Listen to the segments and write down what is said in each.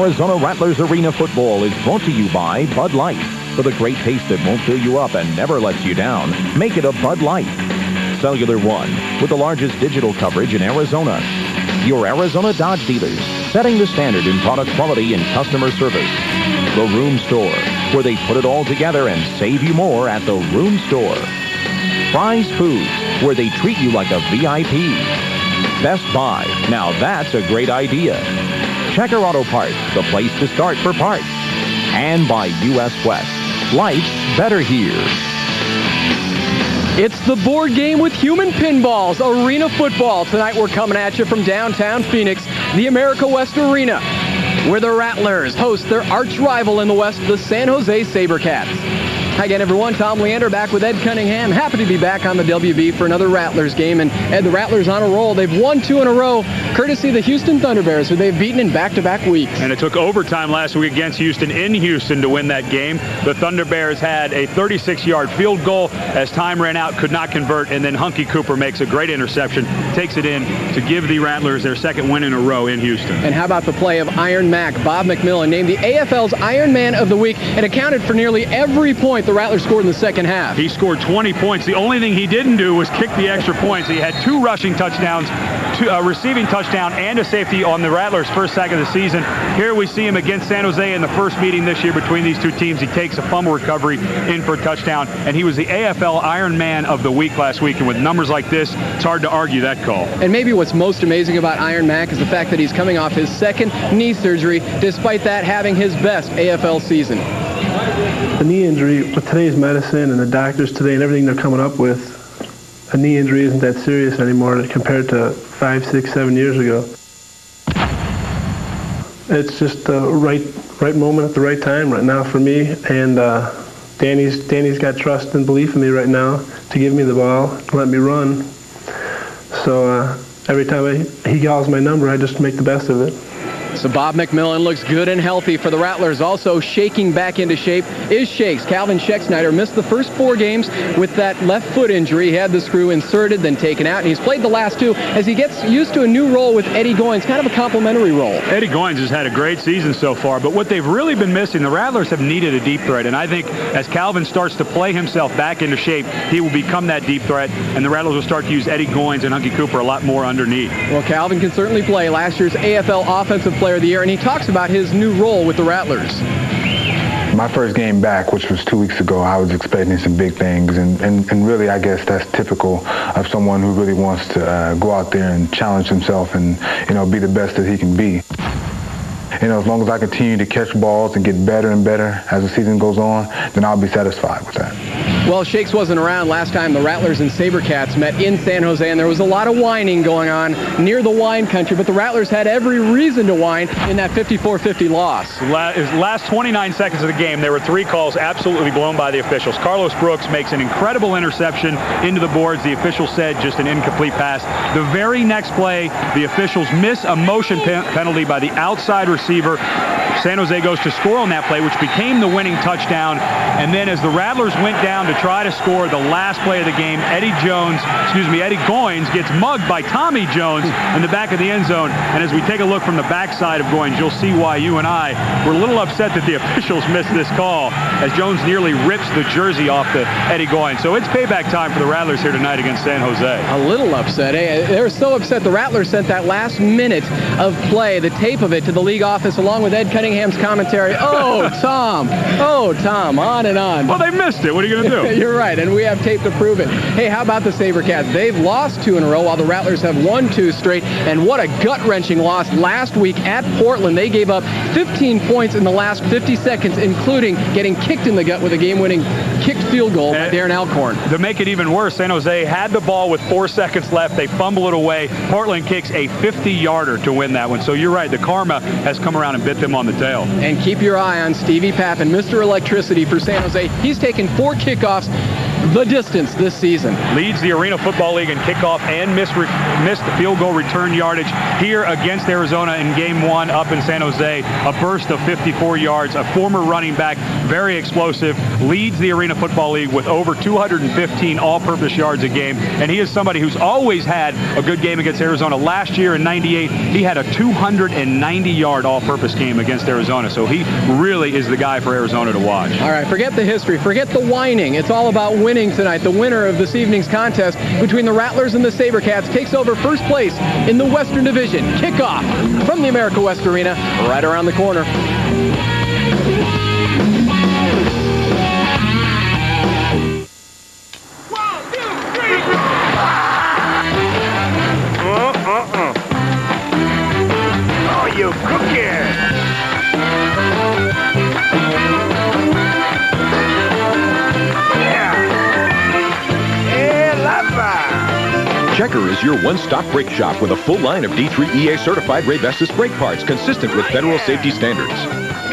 Arizona Rattlers Arena football is brought to you by Bud Light. For the great taste that won't fill you up and never lets you down, make it a Bud Light. Cellular One, with the largest digital coverage in Arizona. Your Arizona Dodge dealers, setting the standard in product quality and customer service. The Room Store, where they put it all together and save you more at the Room Store. Fry's Foods, where they treat you like a VIP. Best Buy, now that's a great idea. Checker Auto Parts, the place to start for parts. And by U.S. West, life's better here. It's the board game with human pinballs, Arena Football. Tonight we're coming at you from downtown Phoenix, the America West Arena, where the Rattlers host their arch rival in the West, the San Jose SaberCats. Hi again, everyone. Tom Leander back with Ed Cunningham. Happy to be back on the WB for another Rattlers game. And Ed, the Rattlers on a roll. They've won 2 in a row, courtesy of the Houston Thunderbears, who they've beaten in back-to-back weeks. And it took overtime last week against Houston in Houston to win that game. The Thunderbears had a 36-yard field goal as time ran out, could not convert, and then Hunky Cooper makes a great interception, takes it in to give the Rattlers their second win in a row in Houston. And how about the play of Iron Mac? Bob McMillan named the AFL's Iron Man of the Week and accounted for nearly every point the Rattlers scored in the second half. He scored 20 points. The only thing he didn't do was kick the extra points. He had 2 rushing touchdowns, receiving touchdown, and a safety on the Rattlers' first sack of the season. Here we see him against San Jose in the first meeting this year between these two teams. He takes a fumble recovery in for a touchdown, and he was the AFL Iron Man of the Week last week. And with numbers like this, it's hard to argue that call. And maybe what's most amazing about Iron Mac is the fact that he's coming off his second knee surgery, despite that having his best AFL season. The knee injury, with today's medicine and the doctors today and everything they're coming up with, a knee injury isn't that serious anymore compared to 5, 6, 7 years ago. It's just the right moment at the right time right now for me, and Danny's got trust and belief in me right now to give me the ball, to let me run. So every time he calls my number, I just make the best of it. So Bob McMillan looks good and healthy for the Rattlers. Also shaking back into shape is Shakes. Calvin Schecksnyder missed the first 4 games with that left foot injury. He had the screw inserted, then taken out, and he's played the last 2 as he gets used to a new role with Eddie Goins, kind of a complimentary role. Eddie Goins has had a great season so far, but what they've really been missing, the Rattlers have needed a deep threat, and I think as Calvin starts to play himself back into shape, he will become that deep threat, and the Rattlers will start to use Eddie Goins and Hunky Cooper a lot more underneath. Well, Calvin can certainly play, last year's AFL Offensive Player of the Year, and he talks about his new role with the Rattlers. My first game back, which was 2 weeks ago, I was expecting some big things, and really I guess that's typical of someone who really wants to go out there and challenge himself and, be the best that he can be. As long as I continue to catch balls and get better and better as the season goes on, then I'll be satisfied with that. Well, Shakes wasn't around last time the Rattlers and SaberCats met in San Jose, and there was a lot of whining going on near the wine country, but the Rattlers had every reason to whine in that 54-50 loss. Last 29 seconds of the game, there were 3 calls absolutely blown by the officials. Carlos Brooks makes an incredible interception into the boards. The official said just an incomplete pass. The very next play, the officials miss a motion penalty by the outside receiver. San Jose goes to score on that play, which became the winning touchdown. And then as the Rattlers went down to try to score the last play of the game, Eddie Goins gets mugged by Tommy Jones in the back of the end zone. And as we take a look from the backside of Goins, you'll see why you and I were a little upset that the officials missed this call, as Jones nearly rips the jersey off the Eddie Goins. So it's payback time for the Rattlers here tonight against San Jose. A little upset, eh? They were so upset the Rattlers sent that last minute of play, the tape of it, to the league office along with Ed Cunningham's commentary. Oh, Tom, on and on. Well, they missed it. What are you going to do? You're right, and we have tape to prove it. Hey, how about the SaberCats? They've lost 2 in a row while the Rattlers have won 2 straight, and what a gut-wrenching loss last week at Portland. They gave up 15 points in the last 50 seconds, including getting kicked in the gut with a game-winning kicked field goal by Darren Alcorn. To make it even worse, San Jose had the ball with 4 seconds left. They fumble it away. Portland kicks a 50-yarder to win that one. So you're right, the karma has come around and bit them on the tail. And keep your eye on Stevie Pappin, Mr. Electricity for San Jose. He's taken 4 kickoffs the distance this season. Leads the Arena Football League in kickoff and missed field goal return yardage here against Arizona in Game 1 up in San Jose. A burst of 54 yards. A former running back, very explosive, leads the Arena Football League with over 215 all-purpose yards a game. And he is somebody who's always had a good game against Arizona. Last year in '98, he had a 290-yard all-purpose game against Arizona. So he really is the guy for Arizona to watch. All right, forget the history, forget the whining. It's all about winning tonight. The winner of this evening's contest between the Rattlers and the SaberCats takes over first place in the Western Division. Kickoff from the America West Arena, right around the corner. Oh, you cookie! Checker is your one-stop brake shop with a full line of D3 EA certified Raybestos brake parts consistent with federal safety standards.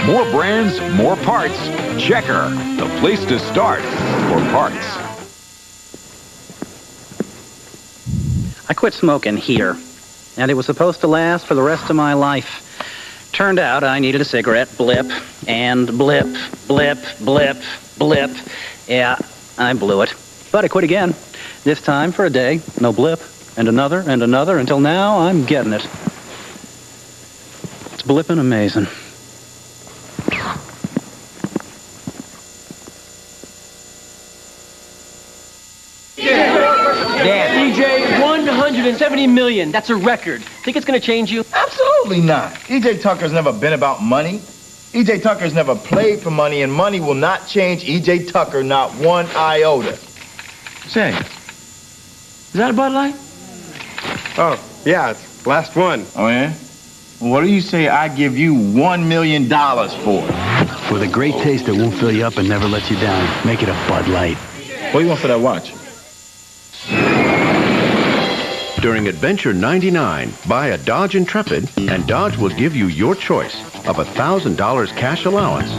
More brands, more parts. Checker, the place to start for parts. I quit smoking here, and it was supposed to last for the rest of my life. Turned out I needed a cigarette, blip, and blip, blip, blip, blip. Yeah, I blew it. But I quit again. This time for a day, no blip, and another, until now I'm getting it. It's blipping amazing. Dad. EJ, 170 million. That's a record. Think it's going to change you? Absolutely not. E.J. Tucker's never been about money. E.J. Tucker's never played for money, and money will not change E.J. Tucker, not one iota. Say, is that a Bud Light? Oh, yeah, it's last one. Oh, yeah? Well, what do you say I give you $1 million for? With a great taste that won't fill you up and never lets you down, make it a Bud Light. What do you want for that watch? During Adventure 99, buy a Dodge Intrepid, and Dodge will give you your choice of $1,000 cash allowance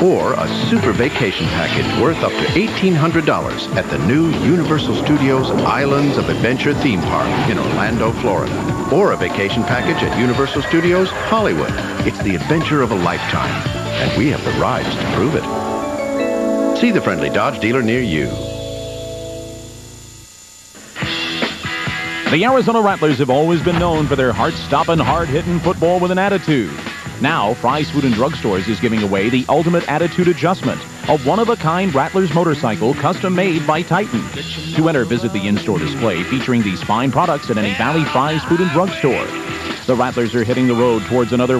or a super vacation package worth up to $1,800 at the new Universal Studios Islands of Adventure theme park in Orlando, Florida. Or a vacation package at Universal Studios Hollywood. It's the adventure of a lifetime, and we have the rides to prove it. See the friendly Dodge dealer near you. The Arizona Rattlers have always been known for their heart-stopping, hard-hitting football with an attitude. Now, Fry's Food and Drug Stores is giving away the Ultimate Attitude Adjustment, a one-of-a-kind Rattlers motorcycle custom-made by Titan. To enter, visit the in-store display featuring these fine products at any Valley Fry's Food and Drug Store. The Rattlers are hitting the road towards another...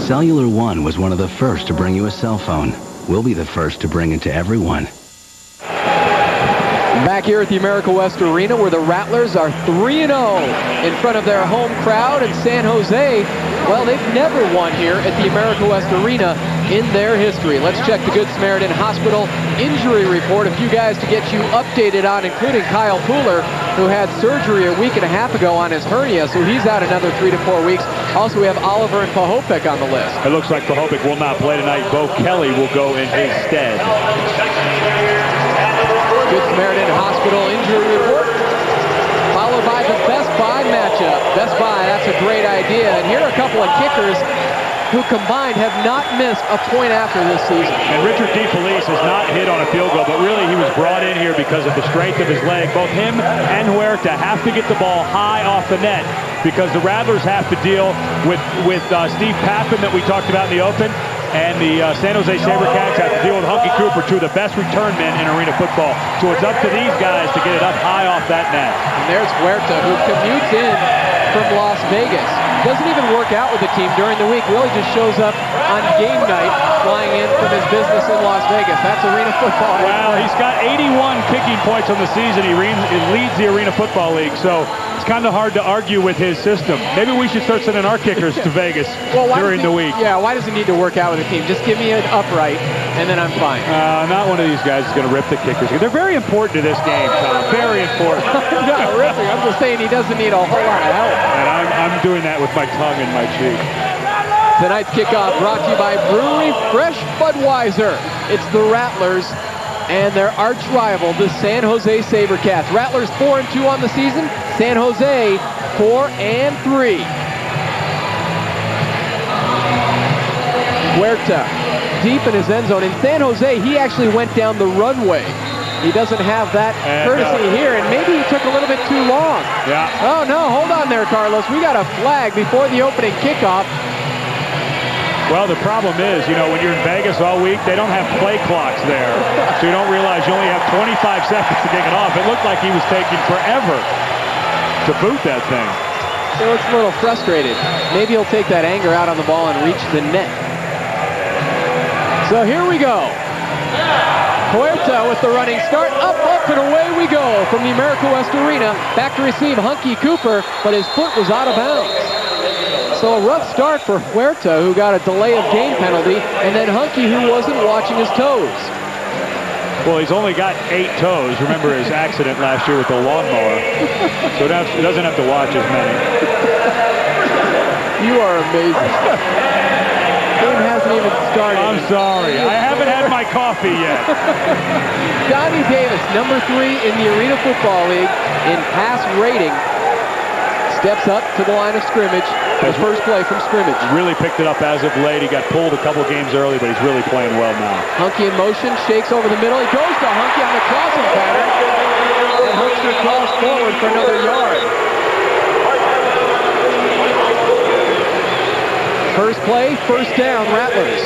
Cellular One was one of the first to bring you a cell phone. We'll be the first to bring it to everyone. Back here at the America West Arena, where the Rattlers are 3-0 in front of their home crowd in San Jose. Well, they've never won here at the America West Arena in their history. Let's check the Good Samaritan Hospital injury report. A few guys to get you updated on, including Kyle Pooler, who had surgery a week and a half ago on his hernia, so he's out another 3 to 4 weeks. Also, we have Oliver and Pahopek on the list. It looks like Pahopek will not play tonight. Bo Kelly will go in his stead. Good Samaritan Hospital injury report, followed by the Best Buy matchup. Best Buy, that's a great idea. And here are a couple of kickers who combined have not missed a point after this season. And Richard DeFelice has not hit on a field goal, but really he was brought in here because of the strength of his leg. Both him and Huerta have to get the ball high off the net because the Rattlers have to deal with Steve Paffin that we talked about in the open, and the San Jose SaberCats have to deal with Hunky Cooper, two of the best return men in arena football. So it's up to these guys to get it up high off that net. And there's Huerta, who commutes in from Las Vegas. Doesn't even work out with the team during the week, really just shows up on game night, flying in from his business in Las Vegas. That's arena football. Wow, he's got 81 kicking points on the season. He leads the Arena Football League. So it's kind of hard to argue with his system. Maybe we should start sending our kickers to Vegas during the week. Yeah, why does he need to work out with the team? Just give me an upright, and then I'm fine. Not one of these guys is going to rip the kickers. They're very important to this game, Tom. Very important. Not ripping. I'm just saying he doesn't need a whole lot of help. And I'm doing that with my tongue in my cheek. Tonight's kickoff brought to you by Brewery Fresh Budweiser. It's the Rattlers and their arch rival, the San Jose SaberCats. Rattlers 4-2 on the season. San Jose 4-3. Huerta deep in his end zone. In San Jose, he actually went down the runway. He doesn't have that courtesy here, and maybe he took a little bit too long. Yeah. Oh, no, hold on there, Carlos. We got a flag before the opening kickoff. Well, the problem is, when you're in Vegas all week, they don't have play clocks there. So you don't realize you only have 25 seconds to kick it off. It looked like he was taking forever to boot that thing. He looks a little frustrated. Maybe he'll take that anger out on the ball and reach the net. So here we go. Huerta with the running start. Up, and away we go from the America West Arena. Back to receive Hunky Cooper, but his foot was out of bounds. So a rough start for Huerta, who got a delay of game penalty, and then Hunky, who wasn't watching his toes. Well, he's only got 8 toes. Remember his accident last year with the lawnmower. So he doesn't have to watch as many. You are amazing. Game hasn't even started. I'm sorry. I haven't had my coffee yet. Donnie Davis, number 3 in the Arena Football League in pass rating, steps up to the line of scrimmage. The first play from scrimmage. Really picked it up as of late. He got pulled a couple games early, but he's really playing well now. Hunky in motion, shakes over the middle. He goes to Hunky on the crossing pattern. And Hunky cross forward for another yard. First play, first down, Rattlers.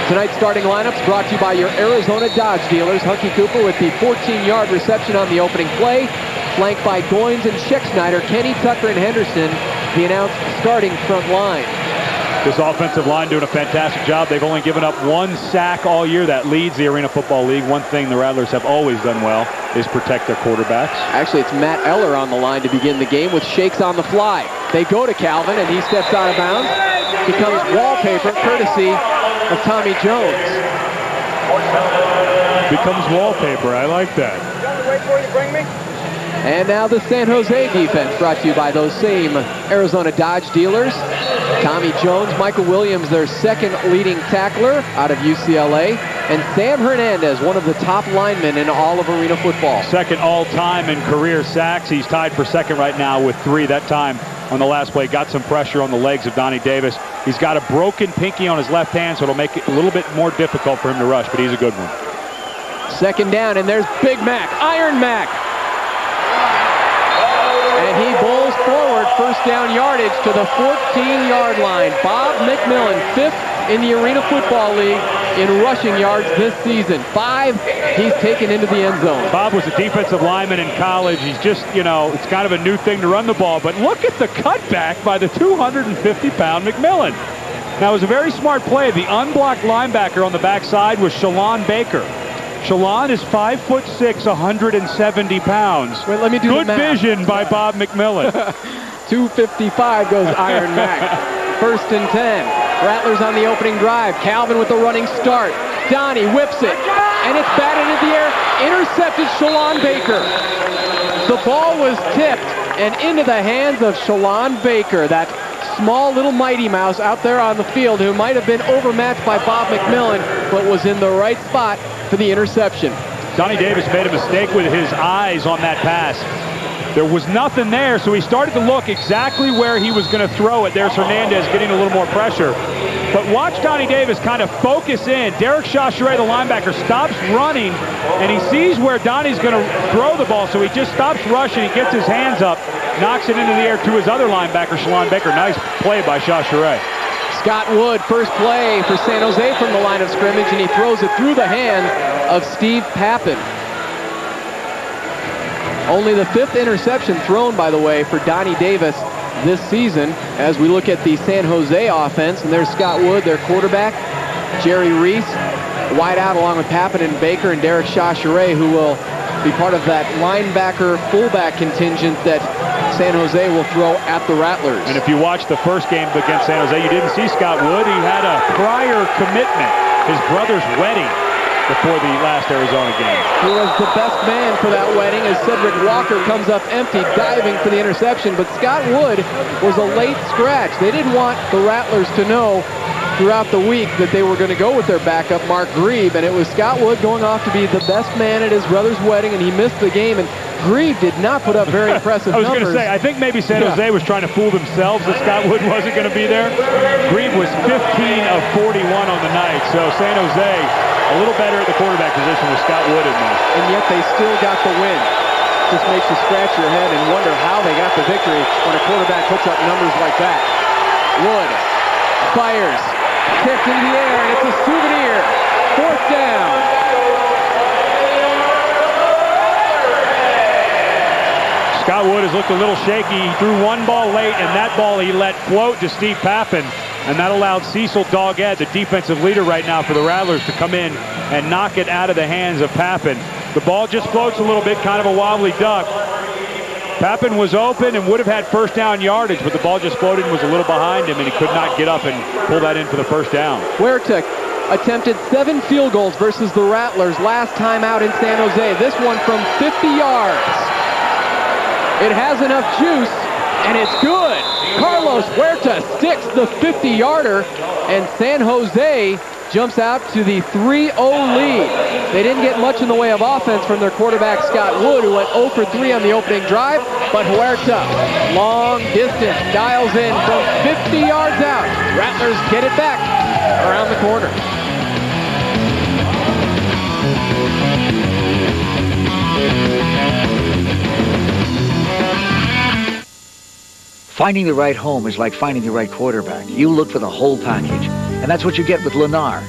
Tonight's starting lineups brought to you by your Arizona Dodge dealers. Hunky Cooper with the 14-yard reception on the opening play. Flanked by Goins and Scheckschneider, Kenny, Tucker, and Henderson, the announced starting front line. This offensive line doing a fantastic job. They've only given up 1 sack all year. That leads the Arena Football League. One thing the Rattlers have always done well is protect their quarterbacks. Actually, it's Matt Eller on the line to begin the game with shakes on the fly. They go to Calvin, and he steps out of bounds. Becomes wallpaper, courtesy of Tommy Jones. Becomes wallpaper. I like that. Wait for you to bring me. And now the San Jose defense brought to you by those same Arizona Dodge dealers. Tommy Jones, Michael Williams, their second leading tackler out of UCLA, and Sam Hernandez, one of the top linemen in all of Arena Football. Second all-time in career sacks. He's tied for second right now with 3. That time on the last play got some pressure on the legs of Donnie Davis. He's got a broken pinky on his left hand, so it'll make it a little bit more difficult for him to rush, but he's a good one. Second down, and there's Big Mac, Iron Mac. And he bowls forward, first down yardage to the 14-yard line. Bob McMillan, 5th in the Arena Football League in rushing yards this season. 5 he's taken into the end zone. Bob was a defensive lineman in college. He's just, it's kind of a new thing to run the ball. But look at the cutback by the 250-pound McMillan. Now, it was a very smart play. The unblocked linebacker on the backside was Shalon Baker. Shalon is 5'6", 170 pounds. Wait, let me do Good the math. vision by Bob McMillan. 255 goes Iron Mac. First and 10. Rattlers on the opening drive. Calvin with the running start. Donnie whips it, and it's batted into the air. Intercepted Shalon Baker. The ball was tipped and into the hands of Shalon Baker, that small little Mighty Mouse out there on the field who might have been overmatched by Bob McMillan, but was in the right spot for the interception. Donnie Davis made a mistake with his eyes on that pass. There was nothing there, so he started to look exactly where he was going to throw it. There's Hernandez getting a little more pressure. But watch Donnie Davis kind of focus in. Derek Chaucheray, the linebacker, stops running, and he sees where Donnie's going to throw the ball, so he just stops rushing. He gets his hands up, knocks it into the air to his other linebacker, Shalon Baker. Nice play by Chaucheray. Scott Wood, first play for San Jose from the line of scrimmage, and he throws it through the hands of Steve Pappen. Only the 5th interception thrown, by the way, for Donnie Davis this season. As we look at the San Jose offense, and there's Scott Wood, their quarterback, Jerry Reese, wide out along with Pappen and Baker and Derek Chaucheray, who will be part of that linebacker, fullback contingent that San Jose will throw at the Rattlers. And if you watched the first game against San Jose, you didn't see Scott Wood. He had a prior commitment, his brother's wedding, before the last Arizona game. He was the best man for that wedding as Cedric Walker comes up empty, diving for the interception. But Scott Wood was a late scratch. They didn't want the Rattlers to know throughout the week that they were going to go with their backup, Mark Grieve, and it was Scott Wood going off to be the best man at his brother's wedding, and he missed the game, and Grieve did not put up very impressive numbers. I was going to say, I think maybe San Jose was trying to fool themselves that Scott Wood wasn't going to be there. Grieve was 15 of 41 on the night, so San Jose a little better at the quarterback position with Scott Wood in there. And yet they still got the win. Just makes you scratch your head and wonder how they got the victory when a quarterback puts up numbers like that. Wood fires. Tipped into the air, and it's a souvenir. 4th down. Scott Wood has looked a little shaky. He threw one ball late, and that ball he let float to Steve Pappen, and that allowed Cecil Doggett, the defensive leader right now for the Rattlers, to come in and knock it out of the hands of Pappen. The ball just floats a little bit, kind of a wobbly duck. Pappen was open and would have had first down yardage, but the ball just floated and was a little behind him, and he could not get up and pull that in for the first down. Huerta attempted 7 field goals versus the Rattlers last time out in San Jose. This one from 50 yards. It has enough juice, and it's good. Carlos Huerta sticks the 50-yarder, and San Jose jumps out to the 3-0 lead. They didn't get much in the way of offense from their quarterback, Scott Wood, who went 0 for 3 on the opening drive, but Huerta, long distance, dials in from 50 yards out. Rattlers get it back around the corner. Finding the right home is like finding the right quarterback. You look for the whole package, and that's what you get with Lennar.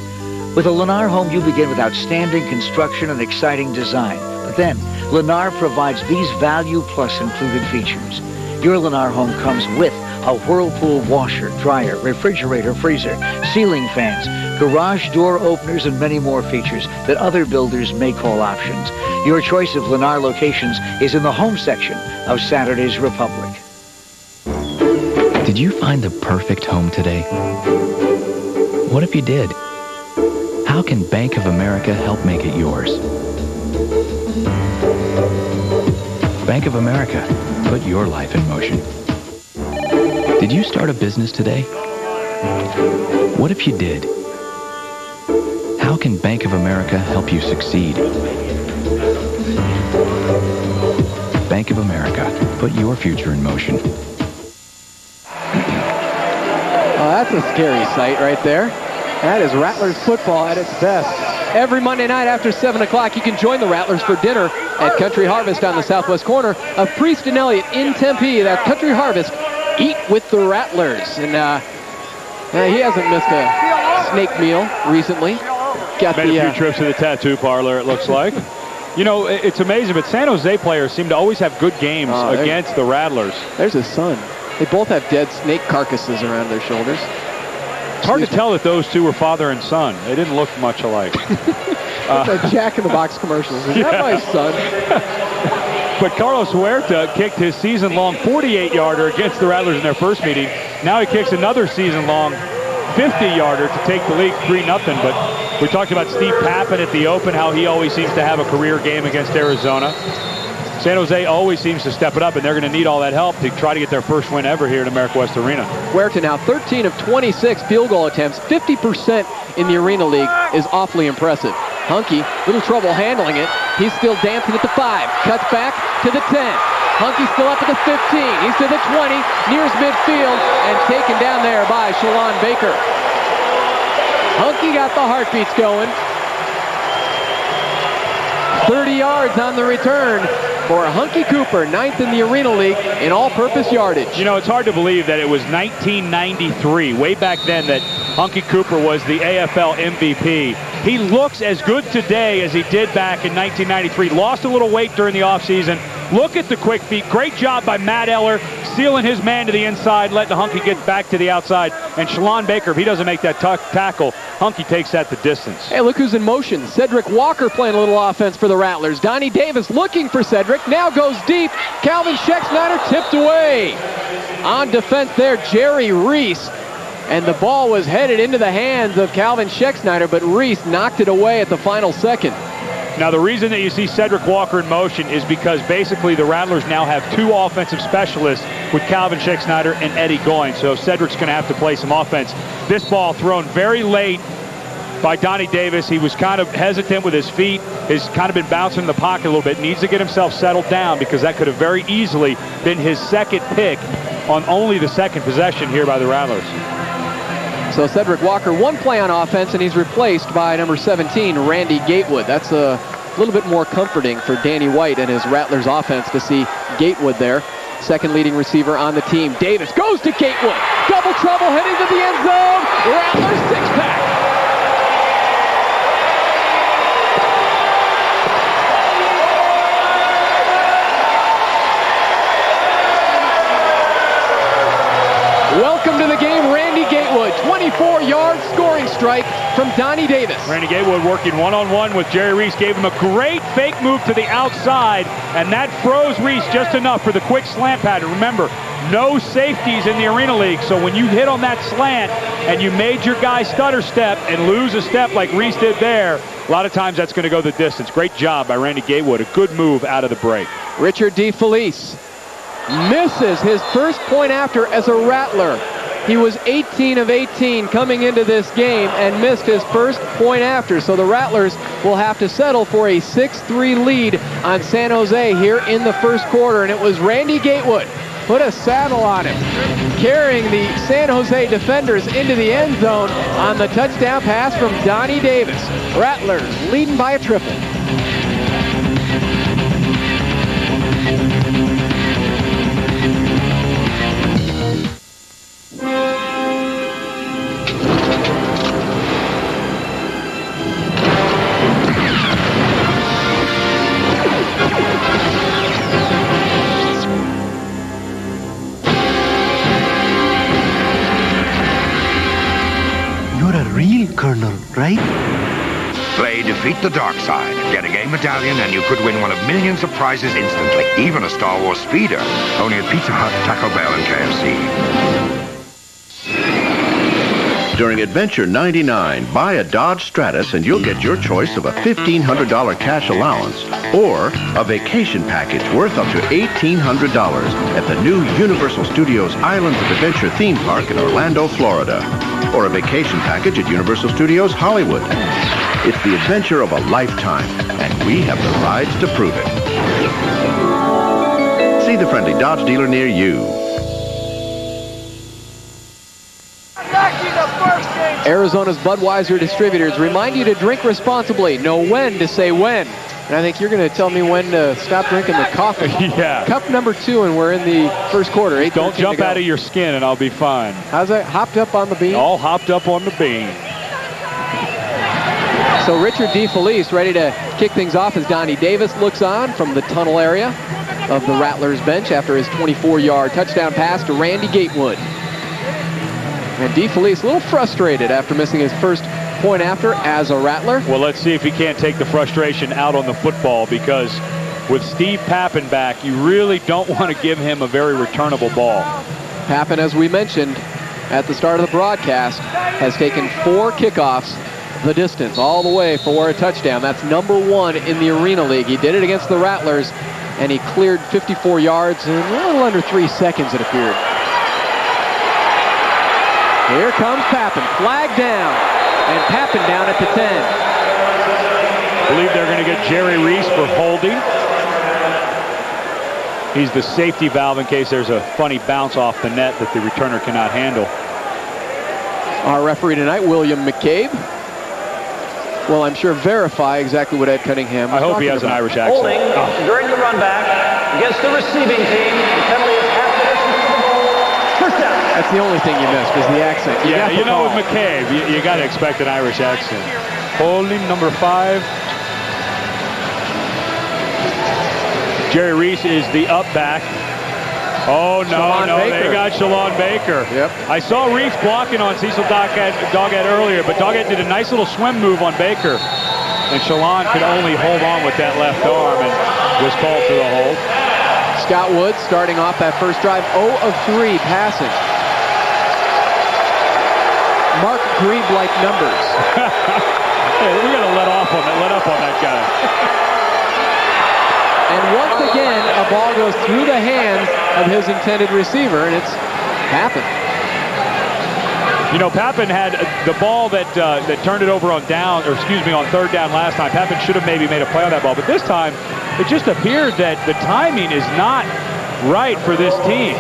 With a Lennar home, you begin with outstanding construction and exciting design. But then, Lennar provides these Value Plus included features. Your Lennar home comes with a Whirlpool washer, dryer, refrigerator, freezer, ceiling fans, garage door openers, and many more features that other builders may call options. Your choice of Lennar locations is in the home section of Saturday's Republic. Did you find the perfect home today? What if you did? How can Bank of America help make it yours? Bank of America, put your life in motion. Did you start a business today? What if you did? How can Bank of America help you succeed? Bank of America, put your future in motion. That's a scary sight right there. That is Rattlers football at its best. Every Monday night after 7 o'clock, you can join the Rattlers for dinner at Country Harvest on the southwest corner of Priest and Elliott in Tempe. That Country Harvest, eat with the Rattlers. And he hasn't missed a snake meal recently. Made a few trips to the tattoo parlor, it looks like. You know, it's amazing, but San Jose players seem to always have good games against the Rattlers. There's his son. They both have dead snake carcasses around their shoulders. It's hard to tell that those two were father and son. They didn't look much alike. It's like Jack in the Box commercials. Is that my son? But Carlos Huerta kicked his season-long 48-yarder against the Rattlers in their first meeting. Now he kicks another season-long 50-yarder to take the lead 3-0. But we talked about Steve Pappen at the Open, how he always seems to have a career game against Arizona. San Jose always seems to step it up, and they're going to need all that help to try to get their first win ever here at America West Arena. Huerta now 13 of 26 field goal attempts, 50% in the Arena League is awfully impressive. Hunky, little trouble handling it. He's still dancing at the 5, cuts back to the 10. Hunky still up at the 15. He's to the 20, nears midfield, and taken down there by Shalon Baker. Hunky got the heartbeats going. 30 yards on the return for Hunky Cooper, 9th in the Arena League in all-purpose yardage. You know, it's hard to believe that it was 1993, way back then, that Hunky Cooper was the AFL MVP. He looks as good today as he did back in 1993. Lost a little weight during the offseason. Look at the quick feet. Great job by Matt Eller, sealing his man to the inside, letting Hunky get back to the outside. And Shalon Baker, if he doesn't make that tackle, Hunky takes that the distance. Hey, look who's in motion. Cedric Walker playing a little offense for the Rattlers. Donnie Davis looking for Cedric. Now goes deep. Calvin Schexnayder tipped away. On defense there, Jerry Reese. And the ball was headed into the hands of Calvin Schexnayder, but Reese knocked it away at the final second. Now, the reason that you see Cedric Walker in motion is because basically the Rattlers now have 2 offensive specialists with Calvin Schexnayder and Eddie Goins. So Cedric's going to have to play some offense. This ball thrown very late by Donnie Davis. He was kind of hesitant with his feet. He's kind of been bouncing in the pocket a little bit. Needs to get himself settled down because that could have very easily been his second pick on only the second possession here by the Rattlers. So Cedric Walker, 1 play on offense, and he's replaced by number 17, Randy Gatewood. That's a little bit more comforting for Danny White and his Rattlers offense to see Gatewood there. Second leading receiver on the team. Davis goes to Gatewood. Double trouble heading to the end zone. Rattlers 6-pack. Welcome to the game, Randy Gatewood. 24-yard scoring strike from Donnie Davis. Randy Gatewood working one-on-one with Jerry Reese. Gave him a great fake move to the outside, and that froze Reese just enough for the quick slant pattern. Remember, no safeties in the Arena League, so when you hit on that slant and you made your guy stutter step and lose a step like Reese did there, a lot of times that's going to go the distance. Great job by Randy Gatewood. A good move out of the break. Richard DeFelice misses his first point after as a Rattler. He was 18 of 18 coming into this game and missed his first point after. So the Rattlers will have to settle for a 6-3 lead on San Jose here in the first quarter. And it was Randy Gatewood, put a saddle on him, carrying the San Jose defenders into the end zone on the touchdown pass from Donnie Davis. Rattlers leading by a triple. Colonel, right? Play Defeat the Dark Side. Get a game medallion and you could win one of millions of prizes instantly. Even a Star Wars speeder. Only at Pizza Hut, Taco Bell, and KFC. During Adventure 99, buy a Dodge Stratus and you'll get your choice of a $1,500 cash allowance or a vacation package worth up to $1,800 at the new Universal Studios Islands of Adventure theme park in Orlando, Florida. Or a vacation package at Universal Studios Hollywood. It's the adventure of a lifetime, and we have the rides to prove it. See the friendly Dodge dealer near you. Arizona's Budweiser distributors remind you to drink responsibly. Know when to say when. And I think you're going to tell me when to stop drinking the coffee. Yeah. Cup number 2, and we're in the first quarter. Don't jump out of your skin, and I'll be fine. How's that? Hopped up on the bean? All hopped up on the bean. So Richard DeFelice ready to kick things off as Donnie Davis looks on from the tunnel area of the Rattlers bench after his 24-yard touchdown pass to Randy Gatewood. And DeFelice a little frustrated after missing his first point after as a Rattler. Well, let's see if he can't take the frustration out on the football, because with Steve Pappen back, you really don't want to give him a very returnable ball. Pappen, as we mentioned at the start of the broadcast, has taken 4 kickoffs the distance all the way for a touchdown. That's number 1 in the Arena League. He did it against the Rattlers, and he cleared 54 yards in a little under 3 seconds, it appeared. Here comes Pappen, flag down, and Pappen down at the 10. I believe they're going to get Jerry Reese for holding. He's the safety valve in case there's a funny bounce off the net that the returner cannot handle. Our referee tonight, William McCabe, will, I'm sure, verify exactly what Ed Cunningham was I hope he has about. an Irish accent. Holding during the run back against the receiving team. The penalty is half the distance to the goal. First down. That's the only thing you missed, is the accent. Yeah, you know, with McCabe, you got to expect an Irish accent. Holding number 5. Jerry Reese is the up back. Oh, no, Baker. they got Shalon Baker. Yep. I saw Reese blocking on Cecil Doggett earlier, but Doggett did a nice little swim move on Baker. And Shalon could only hold on with that left arm and was called for the hold. Scott Wood starting off that first drive, 0 of 3 passing. Mark Grebe-like numbers. Hey, we got to let up on that guy. And once again, a ball goes through the hands of his intended receiver, and it's Pappen. You know, Pappen had the ball that turned it over on third down last time. Pappen should have maybe made a play on that ball, but this time it just appeared that the timing is not right for this team.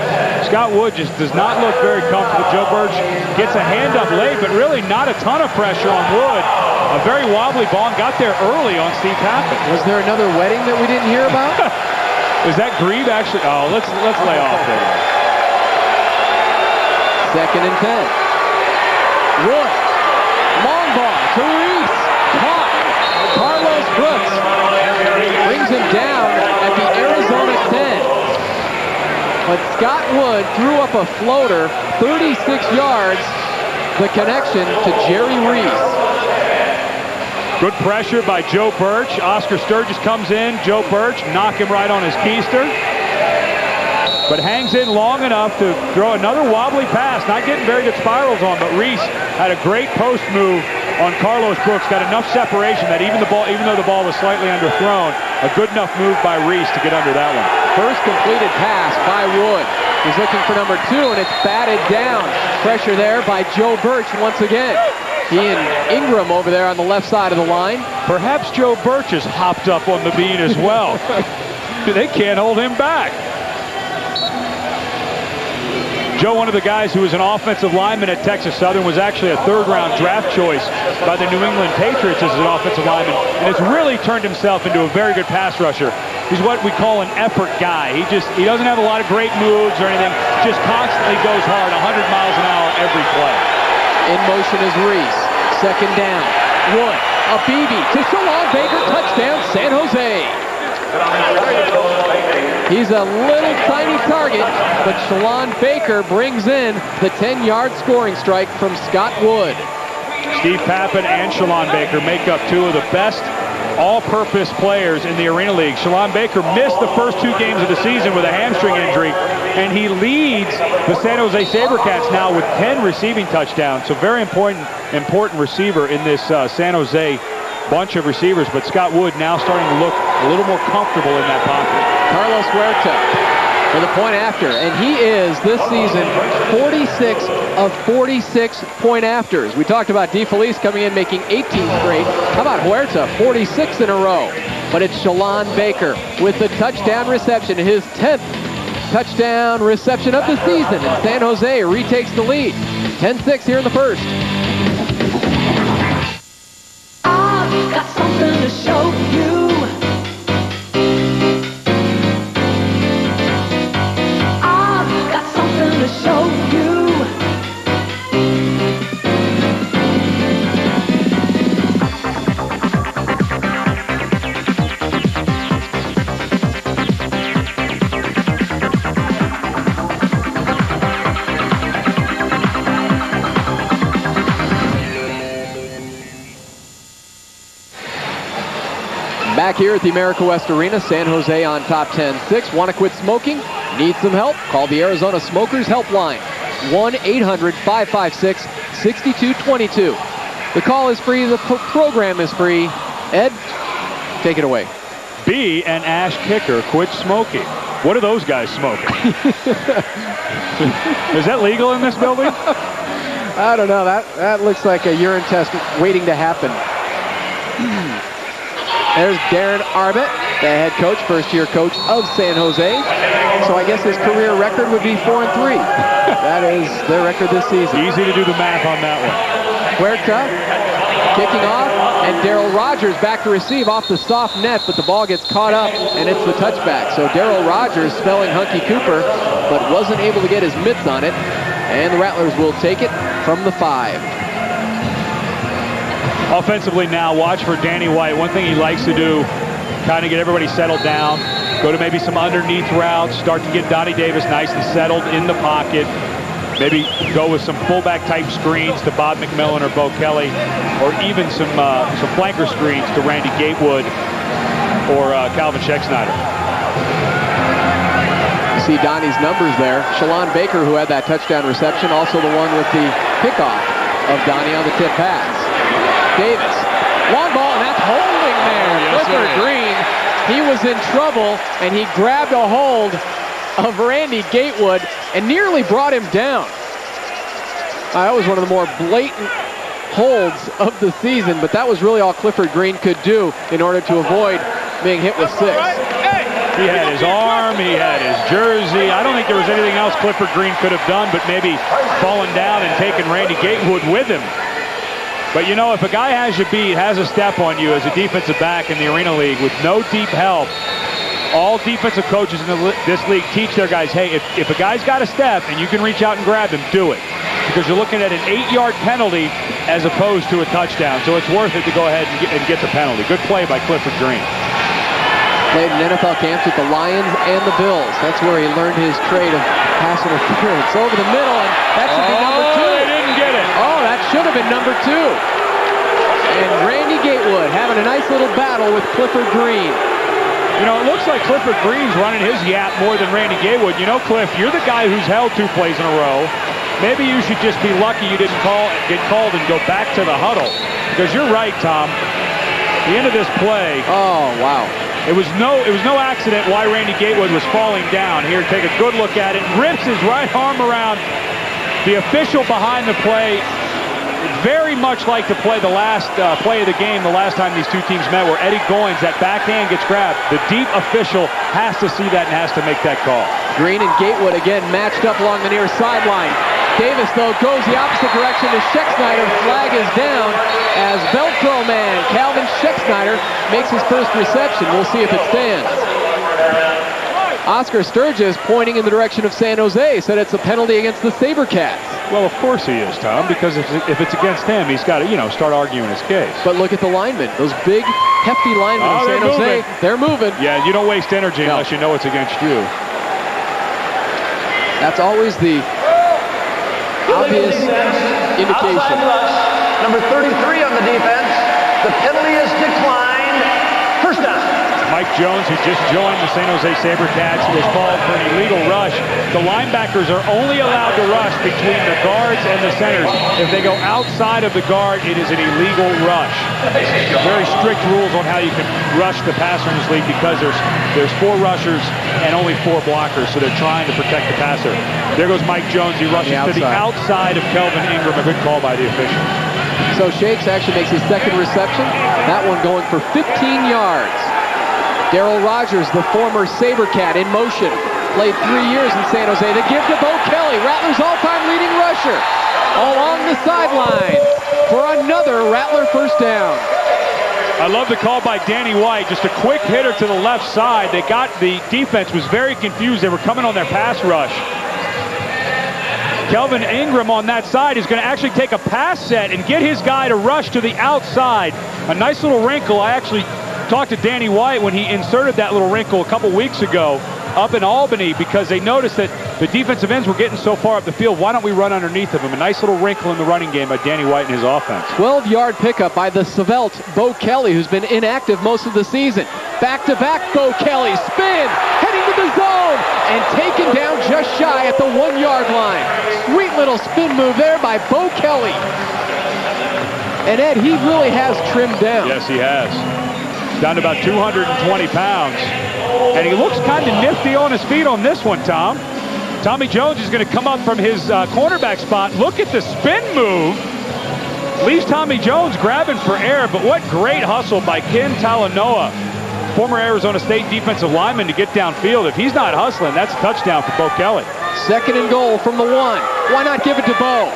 Scott Wood just does not look very comfortable. Joe Birch gets a hand up late, but really not a ton of pressure on Wood. A very wobbly ball and got there early on Steve Pappen. Was there another wedding that we didn't hear about? Is that Grebe actually? Oh, let's lay off there. 2nd and 10. Wood, long ball to Reese, caught. Carlos Brooks brings him down at the Arizona 10. But Scott Wood threw up a floater, 36 yards, the connection to Jerry Reese. Good pressure by Joe Birch. Oscar Sturgis comes in. Joe Birch knock him right on his keister. But hangs in long enough to throw another wobbly pass. Not getting very good spirals on, but Reese had a great post move on Carlos Brooks. Got enough separation that even though the ball was slightly underthrown, a good enough move by Reese to get under that one. First completed pass by Wood. He's looking for number 2, and it's batted down. Pressure there by Joe Birch once again. He and Ingram over there on the left side of the line. Perhaps Joe Birch is hopped up on the bean as well. They can't hold him back. Joe, one of the guys who was an offensive lineman at Texas Southern, was actually a third-round draft choice by the New England Patriots as an offensive lineman, and has really turned himself into a very good pass rusher. He's what we call an effort guy. He doesn't have a lot of great moves or anything, just constantly goes hard, 100 miles an hour every play. In motion is Reese. 2nd down. Wood, a BB to Shalon Baker, touchdown San Jose. He's a little tiny target, but Shalon Baker brings in the 10-yard scoring strike from Scott Wood. Steve Pappen and Shalon Baker make up 2 of the best all-purpose players in the Arena League. Shalon Baker missed the first 2 games of the season with a hamstring injury, and he leads the San Jose SaberCats now with 10 receiving touchdowns. So very important receiver in this San Jose bunch of receivers. But Scott Wood now starting to look a little more comfortable in that pocket. Carlos Huerta for the point after, and he is this season 46 of 46 point afters. We talked about DeFelice coming in making 18 straight. How about Huerta, 46 in a row? But it's Shalon Baker with the touchdown reception, his 10th touchdown reception of the season, and San Jose retakes the lead. 10-6 here in the first. I've got something to show you. To show you. Back here at the America West Arena, San Jose on top 10-6. Want to quit smoking? Need some help? Call the Arizona Smokers Helpline, 1-800-556-6222. The call is free. The program is free. Ed, take it away. B and Ash Kicker quit smoking. What are those guys smoking? Is that legal in this building? I don't know. That looks like a urine test waiting to happen. There's Darren Arbett, the head coach, first-year coach of San Jose. So I guess his career record would be 4-3. That is their record this season. Easy to do the math on that one. Huerta kicking off, and Darryl Rogers back to receive off the soft net, but the ball gets caught up, and it's the touchback. So Darryl Rogers spelling Hunky Cooper, but wasn't able to get his mitts on it, and the Rattlers will take it from the 5. Offensively now, watch for Danny White. One thing he likes to do, kind of get everybody settled down. Go to maybe some underneath routes. Start to get Donnie Davis nice and settled in the pocket. Maybe go with some fullback type screens to Bob McMillan or Bo Kelly, or even some flanker screens to Randy Gatewood or Calvin Schecksnyder. You see Donnie's numbers there. Shalon Baker, who had that touchdown reception, also the one with the pickoff of Donnie on the tip pass. Davis, long ball, and that's holding there. Clifford Green, he was in trouble, and he grabbed a hold of Randy Gatewood and nearly brought him down. That was one of the more blatant holds of the season, but that was really all Clifford Green could do in order to avoid being hit with 6. He had his arm, he had his jersey. I don't think there was anything else Clifford Green could have done but maybe fallen down and taken Randy Gatewood with him. But you know, if a guy has you beat, has a step on you as a defensive back in the Arena League with no deep help, all defensive coaches in this league teach their guys, hey, if a guy's got a step and you can reach out and grab him, do it. Because you're looking at an 8-yard penalty as opposed to a touchdown. So it's worth it to go ahead and get the penalty. Good play by Clifford Green. Played in NFL camps with the Lions and the Bills. That's where he learned his trade of pass interference. Over the middle, and that should be number 2. He didn't get it. Oh, that should have been number 2. And Randy Gatewood having a nice little battle with Clifford Green. You know, it looks like Clifford Green's running his yap more than Randy Gatewood. You know, Cliff, you're the guy who's held 2 plays in a row. Maybe you should just be lucky you didn't get called and go back to the huddle. Because you're right, Tom. The end of this play. Oh, wow. It was no accident why Randy Gatewood was falling down. Here, take a good look at it. Rips his right arm around the official behind the play. Very much like to play the last play of the game the last time these two teams met, where Eddie Goins, that backhand gets grabbed. The deep official has to see that and has to make that call. Green and Gatewood again matched up along the near sideline. Davis, though, goes the opposite direction to Schecksnyder. Flag is down as Velcro man Calvin Schecksnyder makes his first reception. We'll see if it stands. Oscar Sturgis, pointing in the direction of San Jose, said it's a penalty against the SaberCats. Well, of course he is, Tom, because if it's against him, he's got to, start arguing his case. But look at the linemen. Those big, hefty linemen of San Jose, they're moving. Yeah, you don't waste energy unless you know it's against you. That's always the obvious indication. Outside rush, number 33 on the defense. The penalty is declined. First down. Mike Jones, who just joined the San Jose SaberCats, was called for an illegal rush. The linebackers are only allowed to rush between the guards and the centers. If they go outside of the guard, it is an illegal rush. Very strict rules on how you can rush the passer in this league because there's 4 rushers and only 4 blockers, so they're trying to protect the passer. There goes Mike Jones. He rushes to the outside of Kelvin Ingram. A good call by the official. So Shakes actually makes his second reception. That one going for 15 yards. Darryl Rogers, the former SaberCat, in motion. Played 3 years in San Jose. The give to Bo Kelly, Rattlers' all-time leading rusher. Along the sideline for another Rattler first down. I love the call by Danny White. Just a quick hitter to the left side. The defense was very confused. They were coming on their pass rush. Kelvin Ingram on that side is going to actually take a pass set and get his guy to rush to the outside. A nice little wrinkle. I actually talked to Danny White when he inserted that little wrinkle a couple weeks ago up in Albany, because they noticed that the defensive ends were getting so far up the field. Why don't we run underneath of him? A nice little wrinkle in the running game by Danny White and his offense. 12-yard pickup by the Svelte Bo Kelly, who's been inactive most of the season. Back-to-back Bo Kelly, spin, heading to the zone, and taken down just shy at the 1-yard line. Sweet little spin move there by Bo Kelly. And Ed, he really has trimmed down. Yes, he has. Down to about 220 pounds. And he looks kind of nifty on his feet on this one, Tom. Tommy Jones is going to come up from his cornerback spot. Look at the spin move. Leaves Tommy Jones grabbing for air, but what great hustle by Ken Talanoa, former Arizona State defensive lineman, to get downfield. If he's not hustling, that's a touchdown for Bo Kelly. 2nd and goal from the 1. Why not give it to Bo?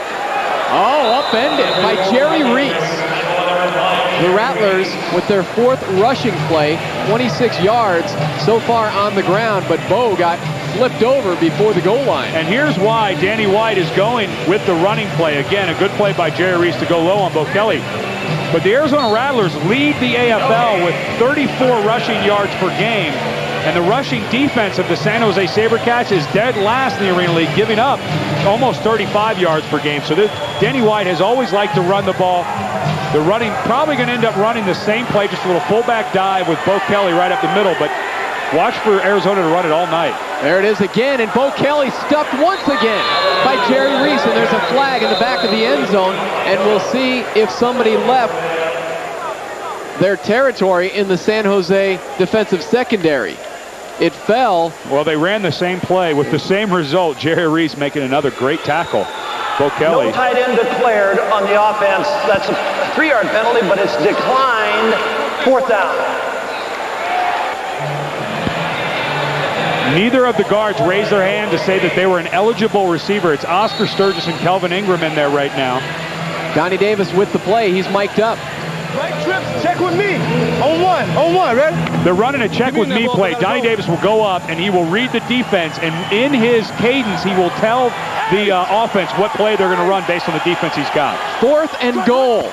Oh, upended by Jerry Reese. The Rattlers with their 4th rushing play, 26 yards so far on the ground, but Bo got flipped over before the goal line. And here's why Danny White is going with the running play. Again, a good play by Jerry Reese to go low on Bo Kelly. But the Arizona Rattlers lead the AFL with 34 rushing yards per game. And the rushing defense of the San Jose SaberCats is dead last in the Arena League, giving up almost 35 yards per game. So Danny White has always liked to run the ball. They're probably going to end up running the same play, just a little fullback dive with Bo Kelly right up the middle, but watch for Arizona to run it all night. There it is again, and Bo Kelly stuffed once again by Jerry Reese, and there's a flag in the back of the end zone, and we'll see if somebody left their territory in the San Jose defensive secondary. It fell. Well, they ran the same play with the same result. Jerry Reese making another great tackle. Bo Kelly. No tight end declared on the offense. That's a 3-yard penalty, but it's declined. 4th down. Neither of the guards raised their hand to say that they were an eligible receiver. It's Oscar Sturgis and Kelvin Ingram in there right now. Donnie Davis with the play. He's mic'd up. Right trips, check with me. On one, ready? They're running a check with me play. Donnie Davis will go up and he will read the defense, and in his cadence he will tell the offense what play they're going to run based on the defense he's got. 4th and goal.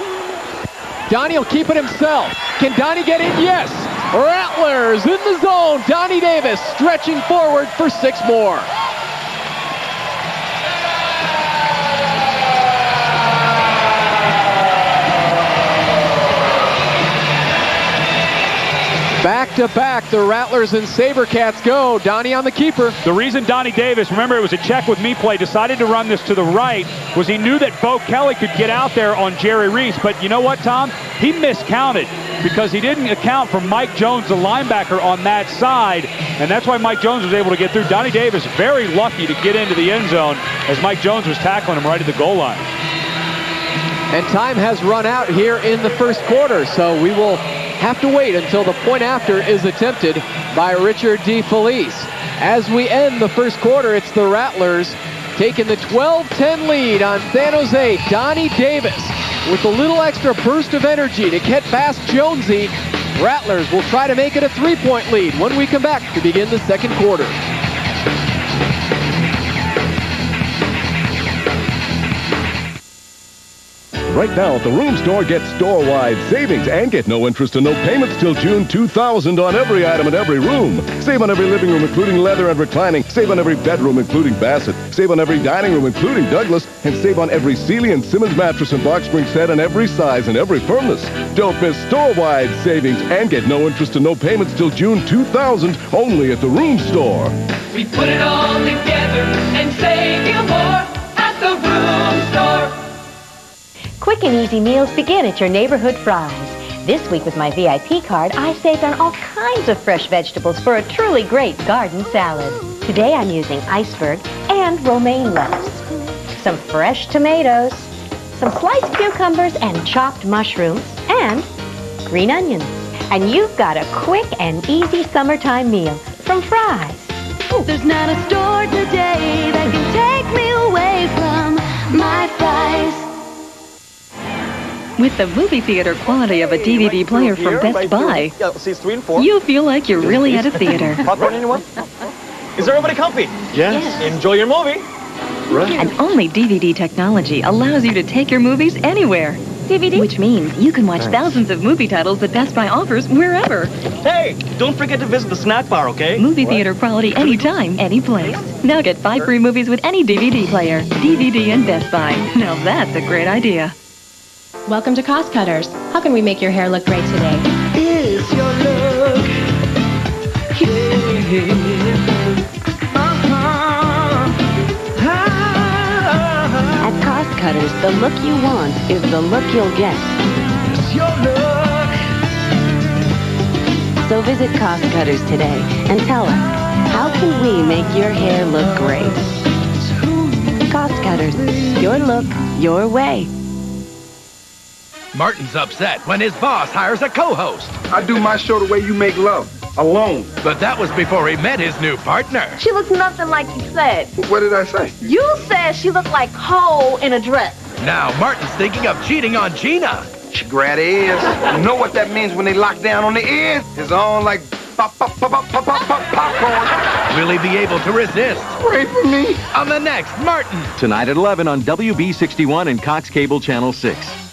Donnie will keep it himself. Can Donnie get in? Yes. Rattlers in the zone. Donnie Davis stretching forward for 6 more. Back to back, the Rattlers and SaberCats go. Donnie on the keeper. The reason Donnie Davis, remember it was a check with me play, decided to run this to the right was he knew that Bo Kelly could get out there on Jerry Reese. But you know what, Tom? He miscounted because he didn't account for Mike Jones, the linebacker, on that side. And that's why Mike Jones was able to get through. Donnie Davis very lucky to get into the end zone as Mike Jones was tackling him right at the goal line. And time has run out here in the first quarter, so we will have to wait until the point after is attempted by Richard DeFelice. As we end the first quarter, it's the Rattlers taking the 12-10 lead on San Jose. Donnie Davis with a little extra burst of energy to get past Jonesy. Rattlers will try to make it a 3-point lead when we come back to begin the second quarter. Right now at the Room Store, get store-wide savings and get no interest and no payments till June 2000 on every item in every room. Save on every living room, including leather and reclining. Save on every bedroom, including Bassett. Save on every dining room, including Douglas. And save on every Sealy and Simmons mattress and box spring set in every size and every firmness. Don't miss store-wide savings and get no interest and no payments till June 2000 only at the Room Store. We put it all together and save you more at the Room Store. Quick and easy meals begin at your neighborhood Fry's. This week with my VIP card, I saved on all kinds of fresh vegetables for a truly great garden salad. Today I'm using iceberg and romaine lettuce, some fresh tomatoes, some sliced cucumbers and chopped mushrooms, and green onions. And you've got a quick and easy summertime meal from Fry's. There's not a store today that can take me away from my Fry's. With the movie theater quality of a DVD player from Best Buy, you feel like you're really at a theater. Popcorn, anyone? Is everybody comfy? Yes. Enjoy your movie. And only DVD technology allows you to take your movies anywhere. DVD? Which means you can watch thousands of movie titles that Best Buy offers wherever. Hey, don't forget to visit the snack bar, okay? Movie theater quality anytime, any place. Now get 5 free movies with any DVD player. DVD and Best Buy. Now that's a great idea. Welcome to Cost Cutters. How can we make your hair look great today? Is your look. At Cost Cutters, the look you want is the look you'll get. It's your look. So visit Cost Cutters today and tell us, how can we make your hair look great? Cost Cutters, your look, your way. Martin's upset when his boss hires a co-host. I do my show the way you make love, alone. But that was before he met his new partner. She looks nothing like you said. What did I say? You said she looked like Cole in a dress. Now Martin's thinking of cheating on Gina. She grab the ears. You know what that means when they lock down on the ears? It's on like popcorn. Will he be able to resist? Pray for me. On the next Martin. Tonight at 11 on WB61 and Cox Cable Channel 6.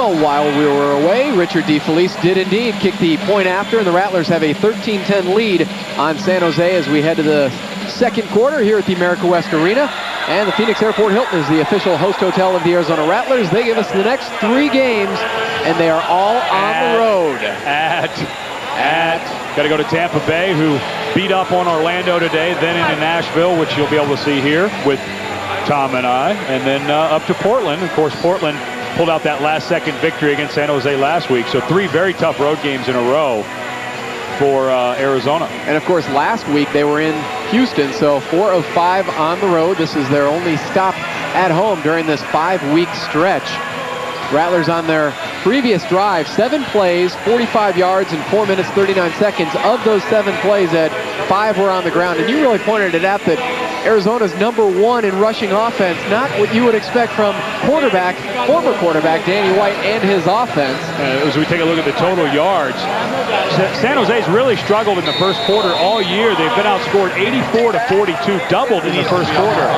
So while we were away, Richard DeFelice did indeed kick the point after, and the Rattlers have a 13-10 lead on San Jose as we head to the second quarter here at the America West Arena. And the Phoenix Airport Hilton is the official host hotel of the Arizona Rattlers. They give us the next 3 games, and they are all on the road. Got to go to Tampa Bay, who beat up on Orlando today, then into Nashville, which you'll be able to see here with Tom and I, and then up to Portland. Of course, Portland pulled out that last-second victory against San Jose last week, so 3 very tough road games in a row for Arizona. And of course, last week they were in Houston, so 4 of 5 on the road. This is their only stop at home during this 5-week stretch. Rattlers on their previous drive, 7 plays, 45 yards, and 4 minutes, 39 seconds. Of those 7 plays, Ed, 5 were on the ground. And you really pointed it out that Arizona's #1 in rushing offense, not what you would expect from former quarterback Danny White and his offense. As we take a look at the total yards, San Jose's really struggled in the first quarter all year. They've been outscored 84-42, doubled in the first quarter.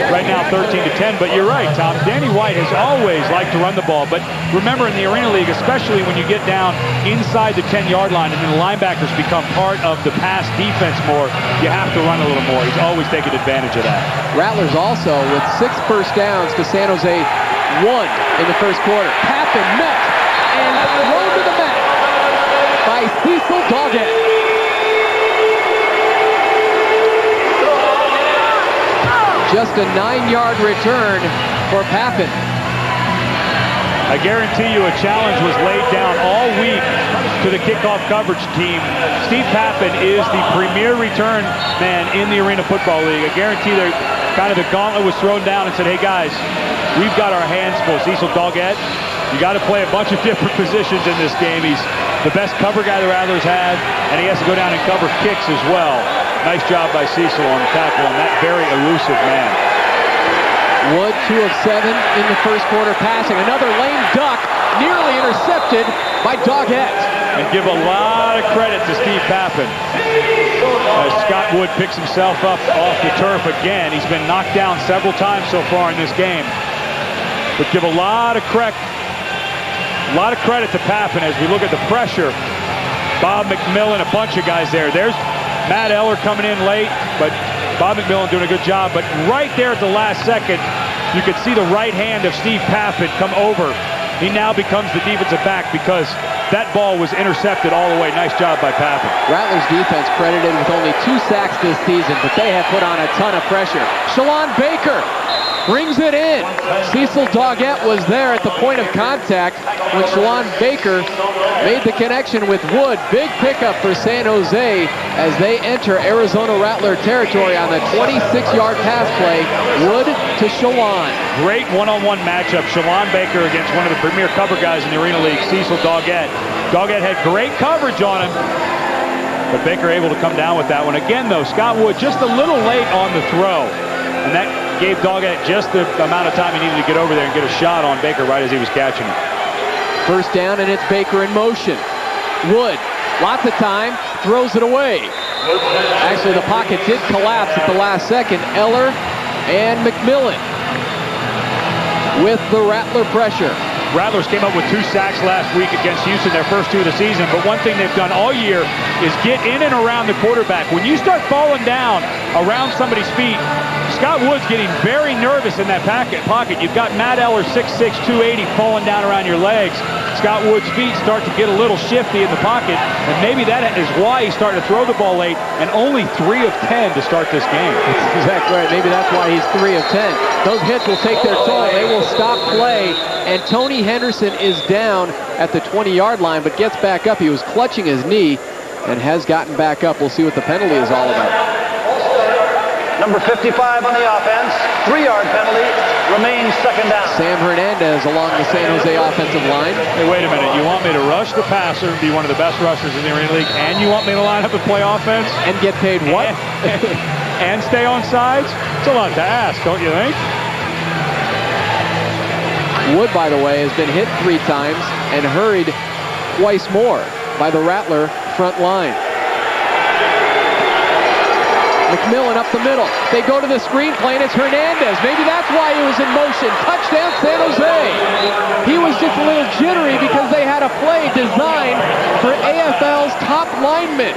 Right now 13-10, but you're right, Tom. Danny White has always liked to run the ball, but remember in the Arena League, especially when you get down inside the 10-yard line and then the linebackers become part of the pass defense more, you have to run a little more. He's always taken advantage of that. Rattlers also with 6 first downs to San Jose 1 in the first quarter. Pappen met and thrown to the mat by Cecil Doggett. Just a 9-yard return for Pappen. I guarantee you a challenge was laid down all week to the kickoff coverage team. Steve Pappen is the premier return man in the Arena Football League. I guarantee the gauntlet was thrown down and said, hey guys, we've got our hands full. Cecil Doggett, you got to play a bunch of different positions in this game. He's the best cover guy the Rattlers had, and he has to go down and cover kicks as well. Nice job by Cecil on the tackle on that very elusive man. Wood, 2 of 7 in the first quarter passing. Another lame duck, nearly intercepted by Doggett. And give a lot of credit to Steve Pappen. As Scott Wood picks himself up off the turf again. He's been knocked down several times so far in this game. But give a lot of credit to Pappen as we look at the pressure. Bob McMillan, a bunch of guys there. There's Matt Eller coming in late, but Bob McMillan doing a good job. But right there at the last second, you could see the right hand of Steve Pappen come over. He now becomes the defensive back because that ball was intercepted all the way. Nice job by Pappen. Rattlers defense credited with only 2 sacks this season, but they have put on a ton of pressure. Shalon Baker brings it in. Cecil Doggett was there at the point of contact when Shalon Baker made the connection with Wood. Big pickup for San Jose as they enter Arizona Rattler territory on the 26-yard pass play. Wood to Shalon. Great one-on-one matchup. Shalon Baker against one of the premier cover guys in the Arena League, Cecil Doggett. Doggett had great coverage on him, but Baker able to come down with that one. Again, though, Scott Wood just a little late on the throw, and that gave Doggett just the amount of time he needed to get over there and get a shot on Baker right as he was catching him. First down, and it's Baker in motion. Wood, lots of time, throws it away. Actually, the pocket did collapse at the last second. Eller and McMillan with the Rattler pressure. Rattlers came up with 2 sacks last week against Houston, their first 2 of the season, but one thing they've done all year is get in and around the quarterback. When you start falling down around somebody's feet, Scott Wood's getting very nervous in that pocket. You've got Matt Eller, 6'6", 280, falling down around your legs. Scott Wood's feet start to get a little shifty in the pocket, and maybe that is why he's starting to throw the ball late, and only 3 of 10 to start this game. That's exactly right. Maybe that's why he's 3 of 10. Those hits will take their toll. They will stop play, and Tony Henderson is down at the 20-yard line, but gets back up. He was clutching his knee and has gotten back up. We'll see what the penalty is all about. Number 55 on the offense, 3-yard penalty, remains second down. Sam Hernandez along the San Jose offensive line. Hey, wait a minute. You want me to rush the passer, be one of the best rushers in the Arena League, and you want me to line up and play offense? And get paid what? And stay on sides? It's a lot to ask, don't you think? Wood, by the way, has been hit 3 times and hurried twice more by the Rattler front line. McMillan up the middle. They go to the screen play, and it's Hernandez. Maybe that's why he was in motion. Touchdown, San Jose. He was just a little jittery because they had a play designed for AFL's top lineman.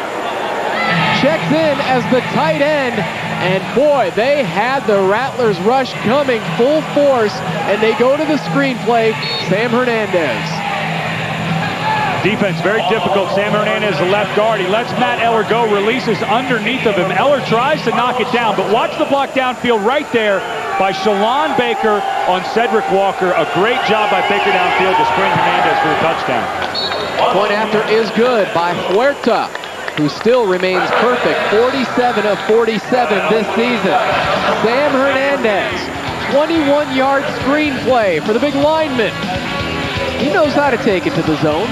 Checks in as the tight end, and boy, they had the Rattlers rush coming full force, and they go to the screenplay, Sam Hernandez. Defense very difficult. Sam Hernandez, the left guard. He lets Matt Eller go, releases underneath of him. Eller tries to knock it down, but watch the block downfield right there by Shalon Baker on Cedric Walker. A great job by Baker downfield to spring Hernandez for the touchdown. Point after is good by Huerta, who still remains perfect. 47 of 47 this season. Sam Hernandez, 21-yard screenplay for the big lineman. He knows how to take it to the zone.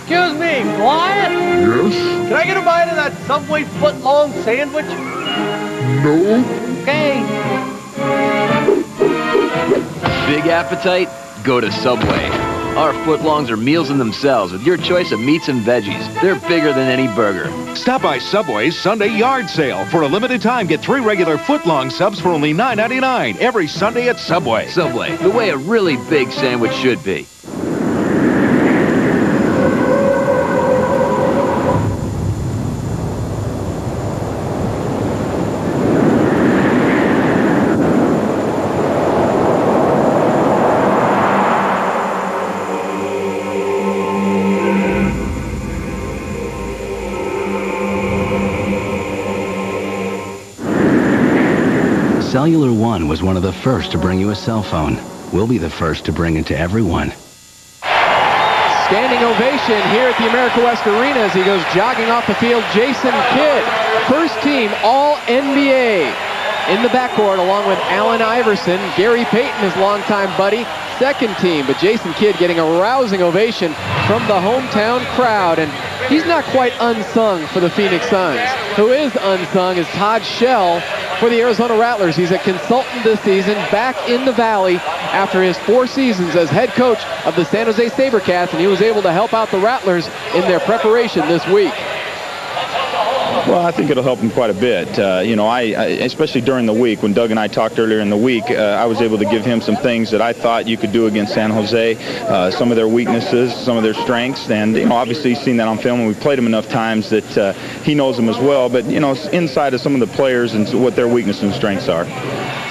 Excuse me, Wyatt? Yes? Can I get a bite of that Subway foot-long sandwich? No. Okay. Big appetite? Go to Subway. Our footlongs are meals in themselves with your choice of meats and veggies. They're bigger than any burger. Stop by Subway's Sunday Yard Sale. For a limited time, get 3 regular footlong subs for only $9.99 every Sunday at Subway. Subway, the way a really big sandwich should be. Cellular One was one of the first to bring you a cell phone. We'll be the first to bring it to everyone. Standing ovation here at the America West Arena as he goes jogging off the field. Jason Kidd, first team All-NBA in the backcourt along with Allen Iverson. Gary Payton, his longtime buddy, second team. But Jason Kidd getting a rousing ovation from the hometown crowd. And he's not quite unsung for the Phoenix Suns. Who is unsung is Todd Shell for the Arizona Rattlers. He's a consultant this season, back in the Valley after his 4 seasons as head coach of the San Jose SaberCats, and he was able to help out the Rattlers in their preparation this week. Well, I think it'll help him quite a bit. You know, I especially during the week, when Doug and I talked earlier in the week, I was able to give him some things that I thought you could do against San Jose, some of their weaknesses, some of their strengths, and, you know, obviously he's seen that on film, and we've played him enough times that he knows them as well, but, you know, inside of some of the players and what their weaknesses and strengths are.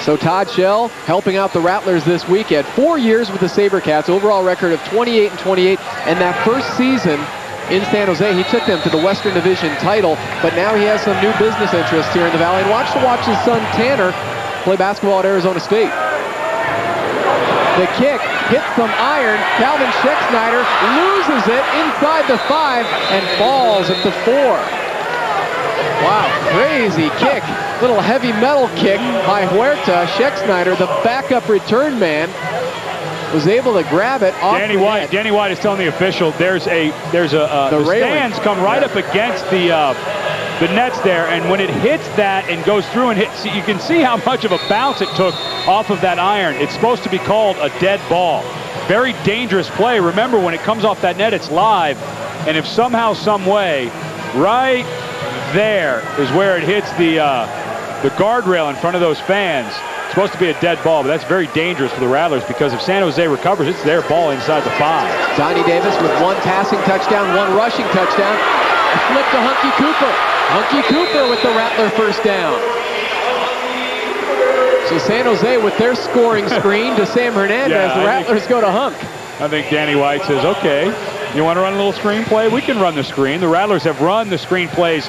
So Todd Shell helping out the Rattlers this week. He had 4 years with the SaberCats, overall record of 28-28, and that first season in San Jose, he took them to the Western Division title, but now he has some new business interests here in the Valley. And watch his son Tanner play basketball at Arizona State. The kick hits some iron. Calvin Schexnayder loses it inside the 5 and falls at the 4. Wow, crazy kick. Little heavy metal kick by Huerta. Schexnayder, the backup return man, was able to grab it off Danny White is telling the official the stands come right up against the nets there, and when it hits that and goes through and hits, you can see how much of a bounce it took off of that iron. It's supposed to be called a dead ball. Very dangerous play. Remember, when it comes off that net, it's live, and if somehow, some way, right there is where it hits the guardrail in front of those fans. Supposed to be a dead ball, but that's very dangerous for the Rattlers because if San Jose recovers, it's their ball inside the 5. Donnie Davis with 1 passing touchdown, 1 rushing touchdown. A flip to Hunky Cooper. Hunky Cooper with the Rattler first down. So San Jose with their scoring screen to Sam Hernandez. The Rattlers go to Hunk. I think Danny White says, okay, you want to run a little screenplay? We can run the screen. The Rattlers have run the screenplays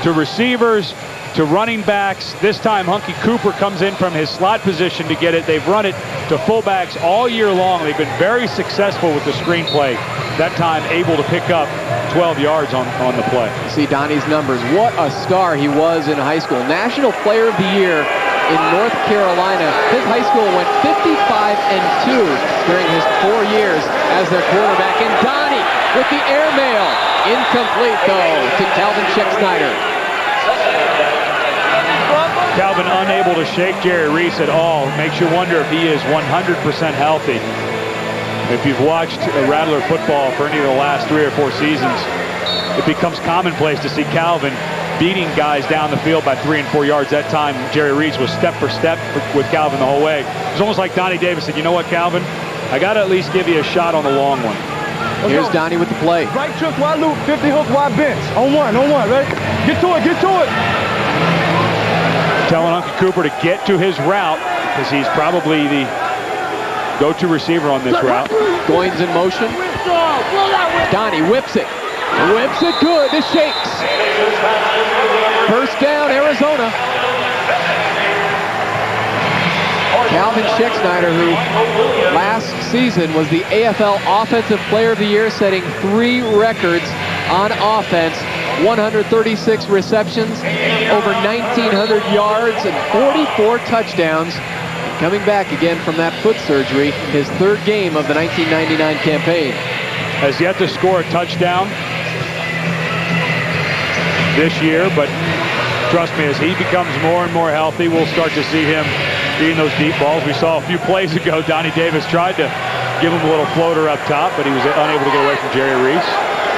to receivers, to running backs. This time Hunky Cooper comes in from his slot position to get it. They've run it to fullbacks all year long. They've been very successful with the screenplay. That time able to pick up 12 yards on the play. You see Donnie's numbers. What a star he was in high school. National Player of the Year in North Carolina. His high school went 55-2 during his 4 years as their quarterback. And Donnie with the airmail. Incomplete, though, to Calvin Schexnayder. Calvin unable to shake Jerry Reese at all. Makes you wonder if he is 100% healthy. If you've watched Rattler football for any of the last 3 or 4 seasons, it becomes commonplace to see Calvin beating guys down the field by 3 and 4 yards. That time, Jerry Reese was step for step with Calvin the whole way. It was almost like Donnie Davis said, you know what, Calvin? I got to at least give you a shot on the long one. Here's Donnie with the play. Right trick, wide loop, 50 hook, wide bench. On one, right? Get to it. Telling Uncle Cooper to get to his route because he's probably the go-to receiver on this route. Goins in motion. Donnie whips it. Whips it good to Shakes. First down, Arizona. Calvin Schicksnyder, who last season was the AFL Offensive Player of the Year, setting 3 records on offense. 136 receptions, over 1,900 yards, and 44 touchdowns. Coming back again from that foot surgery, his 3rd game of the 1999 campaign. Has yet to score a touchdown this year, but trust me, as he becomes more and more healthy, we'll start to see him beating those deep balls. We saw a few plays ago, Donnie Davis tried to give him a little floater up top, but he was unable to get away from Jerry Reese.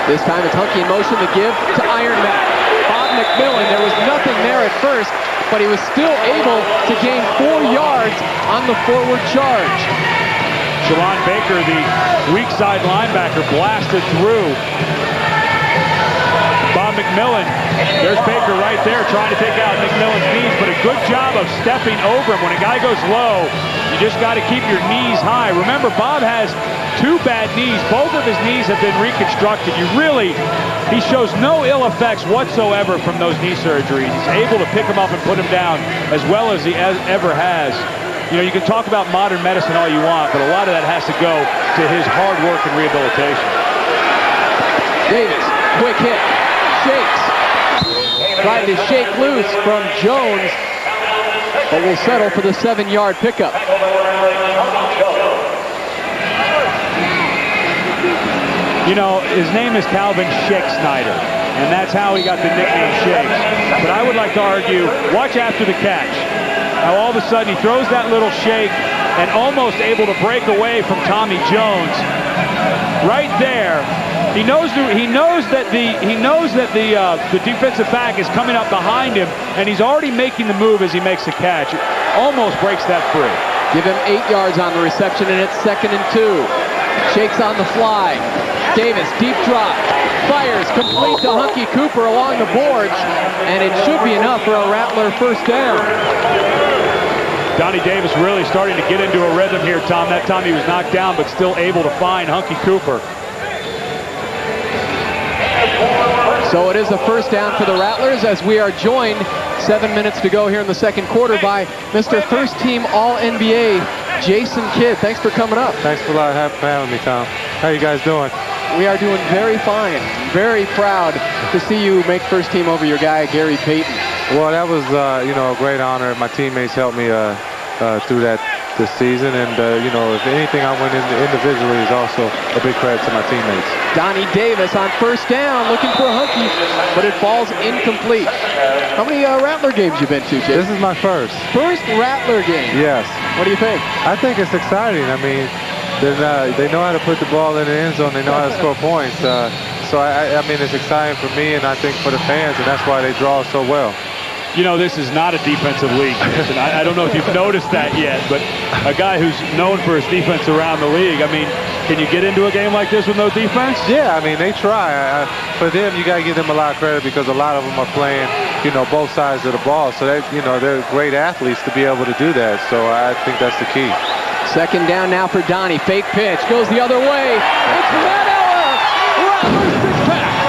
This time it's Hunky in motion to give to Iron Man. Bob McMillan, there was nothing there at first, but he was still able to gain 4 yards on the forward charge. Shalon Baker, the weak side linebacker, blasted through Bob McMillan. There's Baker right there trying to take out McMillan's knees, but a good job of stepping over him. When a guy goes low, you just got to keep your knees high. Remember, Bob has 2 bad knees. Both of his knees have been reconstructed. He shows no ill effects whatsoever from those knee surgeries. He's able to pick him up and put him down as well as he ever has. You know, you can talk about modern medicine all you want, but a lot of that has to go to his hard work and rehabilitation. Davis, quick hit. Shakes. Tried to shake loose from Jones, but will settle for the 7-yard pickup. You know, his name is Calvin Schicksnyder, and that's how he got the nickname Shakes. But I would like to argue, watch after the catch. Now all of a sudden he throws that little shake and almost able to break away from Tommy Jones. Right there, he knows that the defensive back is coming up behind him, and he's already making the move as he makes the catch. It almost breaks that free. Give him 8 yards on the reception, and it's 2nd and 2. Shakes on the fly. Davis, deep drop. Fires, complete to Hunky Cooper along the boards, and it should be enough for a Rattler first down. Donnie Davis really starting to get into a rhythm here, Tom. That time he was knocked down, but still able to find Hunky Cooper. So it is a first down for the Rattlers as we are joined 7 minutes to go here in the 2nd quarter by Mr. First Team All-NBA, Jason Kidd. Thanks for coming up. Thanks for having me, Tom. How you guys doing? We are doing very fine. Very proud to see you make first team over your guy, Gary Payton. Well, that was, a great honor. My teammates helped me through this season, and, if anything, I went in individually is also a big credit to my teammates. Donnie Davis on first down, looking for a Hunky, but it falls incomplete. How many Rattler games you been to, Jay? This is my first. First Rattler game? Yes. What do you think? I think it's exciting. I mean, they know how to put the ball in the end zone. They know how to score points. So, I mean, it's exciting for me, and I think for the fans, and that's why they draw so well. You know, this is not a defensive league. I don't know if you've noticed that yet, but a guy who's known for his defense around the league, I mean, can you get into a game like this with no defense? Yeah, I mean, they try. For them, you got to give them a lot of credit because a lot of them are playing, both sides of the ball. So, they're great athletes to be able to do that. So, I think that's the key. 2nd down now for Donnie. Fake pitch. Goes the other way. It's Matt Eller. Rattlers six-pack.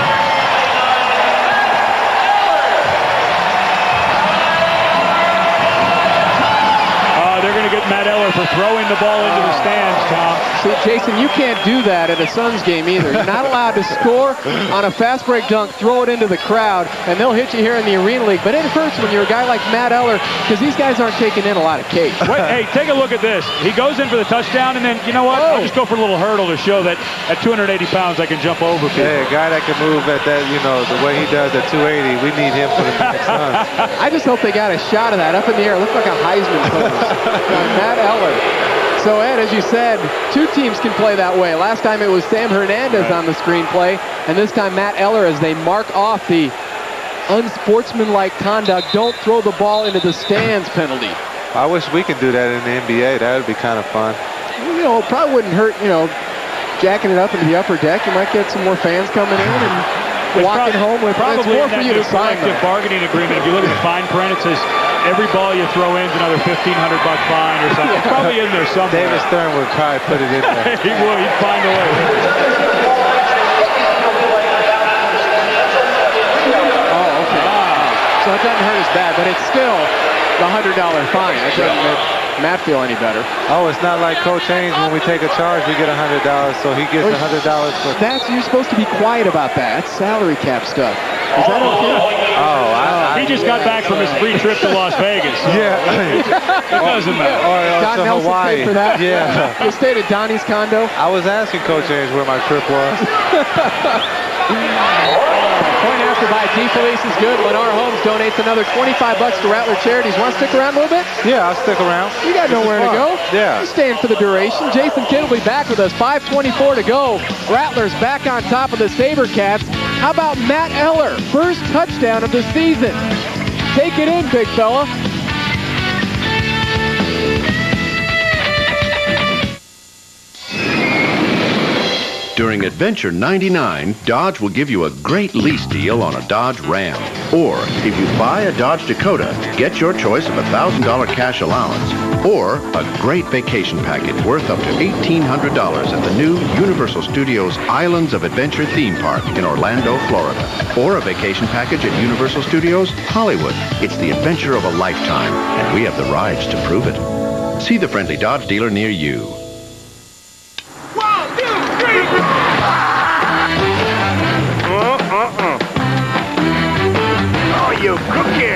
They're going to get Matt Eller for throwing the ball into the stands, Tom. See, Jason, you can't do that at a Suns game either. You're not allowed to score on a fast break dunk, throw it into the crowd, and they'll hit you here in the Arena League. But it hurts when you're a guy like Matt Eller because these guys aren't taking in a lot of cake. Wait, hey, take a look at this. He goes in for the touchdown, and then, you know what? I'll just go for a little hurdle to show that at 280 pounds I can jump over people. Hey, a guy that can move at that, the way he does at 280, we need him for the next Suns. I just hope they got a shot of that up in the air. It looked like a Heisman pose. Matt Eller. So, Ed, as you said, two teams can play that way. Last time it was Sam Hernandez on the screenplay, and this time Matt Eller as they mark off the unsportsmanlike conduct, don't throw the ball into the stands penalty. I wish we could do that in the NBA. That would be kind of fun. You know, it probably wouldn't hurt, you know, jacking it up into the upper deck. You might get some more fans coming in and walking home with probably it's more for you to sign. Collective bargaining agreement. If you look at the fine print, it says every ball you throw in is another $1,500 fine or something. It's probably in there somewhere. David Stern would probably put it in there. He would. He'd find a way. Oh, okay. So it doesn't hurt as bad, but it's still the $100 fine. That doesn't make Matt feel any better. Oh, it's not like Coach Haynes. When we take a charge, we get $100, so he gets $100 for... You're supposed to be quiet about that. That's salary cap stuff. Is that okay? Oh, he just got back from his free trip to Las Vegas. So yeah. It doesn't matter. Or Don to Nelson Hawaii. paid for that. Yeah. You stayed at Donnie's condo. I was asking Coach Haynes where my trip was. Point after by T. Felice is good. Lennar Holmes donates another $25 to Rattler Charities. Want to stick around a little bit? Yeah, I'll stick around. You got nowhere to go. Yeah. You're staying for the duration. Jason Kidd will be back with us. 5:24 to go. Rattlers back on top of the SaberCats. How about Matt Eller? First touchdown of the season. Take it in, big fella. During Adventure 99, Dodge will give you a great lease deal on a Dodge Ram. Or, if you buy a Dodge Dakota, get your choice of a $1,000 cash allowance. Or, a great vacation package worth up to $1,800 at the new Universal Studios Islands of Adventure theme park in Orlando, Florida. Or a vacation package at Universal Studios Hollywood. It's the adventure of a lifetime, and we have the rides to prove it. See the friendly Dodge dealer near you. Oh, you cookie!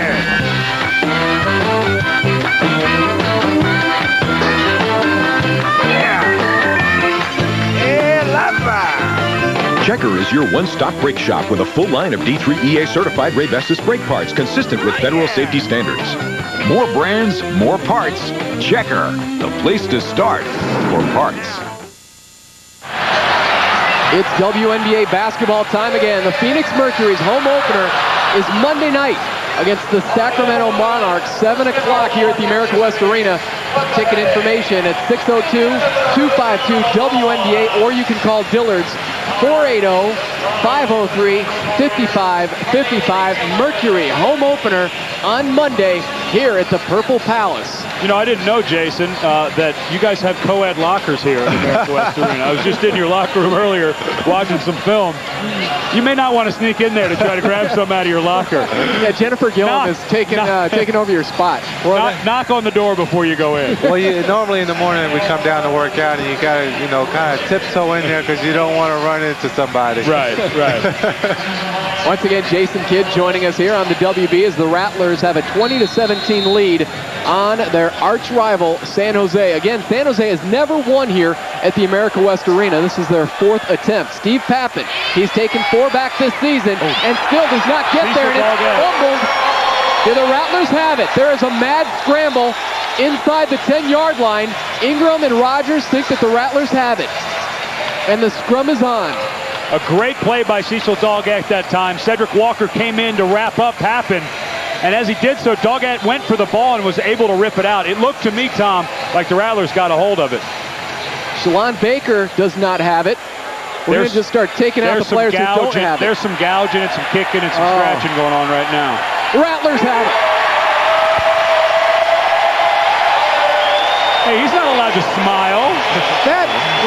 Checker is your one-stop brake shop with a full line of D3 EA certified Ray-Vestas brake parts consistent with federal safety standards. More brands, more parts. Checker, the place to start for parts. It's WNBA basketball time again. The Phoenix Mercury's home opener is Monday night against the Sacramento Monarchs, 7 o'clock here at the America West Arena. Ticket information at 602-252-WNBA, or you can call Dillard's 480-503-5555. Mercury home opener on Monday here at the Purple Palace. You know, I didn't know, Jason, that you guys have co-ed lockers here at the America West Arena. I was just in your locker room earlier watching some film. You may not want to sneak in there to try to grab some out of your locker. Yeah, Jennifer Gillum is taking over your spot. Knock on the door before you go in. Well, normally in the morning we come down to work out, and you got to, kind of tiptoe in there because you don't want to run into somebody. Right. Once again, Jason Kidd joining us here on the WB as the Rattlers have a 20-17 lead on their arch rival, San Jose. Again, San Jose has never won here at the America West Arena. This is their 4th attempt. Steve Pappen, he's taken 4 back this season and still does not get there, and it's fumbled. Do the Rattlers have it? There is a mad scramble inside the 10-yard line. Ingram and Rogers think that the Rattlers have it, and the scrum is on. A great play by Cecil Doggett that time. Cedric Walker came in to wrap up Pappen, and as he did so, Doggett went for the ball and was able to rip it out. It looked to me, Tom, like the Rattlers got a hold of it. Shalon Baker does not have it. We're going to just start taking out the players who don't have it. There's some gouging and some kicking and some scratching going on right now. Rattlers have it. Hey, he's not allowed to smile.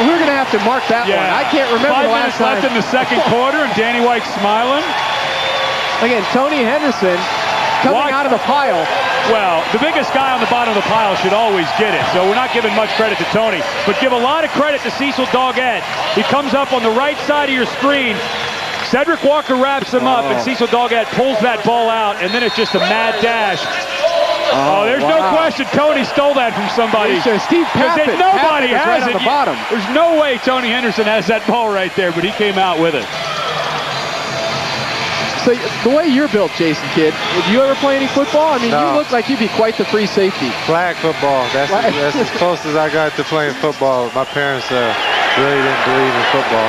We're going to have to mark that one. I can't remember the last time. 5 minutes left in the second quarter, and Danny White's smiling. Again, Tony Henderson coming out of the pile. Well, the biggest guy on the bottom of the pile should always get it, so we're not giving much credit to Tony, but give a lot of credit to Cecil Doggett. He comes up on the right side of your screen. Cedric Walker wraps him up, and Cecil Doggett pulls that ball out, and then it's just a mad dash. There's no question Tony stole that from somebody. Steve Pappen. Nobody has right it. On the bottom. There's no way Tony Henderson has that ball right there, but he came out with it. So the way you're built, Jason Kidd, did you ever play any football? I mean, No. you look like you'd be quite the free safety. Flag football. That's as close as I got to playing football. My parents really didn't believe in football.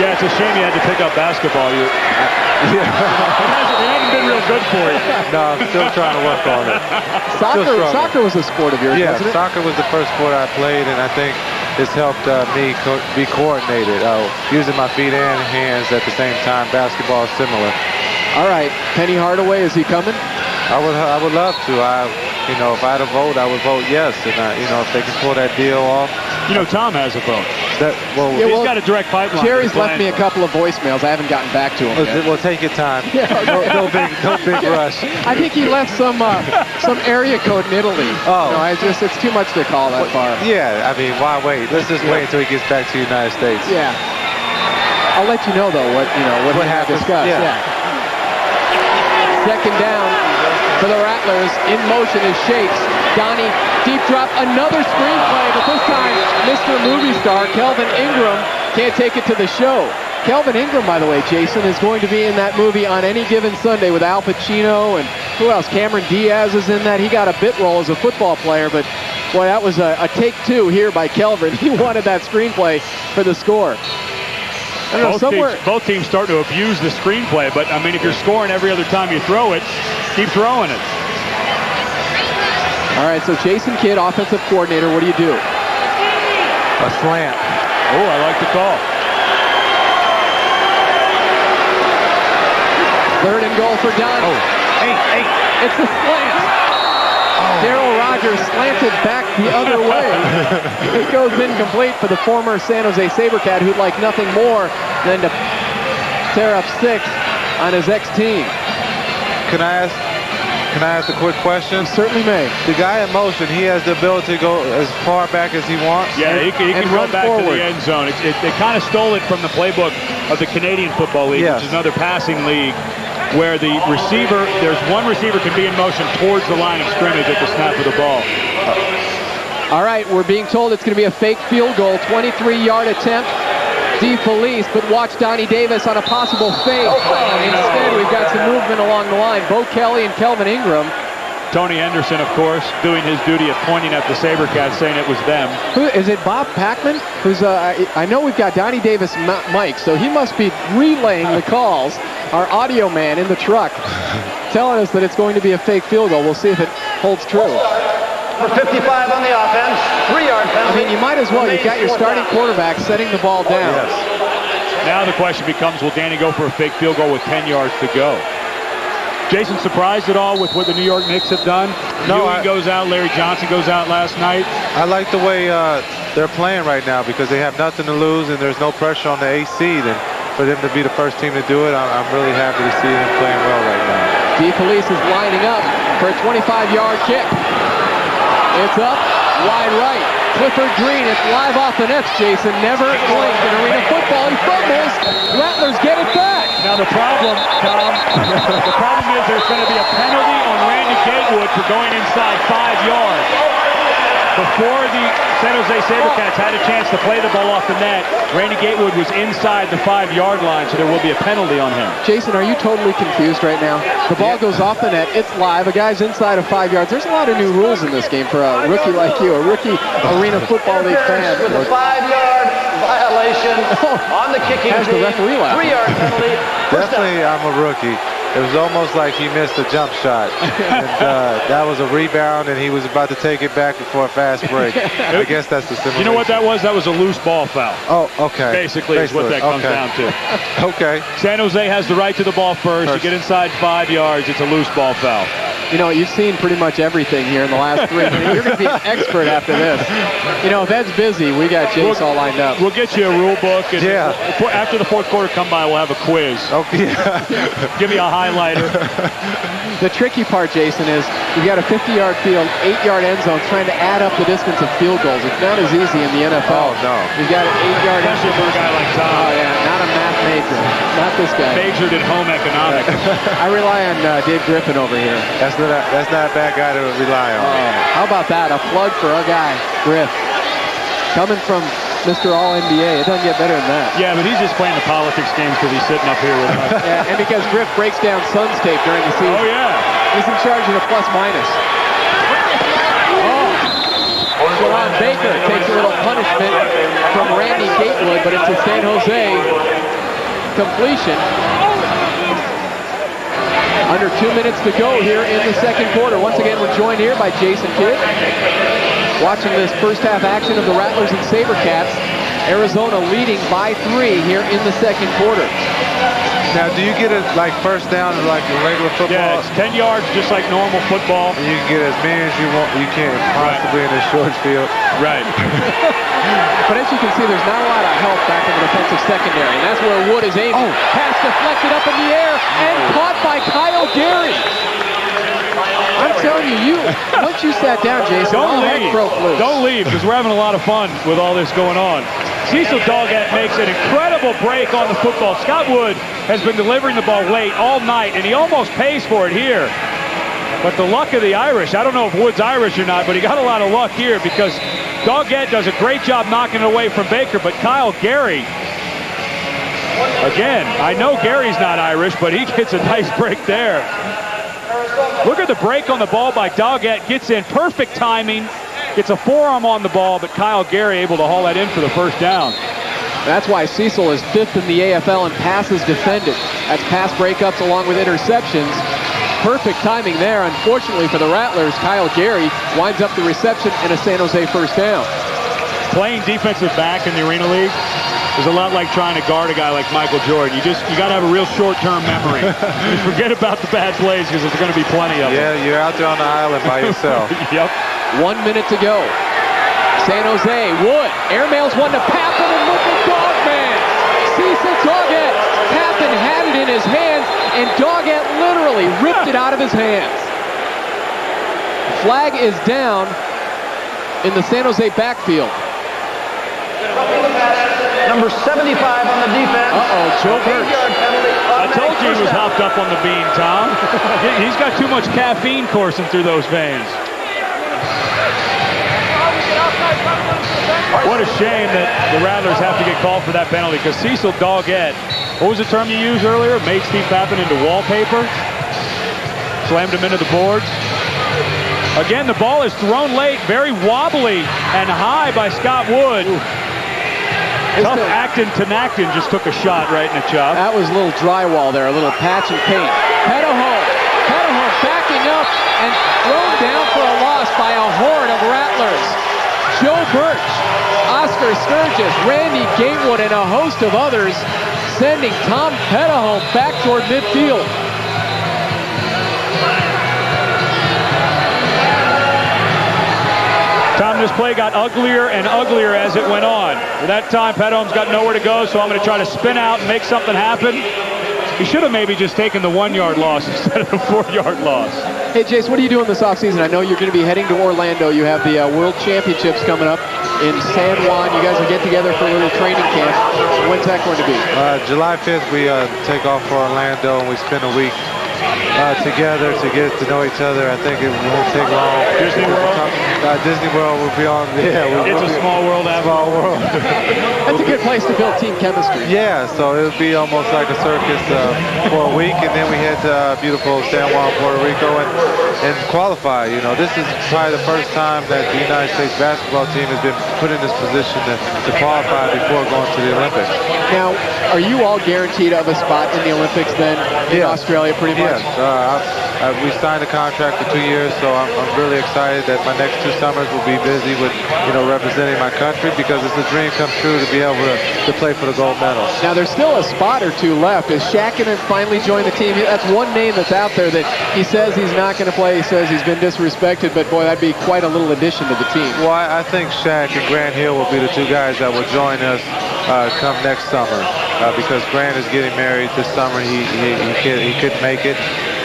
Yeah, it's a shame you had to pick up basketball. It hasn't been real good for you. No, I'm still trying to work on it. Soccer was a sport of yours, Yeah, wasn't it? soccer was the first sport I played, and I think it's helped me be coordinated, using my feet and hands at the same time. Basketball is similar. All right, Penny Hardaway, is he coming? I would love to. If I had a vote, I would vote yes. And if they can pull that deal off. Tom has a vote. He's got a direct pipeline. Jerry's left me a couple of voicemails. I haven't gotten back to him yet. Well, take your time. Yeah. No big rush. I think he left some area code in Italy. Oh. It's too much to call that far. Yeah, I mean, why wait? Let's just wait until he gets back to the United States. Yeah. I'll let you know though what we have discussed. Yeah. Second down for the Rattlers. In motion is Shakes. Donnie, deep drop, another screenplay, but this time Mr. Movie Star, Kelvin Ingram, can't take it to the show. Kelvin Ingram, by the way, Jason, is going to be in that movie On Any Given Sunday with Al Pacino and who else? Cameron Diaz is in that. He got a bit role as a football player, but boy, that was a take two here by Kelvin. He wanted that screenplay for the score. I don't know, both teams start to abuse the screenplay, but I mean, if you're scoring every other time you throw it, keep throwing it. All right, so Jason Kidd, offensive coordinator, what do you do? A slant. Oh, I like the call. Third and goal for Donnie. Oh, hey. It's a slant. Darryl Rogers slanted back the other way. It goes incomplete for the former San Jose SaberCat, who'd like nothing more than to tear up 6 on his ex-team. Can I ask a quick question? You certainly may. The guy in motion, he has the ability to go as far back as he wants? Yeah, he can run back forward to the end zone. They kind of stole it from the playbook of the Canadian Football League, which is another passing league, where the receiver, there's one receiver can be in motion towards the line of scrimmage at the snap of the ball. All right, we're being told it's going to be a fake field goal, 23-yard attempt. DeFelice, but watch Donnie Davis on a possible fake. Instead, we've got some movement along the line. Bo Kelly and Kelvin Ingram. Tony Anderson, of course, doing his duty of pointing at the SaberCats, saying it was them. Who is it? Bob Packman? Who's I know we've got Donnie Davis mic, so he must be relaying the calls. Our audio man in the truck telling us that it's going to be a fake field goal. We'll see if it holds true. For 55 on the offense, 3-yard penalty. I mean, you might as well. You've got your starting quarterback setting the ball down. Yes. Now the question becomes, will Danny go for a fake field goal with 10 yards to go? Jason, surprised at all with what the New York Knicks have done? No, Ewing goes out, Larry Johnson goes out last night. I like the way they're playing right now because they have nothing to lose and there's no pressure on the A seed. And for them to be the first team to do it, I'm really happy to see them playing well right now. DeFelice is lining up for a 25-yard kick. It's up, wide right. Clifford Green, it's live off the nets, Jason. Never blinked in arena football. He fumbles. Rattlers get it back. Now the problem, Tom, the problem is there's going to be a penalty on Randy Gatewood for going inside 5 yards. Before the San Jose SaberCats had a chance to play the ball off the net, Randy Gatewood was inside the 5-yard line, so there will be a penalty on him. Jason, are you totally confused right now? The ball goes off the net, it's live, a guy's inside of 5 yards. There's a lot of new rules in this game for a rookie like you, a rookie Arena Football League fan. With a 5-yard violation on the kicking Has the referee laugh. 3-yard penalty. Definitely, I'm a rookie. It was almost like he missed a jump shot. And that was a rebound, and he was about to take it back for a fast break. I guess that's the simple. You know what that was? That was a loose ball foul. Oh, okay. Basically is what that comes down to. Okay. San Jose has the right to the ball first. You get inside 5 yards, it's a loose ball foul. You know, you've seen pretty much everything here in the last 3 minutes. You're going to be an expert after this. You know, if Ed's busy, we got Jace all lined up. We'll get you a rule book. And after the fourth quarter come by, we'll have a quiz. Okay. Give me a highlighter. The tricky part, Jason, is you've got a 50-yard field, 8-yard end zone, trying to add up the distance of field goals. It's not as easy in the NFL. Oh, no. You've got an 8-yard end zone. For a guy like Tom. Oh, yeah, not a math major. Not this guy. Majored in home economics. I rely on Dave Griffin over here. That's not a bad guy to rely on. How about that? A plug for our guy, Griff. Coming from Mr. All-NBA. It doesn't get better than that. Yeah, but he's just playing the politics games because he's sitting up here with us. Yeah, and because Griff breaks down Suns tape during the season. Oh, yeah. He's in charge of the plus-minus. Sharon Baker takes a little punishment from Randy Gatewood, but it's a San Jose completion. Under 2 minutes to go here in the second quarter. Once again, we're joined here by Jason Kidd. Watching this first half action of the Rattlers and SaberCats. Arizona leading by 3 here in the second quarter. Now, do you get it like first down like a regular football? Yeah, it's 10 yards just like normal football. And you can get as many as you want. You can't possibly in this short field. Right. But as you can see, there's not a lot of help back in the defensive secondary, and that's where Wood is aiming. Pass deflected up in the air and caught by Kyle Gary. I'm telling you, once you sat down, Jason, all heck broke loose. Don't leave, because we're having a lot of fun with all this going on. Cecil Doggett makes an incredible break on the football. Scott Wood has been delivering the ball late all night, and he almost pays for it here. But the luck of the Irish, I don't know if Wood's Irish or not, but he got a lot of luck here because Doggett does a great job knocking it away from Baker, but Kyle Gary, again, I know Gary's not Irish, but he gets a nice break there. Look at the break on the ball by Doggett. Gets in perfect timing. Gets a forearm on the ball, but Kyle Gary able to haul that in for the first down. That's why Cecil is 5th in the AFL in passes defended. That's pass breakups along with interceptions. Perfect timing there. Unfortunately for the Rattlers, Kyle Gary winds up the reception and a San Jose first down. Playing defensive back in the Arena League is a lot like trying to guard a guy like Michael Jordan. You got to have a real short-term memory. You forget about the bad plays because there's going to be plenty of them. Yeah, you're out there on the island by yourself. Yep. 1 minute to go. San Jose, Wood, airmails one to Pappen, and look at Dogman. Cecil Doggett. Pappen had it in his hands, and Doggett literally ripped it out of his hands. Flag is down in the San Jose backfield. Number 75 on the defense. Joe Birch. I told you he was hopped up on the bean, Tom. He's got too much caffeine coursing through those veins. What a shame that the Rattlers have to get called for that penalty because Cecil Doggett, what was the term you used earlier? Made Steve Pappen into wallpaper. Slammed him into the boards. Again, the ball is thrown late, very wobbly and high by Scott Wood. Tough Acton Tinacton just took a shot right in the chop. That was a little drywall there, a little patch and paint. Pettiholm backing up and thrown down for a loss by a horde of Rattlers. Joe Birch, Oscar Sturgis, Randy Gatewood, and a host of others sending Tom Pettiholm back toward midfield. Tom, this play got uglier and uglier as it went on. At that time, Pettiholm's got nowhere to go, so I'm going to try to spin out and make something happen. He should have maybe just taken the 1-yard loss instead of the 4-yard loss. Hey, Jace, what are you doing this offseason? I know you're going to be heading to Orlando. You have the World Championships coming up in San Juan. You guys will get together for a little training camp. When's that going to be? July 5th, we take off for Orlando, and we spend a week together to get to know each other. I think it won't take long. Disney World? Disney World will be on. Yeah, it's a small world. Small world. That's a good place to build team chemistry. Yeah, so it'll be almost like a circus for a week, and then we head to beautiful San Juan, Puerto Rico, and qualify. You know, this is probably the first time that the United States basketball team has been put in this position to qualify before going to the Olympics. Now, are you all guaranteed of a spot in the Olympics then in Australia pretty much? Yes. We signed a contract for 2 years, so I'm really excited that my next 2 summers will be busy with, representing my country because it's a dream come true to be able to play for the gold medal. Now, there's still a spot or 2 left. Is Shackinen finally joined the team? That's one name that's out there that he says he's not going to play. He says he's been disrespected, but boy, that'd be quite a little addition to the team. Well, I think Shaq and Grant Hill will be the 2 guys that will join us come next summer because Grant is getting married this summer. He couldn't make it.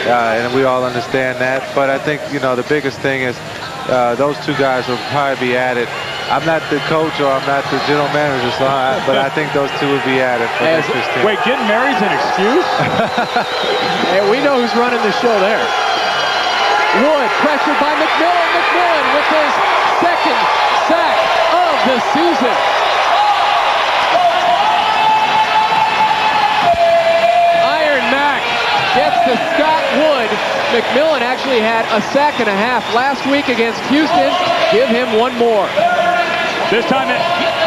And we all understand that. But I think, the biggest thing is those 2 guys will probably be added. I'm not the coach or I'm not the general manager, but I think those 2 will be added for next year's team. Wait, getting married's an excuse? Hey, we know who's running the show there. Wood pressured by McMillan. McMillan with his 2nd sack of the season. to Scott Wood. McMillan actually had a sack and a half last week against Houston. Give him one more. This time,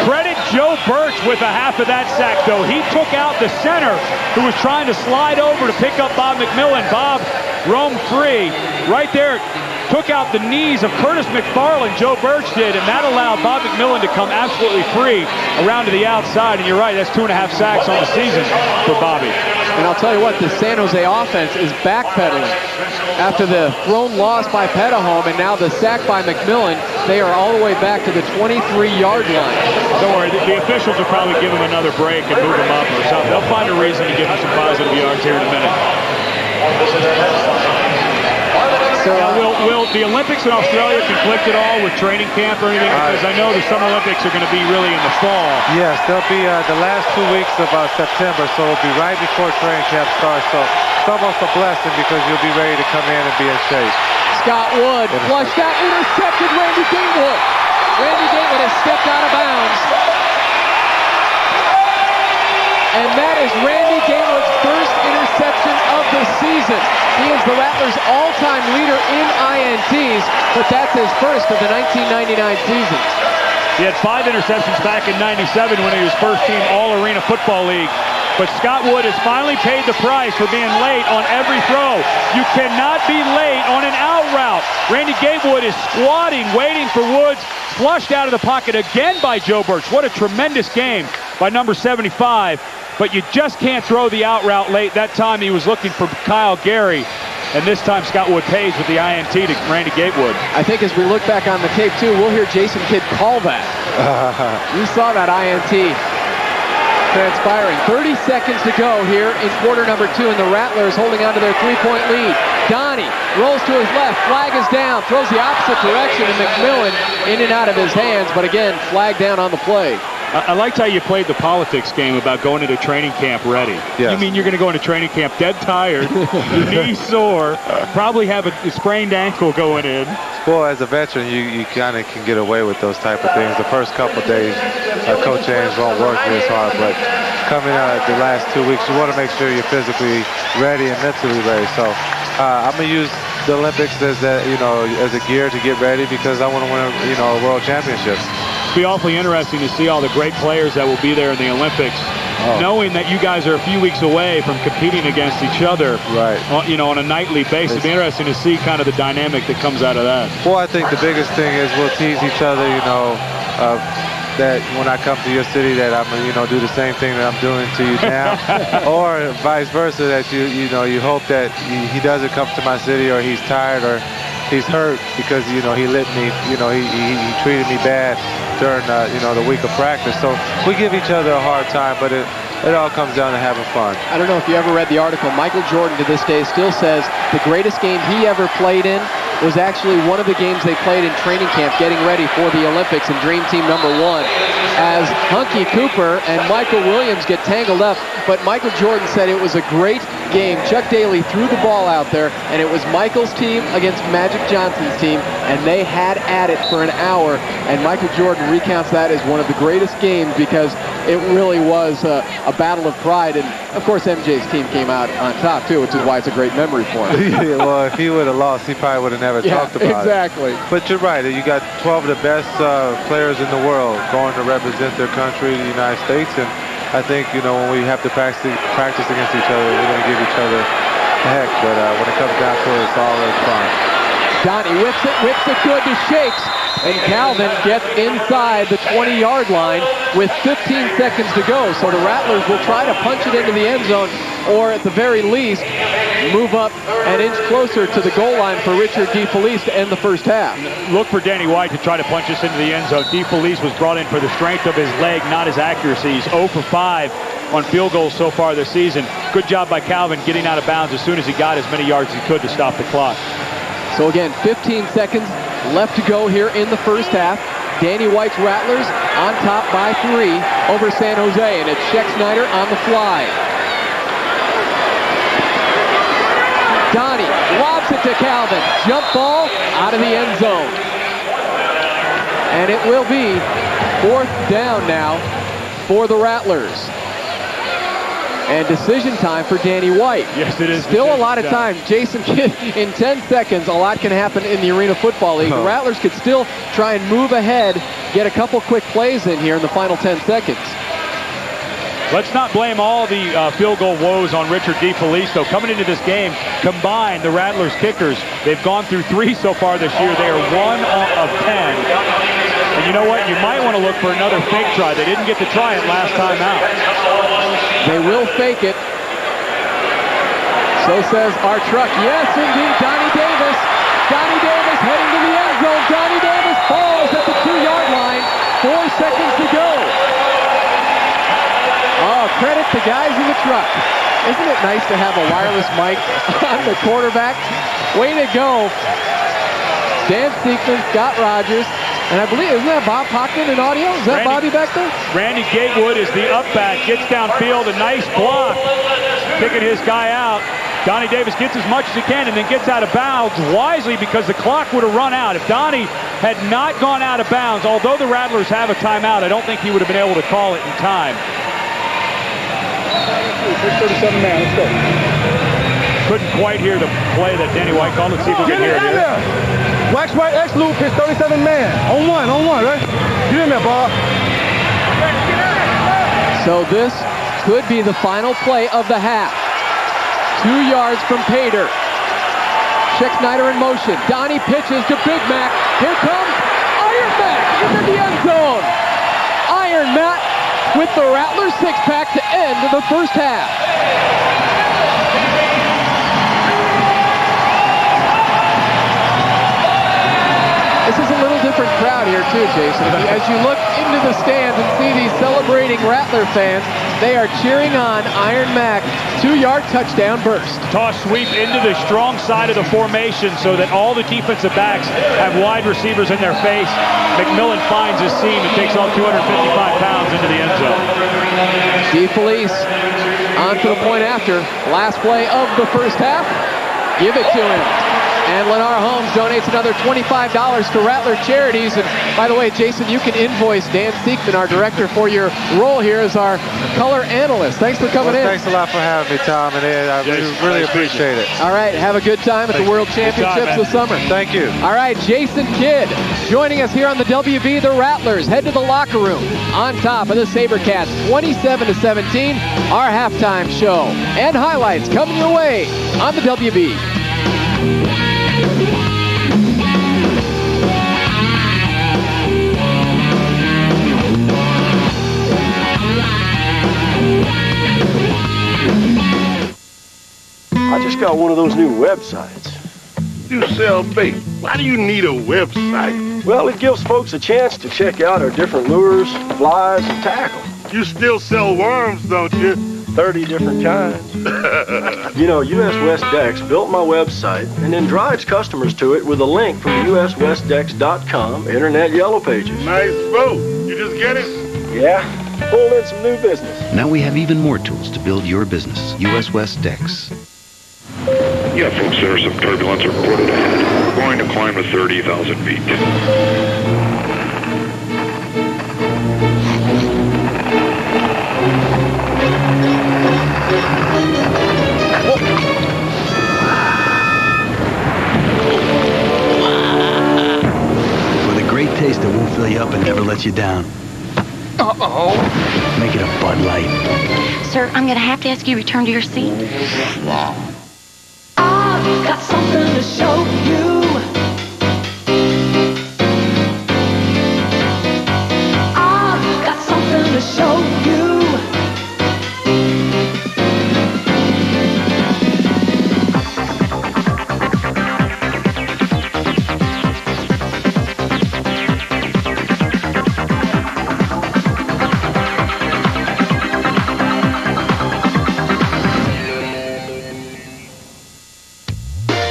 credit Joe Birch with a half of that sack, though. He took out the center who was trying to slide over to pick up Bob McMillan. Bob roamed free. Right there, took out the knees of Curtis McFarland, Joe Birch did, and that allowed Bob McMillan to come absolutely free around to the outside. And you're right, that's 2.5 sacks on the season for Bobby. And I'll tell you what, the San Jose offense is backpedaling. After the thrown loss by Petahome and now the sack by McMillan, they are all the way back to the 23-yard line. Don't worry, the officials will probably give him another break and move him up or something. They'll find a reason to give him some positive yards here in a minute. So, will the Olympics in Australia conflict at all with training camp or anything? Because I know the Summer Olympics are going to be really in the fall. Yes, they'll be the last 2 weeks of September, so it'll be right before training camp starts. So it's almost a blessing because you'll be ready to come in and be in shape. Scott Wood flushed out, intercepted Randy Gatewood. Randy Gatewood has stepped out of bounds. And that is Randy Gatewood's first interception of the season. He is the Rattlers' all-time leader in INTs, but that's his first of the 1999 season. He had 5 interceptions back in '97 when he was first team All-Arena Football League. But Scott Wood has finally paid the price for being late on every throw. You cannot be late on an out route. Randy Gatewood is squatting, waiting for Woods, flushed out of the pocket again by Joe Birch. What a tremendous game by number 75. But you just can't throw the out route late. That time he was looking for Kyle Gary. And this time Scott Wood pays with the INT to Randy Gatewood. I think as we look back on the tape, too, we'll hear Jason Kidd call that. You saw that INT transpiring. 30 seconds to go here in quarter number 2, and the Rattlers holding on to their 3-point lead. Donnie rolls to his left, flag is down, throws the opposite direction, and McMillan in and out of his hands, but again, flag down on the play. I liked how you played the politics game about going into training camp ready. Yes. You mean you're going to go into training camp dead tired, your knee sore, probably have a sprained ankle going in. Well, as a veteran, you kind of can get away with those type of things. The first couple of days, Coach James won't work this hard, but coming out the last 2 weeks, you want to make sure you're physically ready and mentally ready. So I'm going to use the Olympics as a gear to get ready because I want to win, a world championship. It'll be awfully interesting to see all the great players that will be there in the Olympics, knowing that you guys are a few weeks away from competing against each other, right? On a nightly basis. It'll be interesting to see kind of the dynamic that comes out of that. Well, I think the biggest thing is we'll tease each other, that when I come to your city that I'm gonna, do the same thing that I'm doing to you now, or vice versa, that you hope that he doesn't come to my city or he's tired or he's hurt because, he lit me, he treated me bad during, the week of practice. So we give each other a hard time, but it all comes down to having fun. I don't know if you ever read the article. Michael Jordan to this day still says the greatest game he ever played in was actually one of the games they played in training camp getting ready for the Olympics in Dream Team number 1 as Hunky Cooper and Michael Williams get tangled up. But Michael Jordan said it was a great game. Chuck Daly threw the ball out there, and it was Michael's team against Magic Johnson's team, and they had at it for an hour. And Michael Jordan recounts that as one of the greatest games because it really was a battle of pride. And, of course, MJ's team came out on top, too, which is why it's a great memory for him. Yeah, well, if he would have lost, he probably would have never talked about exactly. it. But you're right. You got 12 of the best players in the world going to represent their country, the United States. And I think, when we have to practice against each other, we're going to give each other a heck. But when it comes down to it, it's all in fun. Donnie whips it good to Shakes. And Calvin gets inside the 20-yard line with 15 seconds to go. So the Rattlers will try to punch it into the end zone, or at the very least, move up an inch closer to the goal line for Richard DeFelice to end the first half. Look for Danny White to try to punch us into the end zone. DeFelice was brought in for the strength of his leg, not his accuracy. He's 0 for 5 on field goals so far this season. Good job by Calvin getting out of bounds as soon as he got as many yards as he could to stop the clock. So again, 15 seconds left to go here in the first half. Danny White's Rattlers on top by 3 over San Jose, and it's Sheck Snyder on the fly. Donnie lobs it to Calvin. Jump ball out of the end zone. And it will be 4th down now for the Rattlers. And decision time for Danny White. Yes, it is. Still a lot of time. Jason Kidd, in 10 seconds, a lot can happen in the Arena Football League. The Rattlers could still try and move ahead, get a couple quick plays in here in the final 10 seconds. Let's not blame all the field goal woes on Richard DeFelice, though. Coming into this game, combined, the Rattlers kickers, they've gone through 3 so far this year. They are 1 of 10. And you know what? You might want to look for another fake try. They didn't get to try it last time out. They will fake it. So says our truck. Yes, indeed, Donnie Davis. Donnie Davis heading to the end zone. Donnie Davis falls at the 2-yard line. 4 seconds to go. Oh, credit to guys in the truck. Isn't it nice to have a wireless mic on the quarterback? Way to go. Dan Seekman, Scott Rogers, and I believe, isn't that Bob Hockman in audio? Is that Bobby back there? Randy Gatewood is the up back, gets downfield, a nice block, kicking his guy out. Donnie Davis gets as much as he can and then gets out of bounds wisely because the clock would have run out. If Donnie had not gone out of bounds, although the Rattlers have a timeout, I don't think he would have been able to call it in time. 37 man, let's go. Couldn't quite hear the play that Danny White called. Let's see if we can hear it here. Wax right, X loop, hits 37 man. On one, right? Get in there, Bob. So this could be the final play of the half. 2 yards from Pater. Check Snyder in motion. Donnie pitches to Big Mac. Here comes Iron Mac into the end zone. Iron Mac with the Rattlers 6-pack to end the first half. This is a little different crowd here too, Jason. As you look into the stands and see these celebrating Rattler fans, they are cheering on Iron Mac. 2-yard touchdown burst. Toss sweep into the strong side of the formation so that all the defensive backs have wide receivers in their face. McMillan finds his seam and takes all 255 pounds into the end zone. DeFelice on to the point after. Last play of the first half. Give it to him. And Lennar Holmes donates another $25 to Rattler Charities. And by the way, Jason, you can invoice Dan Seekman, our director, for your role here as our color analyst. Thanks for coming in. Thanks a lot for having me, Tom and Ed. I really appreciate it. All right, have a good time at the World Championships this summer. Thank you. All right, Jason Kidd joining us here on the WB. The Rattlers head to the locker room on top of the SaberCats, 27-17. Our halftime show and highlights coming your way on the WB. I just got one of those new websites. You sell bait. Why do you need a website? Well, it gives folks a chance to check out our different lures, flies, and tackle. You still sell worms, don't you? 30 different kinds. You know, US West Decks built my website and then drives customers to it with a link from uswestdecks.com Internet Yellow Pages. Nice boat. You just get it? Yeah, pulled in some new business. Now we have even more tools to build your business. US West Decks. Yeah, folks, there's some turbulence reported ahead. We're going to climb to 30,000 feet. With a great taste that won't fill you up and never let you down. Uh-oh. Make it a Bud Light. Sir, I'm going to have to ask you to return to your seat. I've got something to show you. I've got something to show you.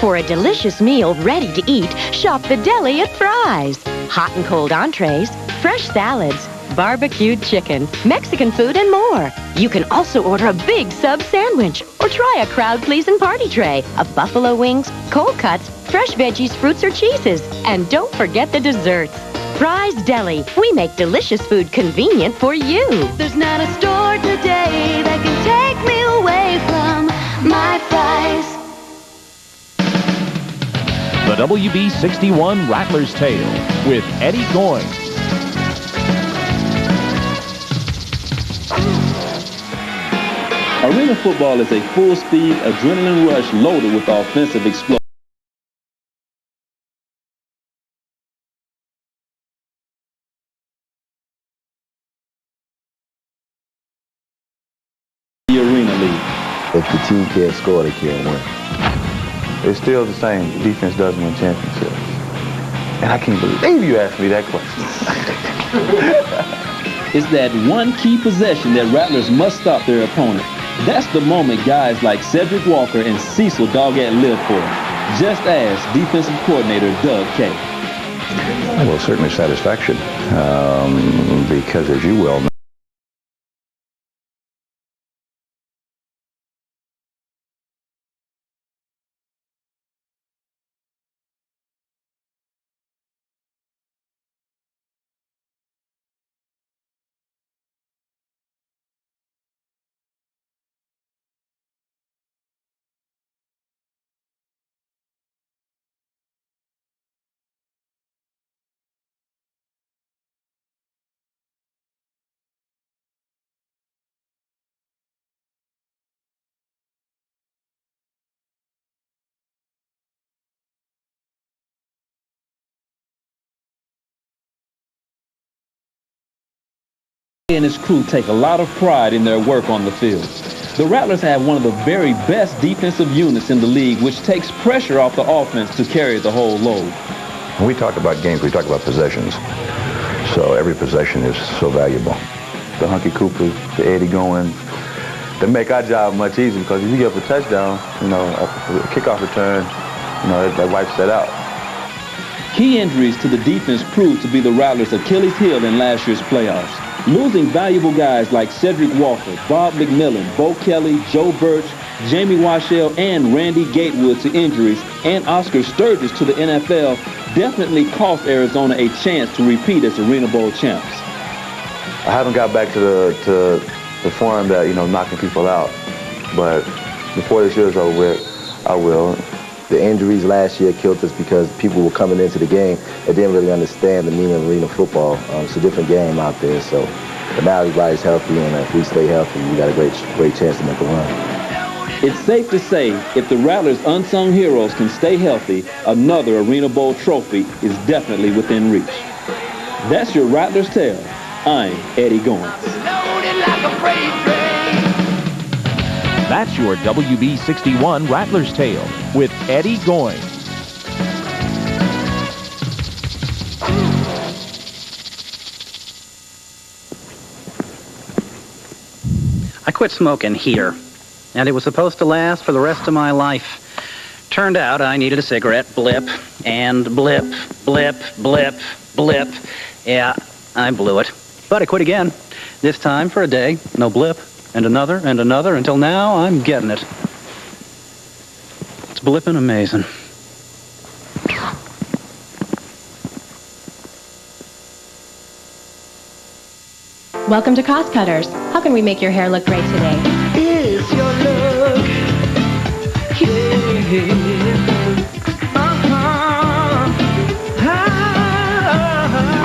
For a delicious meal ready to eat, shop the deli at Fry's. Hot and cold entrees, fresh salads, barbecued chicken, Mexican food, and more. You can also order a big sub sandwich or try a crowd-pleasing party tray of buffalo wings, cold cuts, fresh veggies, fruits, or cheeses. And don't forget the desserts. Fry's Deli. We make delicious food convenient for you. There's not a store today that can take me away WB61 Rattler's Tale with Eddie Goins. Arena football is a full-speed, adrenaline rush loaded with offensive explosion. The Arena League. If the team can't score, they can't win. It's still the same. The defense doesn't win championships. And I can't believe you asked me that question. It's that one key possession that Rattlers must stop their opponent. That's the moment guys like Cedric Walker and Cecil Doggett live for. Just ask defensive coordinator Doug Kay. Well, certainly satisfaction, because as you well know, And his crew take a lot of pride in their work on the field. The Rattlers have one of the very best defensive units in the league, which takes pressure off the offense to carry the whole load. when we talk about games, we talk about possessions. So every possession is so valuable. The Hunky Coopers, the Eddie Goins, they make our job much easier because if you give up a touchdown, a kickoff return, that wipes that out. Key injuries to the defense proved to be the Rattlers' Achilles heel in last year's playoffs. Losing valuable guys like Cedric Walker, Bob McMillan, Bo Kelly, Joe Birch, Jamie Washell, and Randy Gatewood to injuries, and Oscar Sturgis to the NFL definitely cost Arizona a chance to repeat as Arena Bowl champs. I haven't got back to the form that, knocking people out. But before this year's over with, I will. The injuries last year killed us because people were coming into the game and didn't really understand the meaning of arena football. It's a different game out there, so but now everybody's healthy, and if we stay healthy, we got a great chance to make a run. It's safe to say if the Rattlers' unsung heroes can stay healthy, another Arena Bowl trophy is definitely within reach. That's your Rattler's Tale. I'm Eddie Goins. That's your WB61 Rattler's Tale with Eddie Goins. I quit smoking here, and it was supposed to last for the rest of my life. Turned out I needed a cigarette, blip, and blip, blip, blip, blip. Yeah, I blew it. But I quit again. This time for a day, no blip. And another, until now, I'm getting it. It's blipping amazing. Welcome to Cost Cutters. How can we make your hair look great today? Is your look,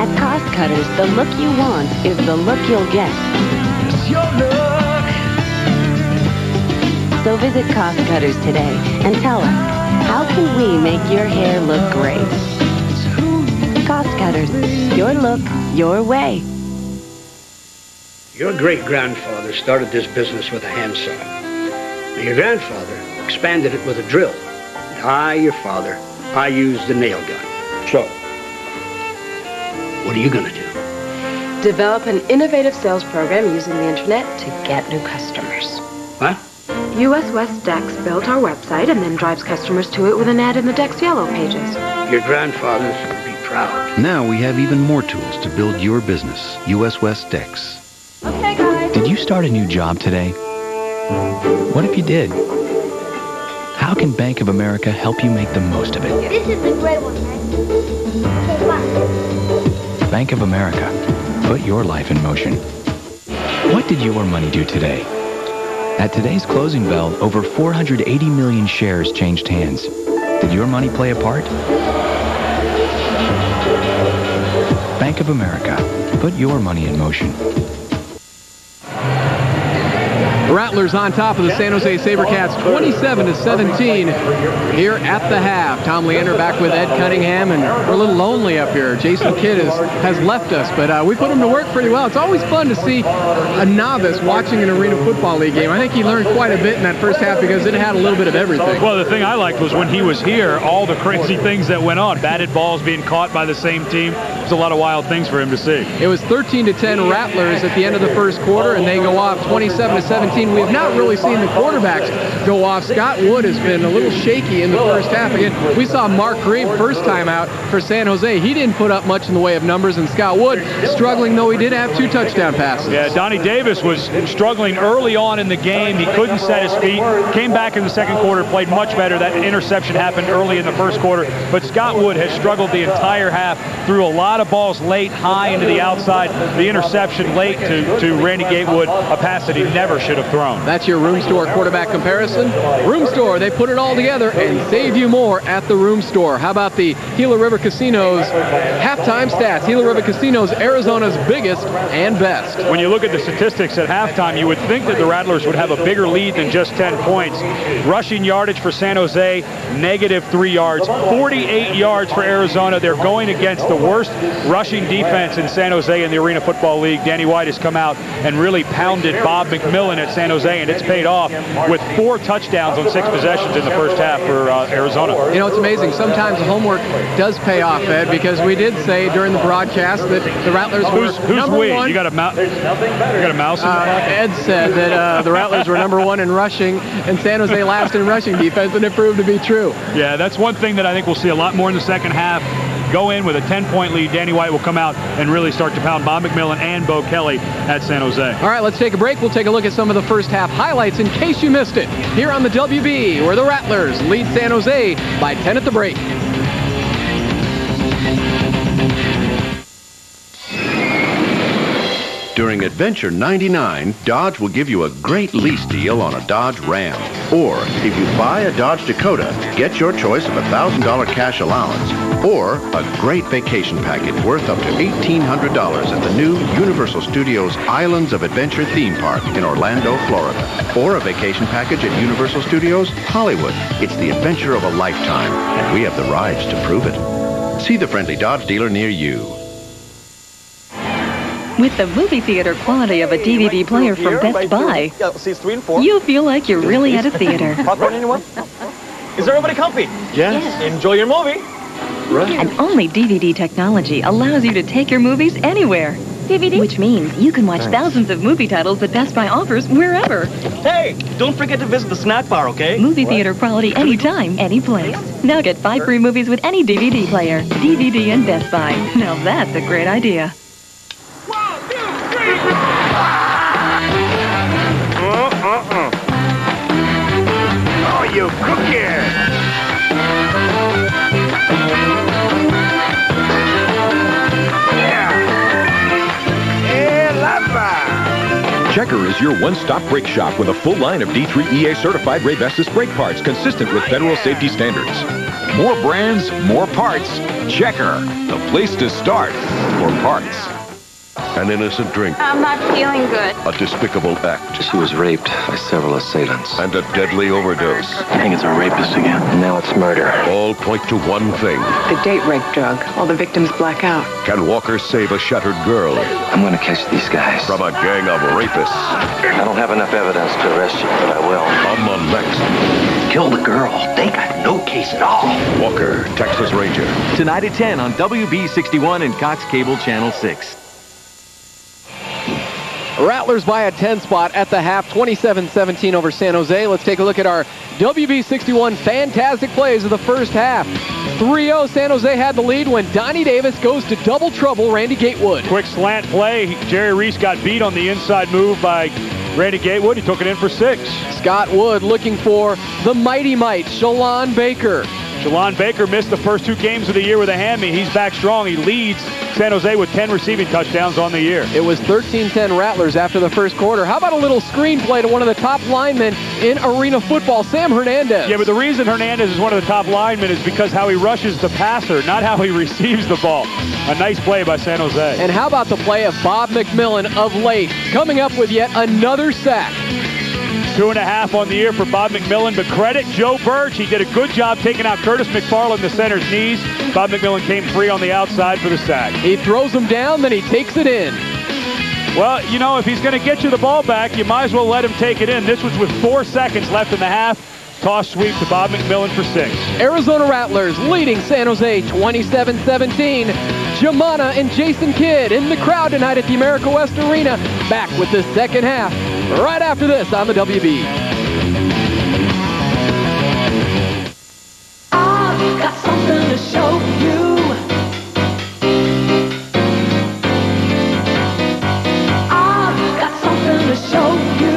At Cost Cutters, the look you want is the look you'll get. It's your look. So visit Cost Cutters today and tell us, how can we make your hair look great? Cost Cutters, your look, your way. Your great-grandfather started this business with a handsaw. Now, your grandfather expanded it with a drill. And your father, I used the nail gun. So, what are you going to do? Develop an innovative sales program using the internet to get new customers. What? US West Dex built our website and then drives customers to it with an ad in the Dex Yellow pages. Your grandfathers would be proud. Now we have even more tools to build your business. US West Dex. Okay, guys. Did you start a new job today? What if you did? How can Bank of America help you make the most of it? This is a great one, man. Okay, fine. Bank of America. Put your life in motion. What did your money do today? At today's closing bell, over 480 million shares changed hands. Did your money play a part? Bank of America. Put your money in motion. Rattlers on top of the San Jose SaberCats 27-17 here at the half. Tom Leander back with Ed Cunningham, and we're a little lonely up here. Jason Kidd has left us, but we put him to work pretty well. It's always fun to see a novice watching an Arena Football League game. I think he learned quite a bit in that first half because it had a little bit of everything. Well, the thing I liked was when he was here, all the crazy things that went on. Batted balls being caught by the same team. There's a lot of wild things for him to see. It was 13-10 Rattlers at the end of the first quarter, and they go off 27-17. We have not really seen the quarterbacks go off. Scott Wood has been a little shaky in the first half. Again, we saw Mark Grieve first time out for San Jose. He didn't put up much in the way of numbers, and Scott Wood struggling, though he did have 2 touchdown passes. Yeah, Donnie Davis was struggling early on in the game. He couldn't set his feet. Came back in the second quarter, played much better. That interception happened early in the first quarter. But Scott Wood has struggled the entire half. Threw a lot of balls late, high into the outside. The interception late to Randy Gatewood, a pass that he never should have thrown. That's your Room Store quarterback comparison. Room Store, they put it all together and save you more at the Room Store. How about the Gila River Casinos halftime stats? Gila River Casinos, Arizona's biggest and best. When you look at the statistics at halftime, you would think that the Rattlers would have a bigger lead than just 10 points. Rushing yardage for San Jose, -3 yards. 48 yards for Arizona. They're going against the worst rushing defense in San Jose in the Arena Football League. Danny White has come out and really pounded Bob McMillan at San Jose, and it's paid off with 4 touchdowns on 6 possessions in the first half for Arizona. You know, it's amazing. Sometimes the homework does pay off, Ed, because we did say during the broadcast that the Rattlers were number one. You got a mouse in the pocket? Ed said that the Rattlers were number 1 in rushing and San Jose last in rushing defense, and it proved to be true. Yeah, that's one thing that I think we'll see a lot more in the second half. Go in with a 10-point lead. Danny White will come out and really start to pound Bob McMillan and Bo Kelly at San Jose. All right, let's take a break. We'll take a look at some of the first half highlights in case you missed it here on the WB, where the Rattlers lead San Jose by 10 at the break. During Adventure 99, Dodge will give you a great lease deal on a Dodge Ram. Or, if you buy a Dodge Dakota, get your choice of a $1,000 cash allowance. Or, a great vacation package worth up to $1,800 at the new Universal Studios Islands of Adventure theme park in Orlando, Florida. Or a vacation package at Universal Studios Hollywood. It's the adventure of a lifetime, and we have the rides to prove it. See the friendly Dodge dealer near you. With the movie theater quality of a DVD player from Best Buy, you feel like you're really at a theater. Popcorn, anyone? Is everybody comfy? Yes. Enjoy your movie. Right. And only DVD technology allows you to take your movies anywhere. DVD? Which means you can watch thousands of movie titles that Best Buy offers wherever. Hey, don't forget to visit the snack bar, okay? Movie theater quality anytime, any place. Now get 5 free movies with any DVD player. DVD and Best Buy. Now that's a great idea. Oh, you cookie! Checker is your one-stop brake shop with a full line of D3 EA certified Ray Vestas brake parts consistent with federal safety standards. More brands, more parts. Checker, the place to start for parts. An innocent drink. I'm not feeling good. A despicable act. She was raped by several assailants. And a deadly overdose. I think it's a rapist again. And now it's murder. All point to one thing. The date rape drug. All the victims black out. Can Walker save a shattered girl? I'm gonna catch these guys. From a gang of rapists. I don't have enough evidence to arrest you, but I will. On the next. Kill the girl. They got no case at all. Walker, Texas Ranger. Tonight at 10 on WB61 and Cox Cable Channel 6. Rattlers by a 10 spot at the half, 27-17 over San Jose. Let's take a look at our WB61 fantastic plays of the first half. 3-0, San Jose had the lead when Donnie Davis goes to double trouble Randy Gatewood. Quick slant play. Jerry Reese got beat on the inside move by Randy Gatewood. He took it in for 6. Scott Wood looking for the mighty might, Shalon Baker. Shalon Baker missed the first 2 games of the year with a hammy. He's back strong. He leads San Jose with 10 receiving touchdowns on the year. It was 13-10 Rattlers after the first quarter. How about a little screenplay to one of the top linemen in arena football, Sam Hernandez? Yeah, but the reason Hernandez is one of the top linemen is because how he rushes the passer, not how he receives the ball. A nice play by San Jose. And how about the play of Bob McMillan of late, coming up with yet another sack? 2.5 on the year for Bob McMillan, but credit Joe Birch. He did a good job taking out Curtis McFarland, the center's knees. Bob McMillan came free on the outside for the sack. He throws him down, then he takes it in. Well, you know, if he's going to get you the ball back, you might as well let him take it in. This was with 4 seconds left in the half. Toss sweep to Bob McMillan for 6. Arizona Rattlers leading San Jose 27-17. Jamana and Jason Kidd in the crowd tonight at the America West Arena. Back with the second half right after this on the WB. I've got something to show you. I've got something to show you.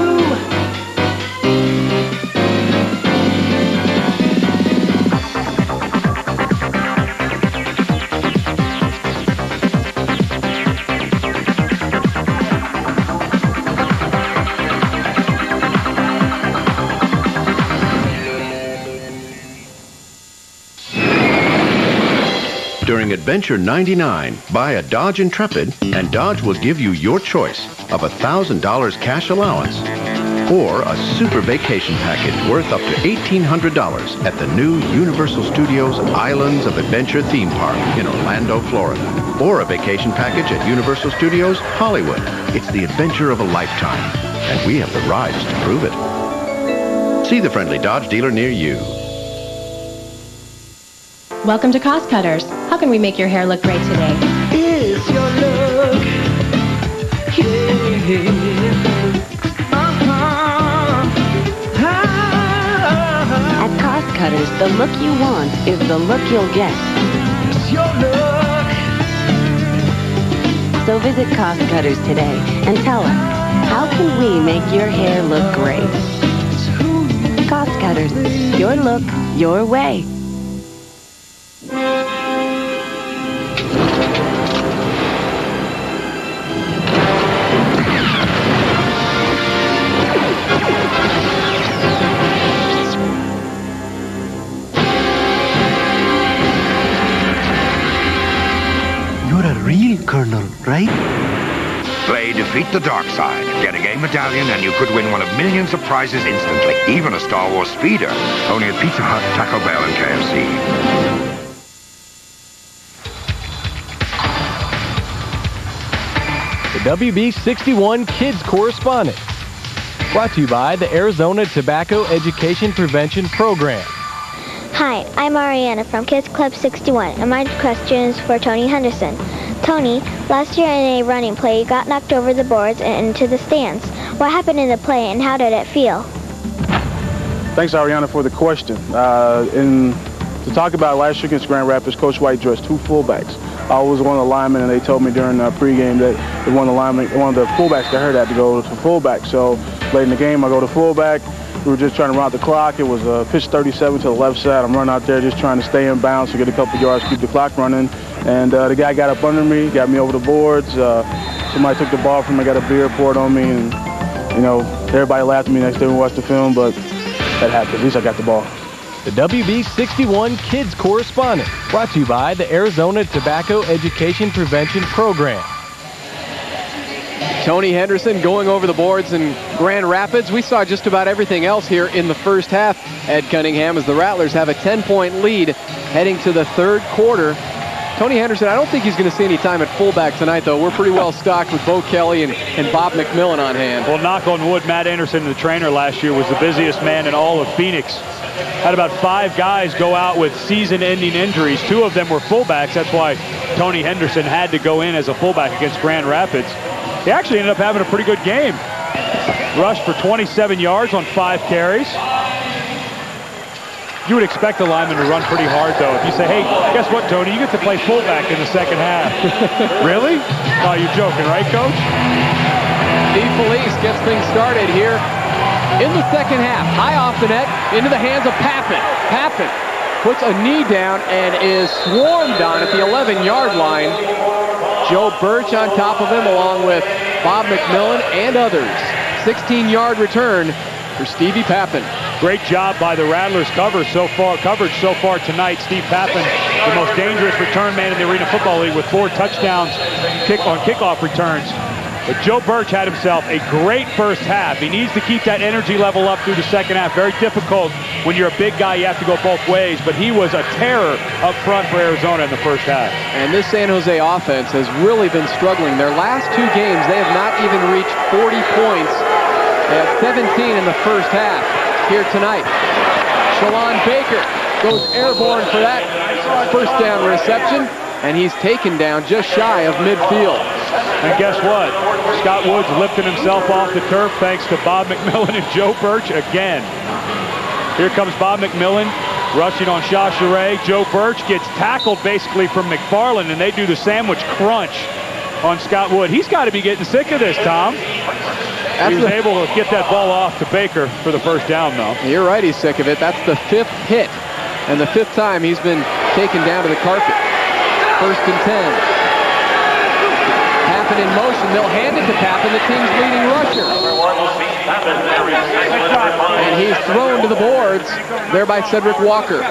During Adventure 99, buy a Dodge Intrepid, and Dodge will give you your choice of $1,000 cash allowance or a super vacation package worth up to $1,800 at the new Universal Studios Islands of Adventure theme park in Orlando, Florida. Or a vacation package at Universal Studios Hollywood. It's the adventure of a lifetime, and we have the rides to prove it. See the friendly Dodge dealer near you. Welcome to Cost Cutters. How can we make your hair look great today? Is your look? At Cost Cutters, the look you want is the look you'll get. It's your look. So visit Cost Cutters today and tell us, how can we make your hair look great? Cost Cutters, your look, your way. You're a real colonel, right? Play Defeat the Dark Side. Get a game medallion and you could win one of millions of prizes instantly. Even a Star Wars speeder. Only at Pizza Hut, Taco Bell, and KFC. The WB61 Kids Correspondent. Brought to you by the Arizona Tobacco Education Prevention Program. Hi, I'm Ariana from Kids Club 61, and my question is for Tony Henderson. Tony, last year in a running play, you got knocked over the boards and into the stands. What happened in the play, and how did it feel? Thanks, Ariana, for the question. To talk about last year against Grand Rapids, Coach White dressed 2 fullbacks. I was one of the linemen, and they told me during pregame that one of the fullbacks got hurt had to go to fullback. So late in the game, I go to fullback. We were just trying to run out the clock. It was pitch 37 to the left side. I'm running out there just trying to stay in bounds to get a couple yards, keep the clock running. And the guy got up under me, got me over the boards. Somebody took the ball from me, got a beer poured on me, and everybody laughed at me next day when we watched the film, but that happened. At least I got the ball. The WB61 Kids Correspondent, brought to you by the Arizona Tobacco Education Prevention Program. Tony Henderson going over the boards in Grand Rapids. We saw just about everything else here in the first half. Ed Cunningham, as the Rattlers have a 10-point lead heading to the third quarter. Tony Henderson, I don't think he's going to see any time at fullback tonight, though. We're pretty well stocked with Bo Kelly and Bob McMillan on hand. Well, knock on wood, Matt Anderson, the trainer last year, was the busiest man in all of Phoenix. Had about 5 guys go out with season-ending injuries. 2 of them were fullbacks. That's why Tony Henderson had to go in as a fullback against Grand Rapids. He actually ended up having a pretty good game. Rushed for 27 yards on 5 carries. You would expect the lineman to run pretty hard, though. If you say, hey, guess what, Tony? You get to play fullback in the second half. Really? Oh, you're joking, right, Coach? Steve Felice gets things started here in the second half. High off the net, into the hands of Pappin. Pappin puts a knee down and is swarmed on at the 11-yard line. Joe Birch on top of him, along with Bob McMillan and others. 16-yard return for Stevie Pappen. Great job by the Rattlers coverage so far tonight. Steve Pappen, the most dangerous return man in the Arena Football League with 4 touchdowns on kickoff returns. But Joe Birch had himself a great first half. He needs to keep that energy level up through the second half. Very difficult when you're a big guy. You have to go both ways. But he was a terror up front for Arizona in the first half. And this San Jose offense has really been struggling. Their last 2 games, they have not even reached 40 points. They have 17 in the first half here tonight. Shalon Baker goes airborne for that first down reception, and he's taken down just shy of midfield. And guess what? Scott Woods lifting himself off the turf thanks to Bob McMillan and Joe Birch again. Here comes Bob McMillan rushing on Chachere. Joe Birch gets tackled basically from McFarland, and they do the sandwich crunch on Scott Wood. He's got to be getting sick of this, Tom. He was able to get that ball off to Baker for the first down, though. You're right, he's sick of it. That's the 5th hit, and the 5th time he's been taken down to the carpet. 1st and 10. Pappen in motion. They'll hand it to Pappen, the team's leading rusher. And he's thrown to the boards there by Cedric Walker.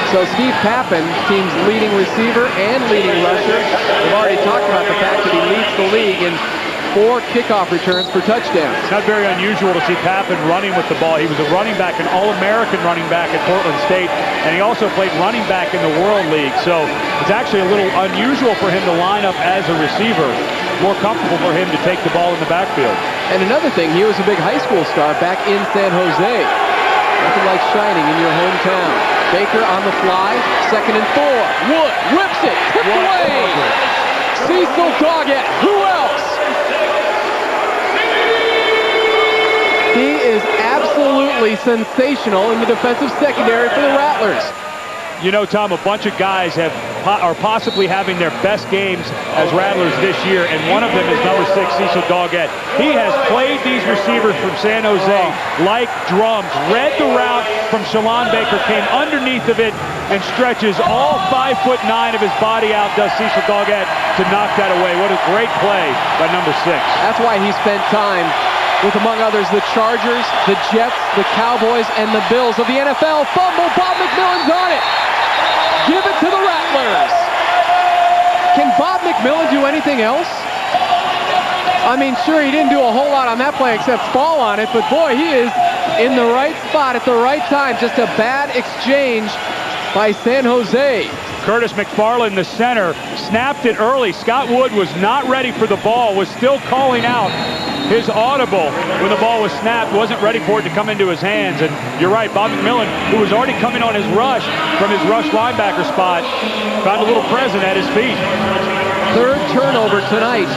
So Steve Pappen, team's leading receiver and leading rusher. We've already talked about the fact that he leads the league in 4 kickoff returns for touchdowns. It's not very unusual to see Pappen running with the ball. He was a running back, an All-American running back at Portland State, and he also played running back in the World League. So it's actually a little unusual for him to line up as a receiver. More comfortable for him to take the ball in the backfield. And another thing, he was a big high school star back in San Jose. Nothing like shining in your hometown. Baker on the fly, 2nd and 4. Wood whips it, tipped away. Cecil Doggett, who else? He is absolutely sensational in the defensive secondary for the Rattlers. You know, Tom, a bunch of guys are possibly having their best games as Rattlers this year, and one of them is number 6, Cecil Doggett. He has played these receivers from San Jose like drums. Read the route from Shalon Baker, came underneath of it, and stretches all 5'9" of his body out, does Cecil Doggett, to knock that away. What a great play by number 6. That's why he spent time with, among others, the Chargers, the Jets, the Cowboys, and the Bills of the NFL. Fumble, Bob McMillan's on it. Give it to the Rattlers. Can Bob McMillan do anything else? I mean, sure, he didn't do a whole lot on that play except fall on it, but boy, he is in the right spot at the right time. Just a bad exchange by San Jose. Curtis McFarland, the center, snapped it early. Scott Wood was not ready for the ball, was still calling out his audible when the ball was snapped, wasn't ready for it to come into his hands. And you're right, Bob McMillan, who was already coming on his rush from his rush linebacker spot, found a little present at his feet. 3rd turnover tonight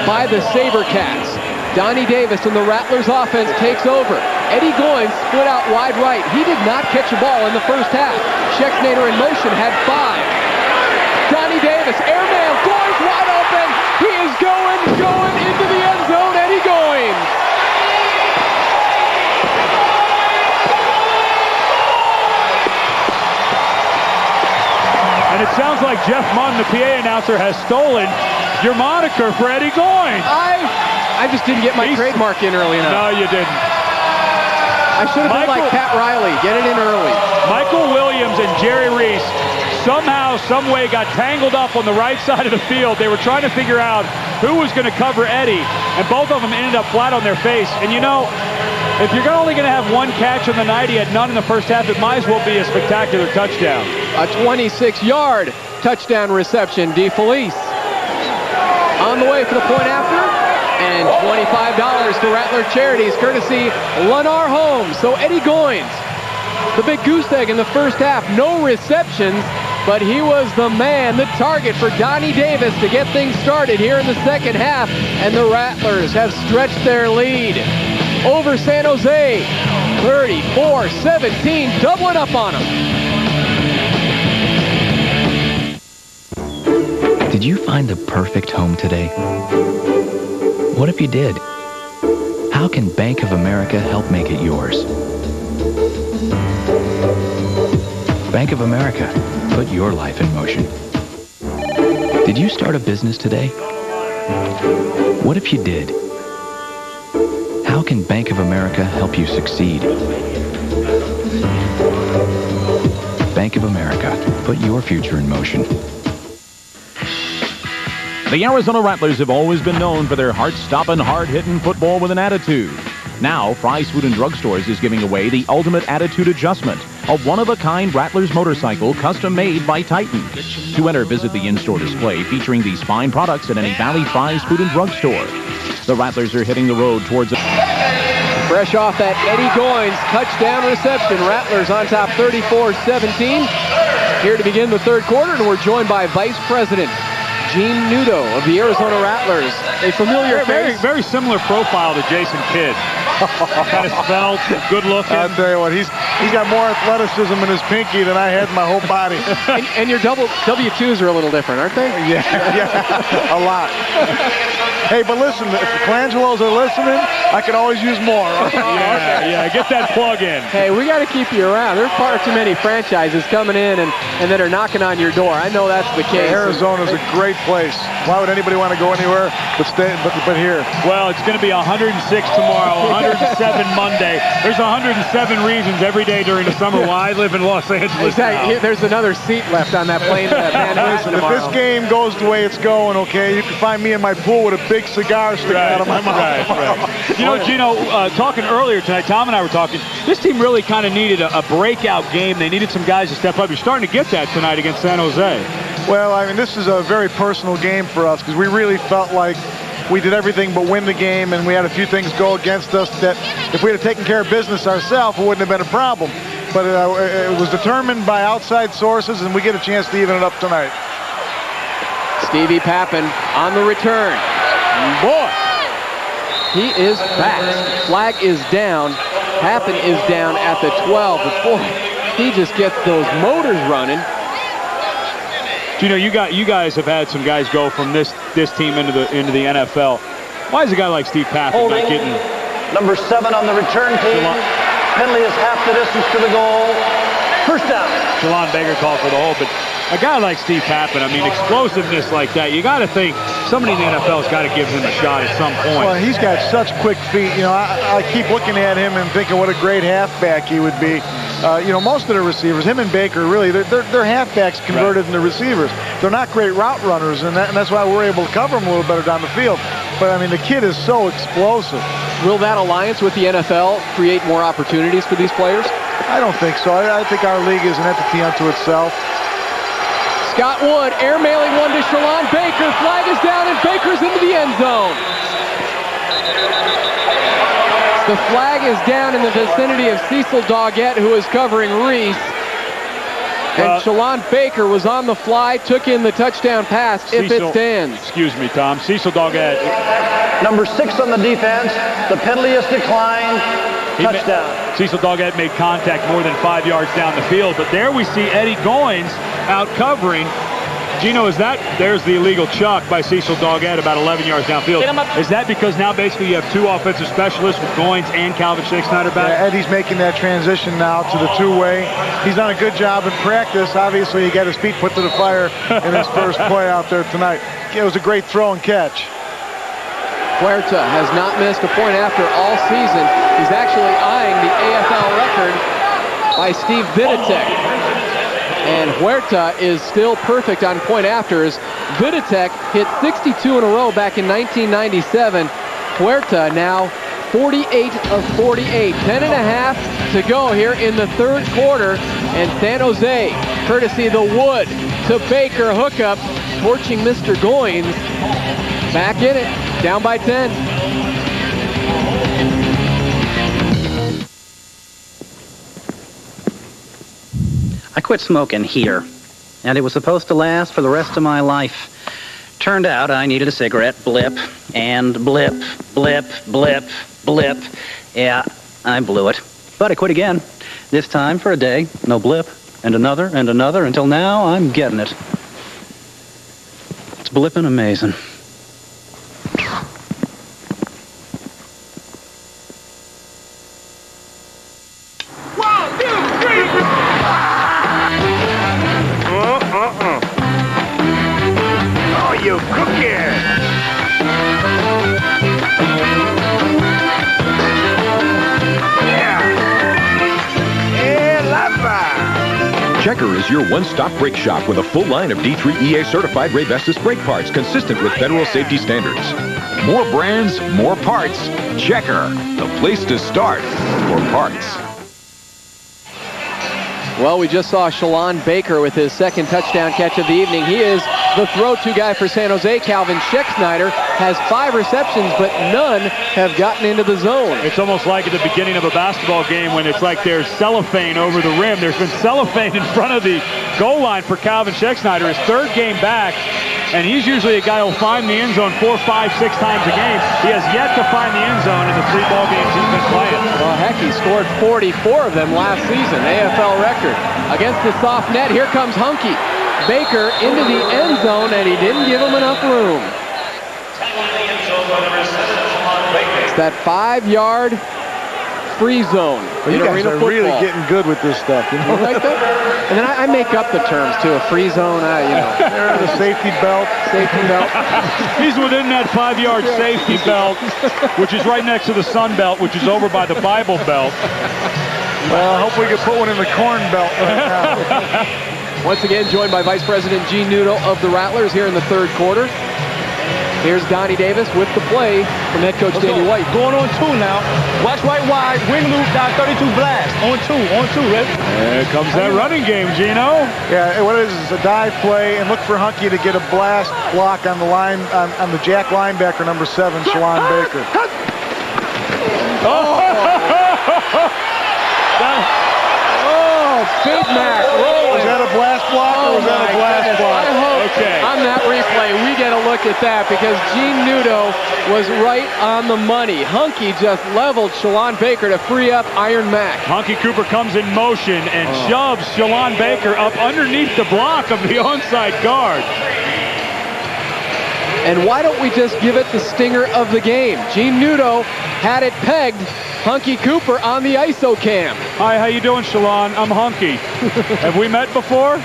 by the SaberCats. Donnie Davis and the Rattlers offense takes over. Eddie Goins split out wide right. He did not catch a ball in the first half. Schexnayder in motion had 5. Donnie Davis, airman, Goins wide open. He is going into the end zone. Eddie Goins. And it sounds like Jeff Munn, the PA announcer, has stolen your moniker for Eddie Goins. I just didn't get my trademark in early enough. No, you didn't. I should have been like Pat Riley. Get it in early. Michael Williams and Jerry Reese somehow, some way got tangled up on the right side of the field. They were trying to figure out who was going to cover Eddie, and both of them ended up flat on their face. And you know, if you're only going to have 1 catch on the night, he had none in the first half, it might as well be a spectacular touchdown. A 26-yard touchdown reception. DeFelice on the way for the point after. And $25 to Rattler Charities, courtesy Lennar Homes. So Eddie Goins, the big goose egg in the first half. No receptions, but he was the man, the target for Donnie Davis to get things started here in the second half. And the Rattlers have stretched their lead over San Jose. 34-17, doubling up on them. Did you find the perfect home today? What if you did? How can Bank of America help make it yours? Bank of America, put your life in motion. Did you start a business today? What if you did? How can Bank of America help you succeed? Bank of America, put your future in motion. The Arizona Rattlers have always been known for their heart-stopping, hard-hitting football with an attitude. Now, Fry's Food and Drug Stores is giving away the Ultimate Attitude Adjustment, a one-of-a-kind Rattlers motorcycle custom-made by Titan. To enter, visit the in-store display featuring these fine products at any Valley Fry's Food and Drug Store. The Rattlers are hitting the road towards a... Fresh off that Eddie Goins touchdown reception. Rattlers on top 34-17. Here to begin the third quarter, and we're joined by Vice President Gene Nudo of the Arizona Rattlers. A familiar face. Very similar profile to Jason Kidd. Kind of svelte, good looking. I'll tell you what, he's got more athleticism in his pinky than I had in my whole body. and your W2s are a little different, aren't they? Yeah, a lot. Hey, but listen, if the Colangelos are listening, I can always use more. Yeah, get that plug in. Hey, we got to keep you around. There's far too many franchises coming in and that are knocking on your door. I know that's the case. Arizona's a great place. Why would anybody want to go anywhere but here? Well, it's going to be 106 tomorrow, 107 Monday. There's 107 reasons every day during the summer why I live in Los Angeles. Exactly. There's another seat left on that plane to Manhattan tomorrow. If this game goes the way it's going, okay, you can find me in my pool with a big cigar sticking out of my mouth. Right. You know, Gino, talking earlier tonight, Tom and I were talking, this team really kind of needed a breakout game. They needed some guys to step up. You're starting to get that tonight against San Jose. Well, I mean, this is a very personal game for us because we really felt like we did everything but win the game, and we had a few things go against us that if we had taken care of business ourselves, it wouldn't have been a problem. But it was determined by outside sources, and we get a chance to even it up tonight. Stevie Pappen on the return. Boy, he is fast. Flag is down. Pappen is down at the 12. But boy, he just gets those motors running. You know, you guys have had some guys go from this team into the NFL. Why is a guy like Steve Pappen not getting... Number 7 on the return team. Penalty is half the distance to the goal. First down. Shalon Baker called for the hold, but a guy like Steve Pappen, I mean, explosiveness like that, you got to think somebody in the NFL's got to give him a shot at some point. Well, he's got such quick feet. You know, I keep looking at him and thinking what a great halfback he would be. You know, most of the receivers, him and Baker, really, they're halfbacks converted into receivers. They're not great route runners, and that's why we're able to cover them a little better down the field. But, I mean, the kid is so explosive. Will that alliance with the NFL create more opportunities for these players? I don't think so. I think our league is an entity unto itself. Scott Wood airmailing one to Shalon Baker. Flag is down, and Baker's into the end zone. The flag is down in the vicinity of Cecil Doggett, who is covering Reese. And Shalon Baker was on the fly, took in the touchdown pass, if it stands. Excuse me, Tom. Cecil Doggett. Number 6 on the defense. The penalty is declined. Touchdown. Cecil Doggett made contact more than 5 yards down the field, but there we see Eddie Goins out covering. Gino, there's the illegal chuck by Cecil Doggett about 11 yards downfield. Is that because now basically you have 2 offensive specialists with Goins and Calvin Schick-Snyder back? Yeah, Eddie's making that transition now to the 2-way. He's done a good job in practice. Obviously, he got his feet put to the fire in his first play out there tonight. It was a great throw and catch. Huerta has not missed a point after all season. He's actually eyeing the AFL record by Steve Viditek. And Huerta is still perfect on point afters. Viditek hit 62 in a row back in 1997. Huerta now 48 of 48. 10.5 to go here in the third quarter. And San Jose, courtesy the Wood to Baker hookup, torching Mr. Goins. Back in it, down by 10. I quit smoking here, and it was supposed to last for the rest of my life. Turned out I needed a cigarette, blip, and blip, blip, blip, blip. Yeah, I blew it. But I quit again. This time for a day, no blip, and another, until now I'm getting it. It's blipping amazing. Checker is your one-stop brake shop with a full line of D3 EA certified Raybestos brake parts consistent with federal safety standards. More brands, more parts. Checker, the place to start for parts. Well, we just saw Shalon Baker with his second touchdown catch of the evening. He is the throw-to guy for San Jose. Calvin Schexnayder has 5 receptions, but none have gotten into the zone. It's almost like at the beginning of a basketball game when it's like there's cellophane over the rim. There's been cellophane in front of the goal line for Calvin Schexnayder. His 3rd game back, and he's usually a guy who'll find the end zone 4, 5, 6 times a game. He has yet to find the end zone in the 3 ball games he's been playing. Well, heck, he scored 44 of them last season, AFL record. Against the soft net, here comes Hunky. Baker into the end zone, and he didn't give him enough room. It's that 5-yard free zone. Well, you guys are really getting good with this stuff. You know? You like that? And then I make up the terms, too. A free zone, the safety belt. Safety belt. He's within that 5-yard safety belt, which is right next to the Sun Belt, which is over by the Bible Belt. Well, I hope we can put one in the Corn Belt right now. Once again, joined by Vice President Gene Nudo of the Rattlers here in the 3rd quarter. Here's Donnie Davis with the play from head coach Danny White. Going on 2 now. Watch right wide. Wing loop down 32 blast. On 2. Ready? There comes that running game, Gino. Yeah, what it is a dive play, and look for Hunky to get a blast block on the line on the jack linebacker number 7, Shalon Baker. Big Mac rolling. Was that a blast block or was that a blast block? I hope on that replay we get a look at that because Gene Nudo was right on the money. Hunky just leveled Shalon Baker to free up Iron Mac. Hunky Cooper comes in motion and shoves Shalon Baker up underneath the block of the onside guard. And why don't we just give it the stinger of the game? Gene Nudo had it pegged. Hunky Cooper on the ISO cam. Hi, how you doing, Shalon? I'm Hunky. Have we met before?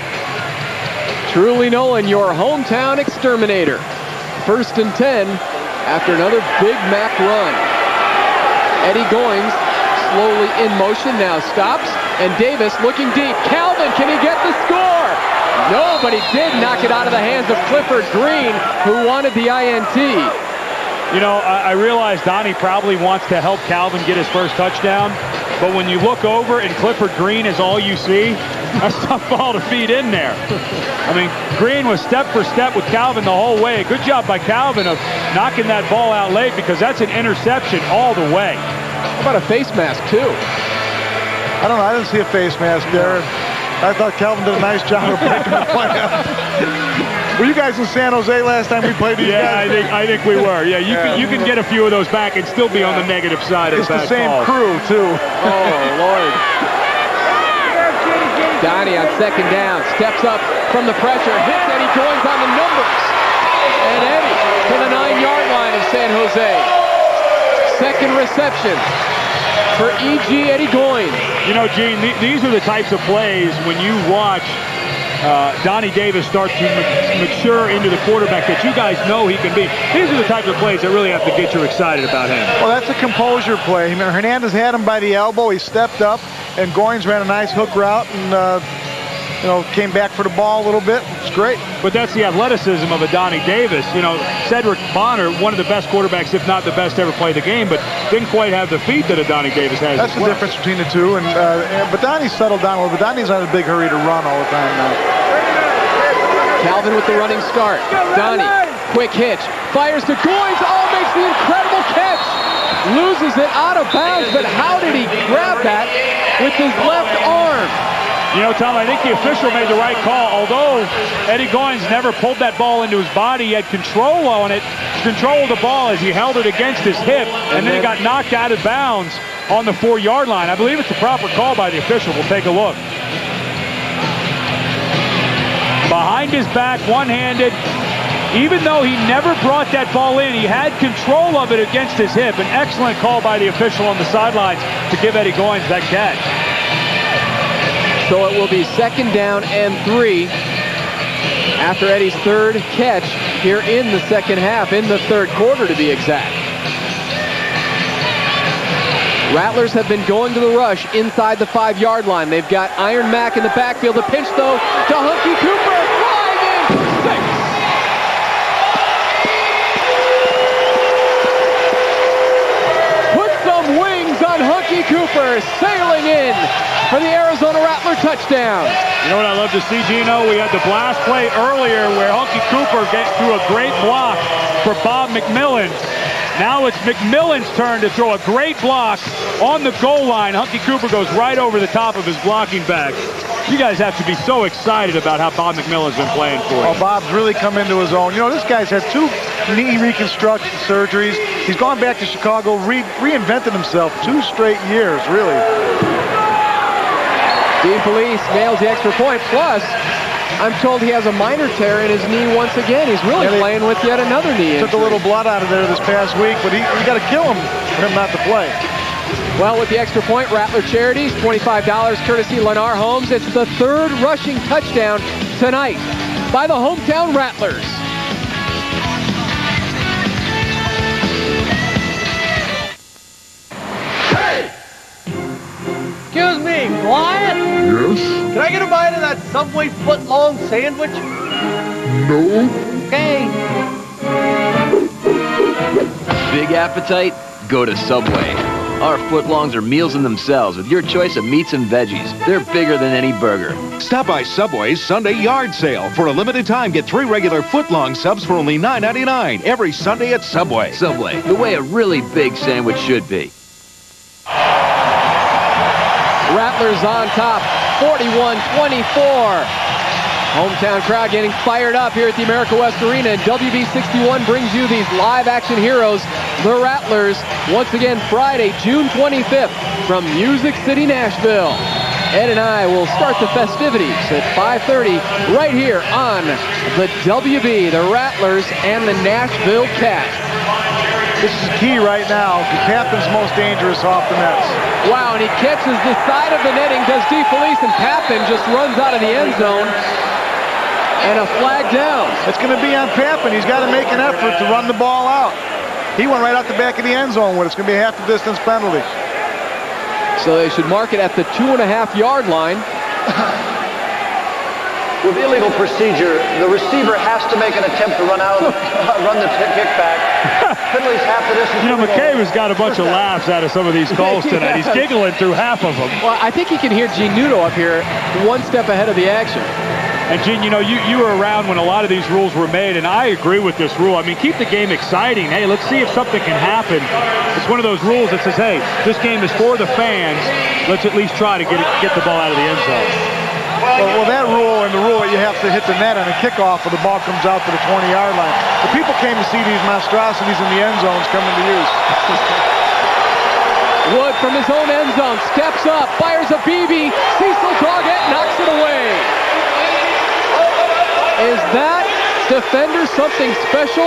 Truly Nolan, your hometown exterminator. 1st and 10 after another Big Mac run. Eddie Goings slowly in motion, now stops, and Davis looking deep. Calvin, can he get the score? No, but he did knock it out of the hands of Clifford Green, who wanted the INT. You know, I realize Donnie probably wants to help Calvin get his first touchdown, but when you look over and Clifford Green is all you see, that's a tough ball to feed in there. I mean, Green was step for step with Calvin the whole way. Good job by Calvin of knocking that ball out late because that's an interception all the way. How about a face mask, too? I don't know. I didn't see a face mask there. I thought Calvin did a nice job of breaking the play up. Were you guys in San Jose last time we played these guys? I think we were. Yeah, you can get a few of those back and still be on the negative side of that. It's the same crew, too. Oh, Lord. Donnie on 2nd down, steps up from the pressure, hits Eddie Goings on the numbers. And Eddie to the 9-yard line of San Jose. 2nd reception for E.G. Eddie Goings. You know, Gene, these are the types of plays when you watch Donnie Davis start to mature into the quarterback that you guys know he can be. These are the types of plays that really have to get you excited about him. Well, that's a composure play. I mean, Hernandez had him by the elbow. He stepped up, and Goins ran a nice hook route and, came back for the ball a little bit. It's great. But that's the athleticism of a Donnie Davis. You know, Cedric Bonner, one of the best quarterbacks, if not the best to ever play the game, but didn't quite have the feet that a Donnie Davis has. That's the difference between the two. But Donnie's settled down a little bit. Donnie's not in a big hurry to run all the time now. Calvin with the running start. Donnie, quick hitch, fires to Goins. Oh, makes the incredible catch. Loses it out of bounds, but how did he grab that with his left arm? You know, Tom, I think the official made the right call. Although Eddie Goins never pulled that ball into his body, he had control on it, control of the ball as he held it against his hip, and then it got knocked out of bounds on the 4-yard line. I believe it's a proper call by the official. We'll take a look. Behind his back, one-handed. Even though he never brought that ball in, he had control of it against his hip. An excellent call by the official on the sidelines to give Eddie Goins that catch. So it will be 2nd down and 3 after Eddie's 3rd catch here in the 2nd half, in the 3rd quarter to be exact. Rattlers have been going to the rush inside the 5-yard line. They've got Iron Mac in the backfield. The pinch, though, to Hunky Cooper. Flying in for 6. Put some wings on Hunky Cooper, sailing in for the Arizona Rattler touchdown. You know what I love to see, Gino? We had the blast play earlier where Hunky Cooper gets through a great block for Bob McMillan. Now it's McMillan's turn to throw a great block on the goal line. Hunky Cooper goes right over the top of his blocking back. You guys have to be so excited about how Bob McMillan's been playing for you. Oh, Bob's really come into his own. You know, this guy's had 2 knee reconstruction surgeries. He's gone back to Chicago, reinvented himself 2 straight years, really. DeFelice nails the extra point. Plus, I'm told he has a minor tear in his knee once again. He's really playing with yet another knee injury. Took a little blood out of there this past week, but you got to kill him for him not to play. Well, with the extra point, Rattler Charities, $25 courtesy Lennar Homes. It's the 3rd rushing touchdown tonight by the hometown Rattlers. Excuse me, Wyatt? Yes? Can I get a bite of that Subway foot-long sandwich? No. Okay. Big appetite? Go to Subway. Our footlongs are meals in themselves with your choice of meats and veggies. They're bigger than any burger. Stop by Subway's Sunday Yard Sale. For a limited time, get 3 regular footlong subs for only $9.99 every Sunday at Subway. Subway, the way a really big sandwich should be. Rattlers on top, 41-24. Hometown crowd getting fired up here at the America West Arena, and WB61 brings you these live action heroes, the Rattlers, once again Friday, June 25th from Music City, Nashville. Ed and I will start the festivities at 5:30 right here on the WB, the Rattlers and the Nashville Cats. This is key right now. The captain's most dangerous off the nets. Wow, and he catches the side of the netting, does DeFelice, and Papin just runs out of the end zone. And a flag down. It's going to be on Papin. He's got to make an effort to run the ball out. He went right out the back of the end zone with it. It's going to be a half the distance penalty. So they should mark it at the 2.5-yard line. With illegal procedure, the receiver has to make an attempt to run the kickback. Penalties half the distance. You know, McCabe has got a bunch of laughs out of some of these calls tonight. He's giggling through half of them. Well, I think he can hear Gene Nudo up here one step ahead of the action. And, Gene, you know, you were around when a lot of these rules were made, and I agree with this rule. I mean, keep the game exciting. Hey, let's see if something can happen. It's one of those rules that says, hey, this game is for the fans. Let's at least try to get the ball out of the end zone. Well, that rule and the rule that you have to hit the net on a kickoff or the ball comes out to the 20-yard line. The people came to see these monstrosities in the end zones come into use. Wood from his own end zone steps up, fires a BB. Cecil Doggett knocks it away. Is that defender something special?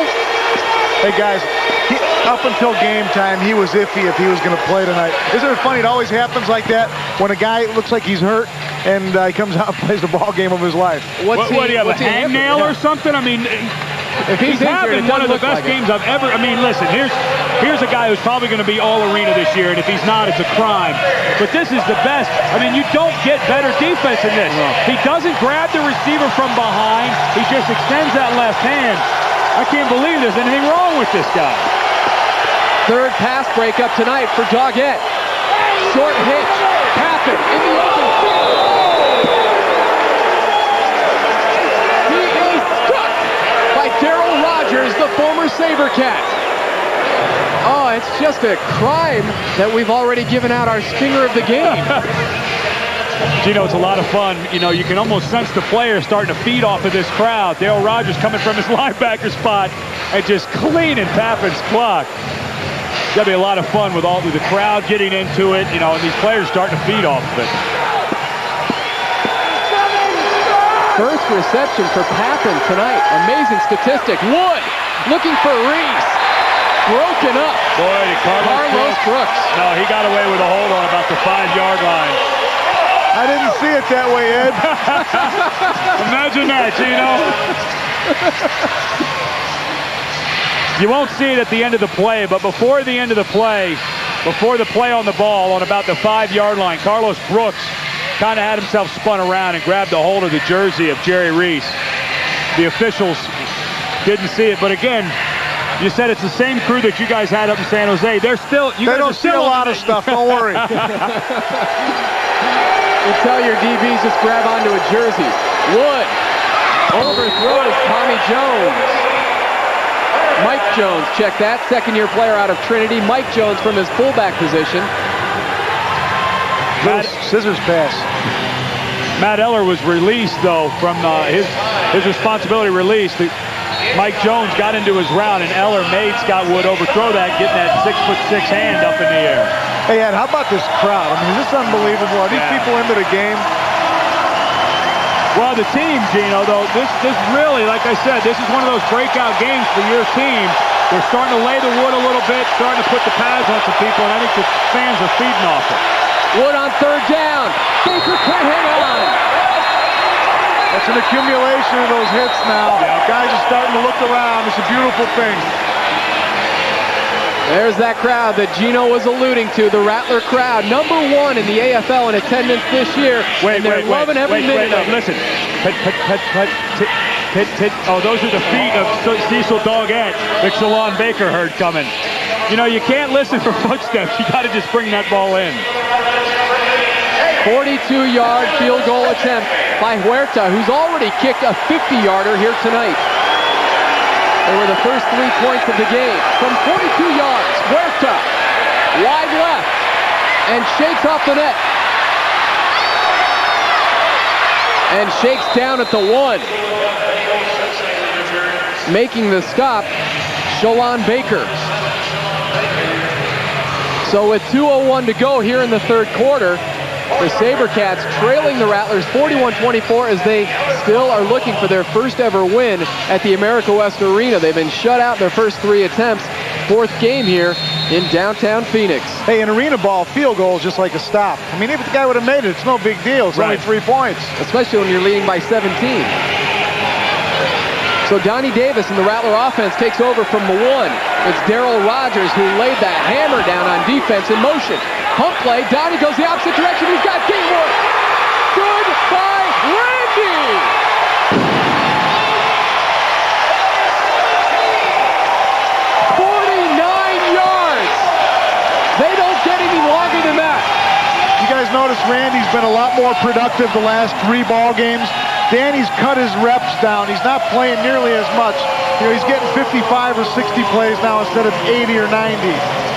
Hey, guys, up until game time, he was iffy if he was going to play tonight. Isn't it funny? It always happens like that when a guy looks like he's hurt and he comes out and plays the ball game of his life. What do you have, a hangnail or something? I mean, if he's having one of the best games I've ever. I mean, listen, here's a guy who's probably going to be all arena this year, and if he's not, it's a crime. But this is the best. I mean, you don't get better defense than this. He doesn't grab the receiver from behind. He just extends that left hand. I can't believe there's anything wrong with this guy. Third pass breakup tonight for Doggett. Short hitch. Papin in the open field. He is struck by Darryl Rogers, the former SaberCat. Oh, it's just a crime that we've already given out our stinger of the game. Gino, it's a lot of fun. You know, you can almost sense the players starting to feed off of this crowd. Darryl Rogers coming from his linebacker spot and just cleaning Papin's clock. That'll be a lot of fun with the crowd getting into it, you know, and these players starting to feed off of it. First reception for Papin tonight. Amazing statistic. Wood looking for Reese. Broken up. Boy, did Carlos Brooks. No, he got away with a hold on about the 5-yard line. I didn't see it that way, Ed. Imagine that, Gino. You won't see it at the end of the play, but before the end of the play, before the play on the ball on about the 5-yard line, Carlos Brooks kind of had himself spun around and grabbed a hold of the jersey of Jerry Reese. The officials didn't see it, but again, you said it's the same crew that you guys had up in San Jose. They're still, they don't see a lot of stuff, don't worry. You tell your DBs just grab onto a jersey. Wood overthrows Tommy Jones. Mike Jones, check that, second-year player out of Trinity. Mike Jones from his fullback position. Scissors pass. Matt Eller was released, though, from his responsibility released. Mike Jones got into his route, and Eller made Scott Wood overthrow that, getting that 6'6" hand up in the air. Hey, Ed, how about this crowd? I mean, is this unbelievable? Are these people into the game? Well, the team, Gino, though, this really, like I said, this is one of those breakout games for your team. They're starting to lay the wood a little bit, starting to put the pads on some people, and I think the fans are feeding off it. Wood on third down. Baker can't hang on. That's an accumulation of those hits now. Yep. Guys are starting to look around. It's a beautiful thing. There's that crowd that Gino was alluding to, the Rattler crowd, number 1 in the AFL in attendance this year. They're loving every minute of it. Listen. Oh, those are the feet of Cecil Doggett that Shalon Baker heard coming. You know, you can't listen for footsteps. You got to just bring that ball in. 42-yard field goal attempt by Huerta, who's already kicked a 50-yarder here tonight. They were the first 3 points of the game. From 42 yards, Huerta, wide left, and shakes off the net. And shakes down at the 1. Making the stop, Shalon Baker. So with 2:01 to go here in the third quarter, the SaberCats trailing the Rattlers 41-24 as they still are looking for their first ever win at the America West Arena. They've been shut out their first 3 attempts. 4th game here in downtown Phoenix. Hey, an arena ball field goal is just like a stop. I mean, even if the guy would have made it, it's no big deal. It's only 3 points. Especially when you're leading by 17. So Donnie Davis in the Rattler offense takes over from the 1. It's Darryl Rogers who laid that hammer down on defense in motion. Pump play, Donnie goes the opposite direction. He's got Gatewood. Good by Randy. 49 yards. They don't get any longer than that. You guys notice Randy's been a lot more productive the last 3 ball games. Danny's cut his reps down. He's not playing nearly as much. You know, he's getting 55 or 60 plays now instead of 80 or 90.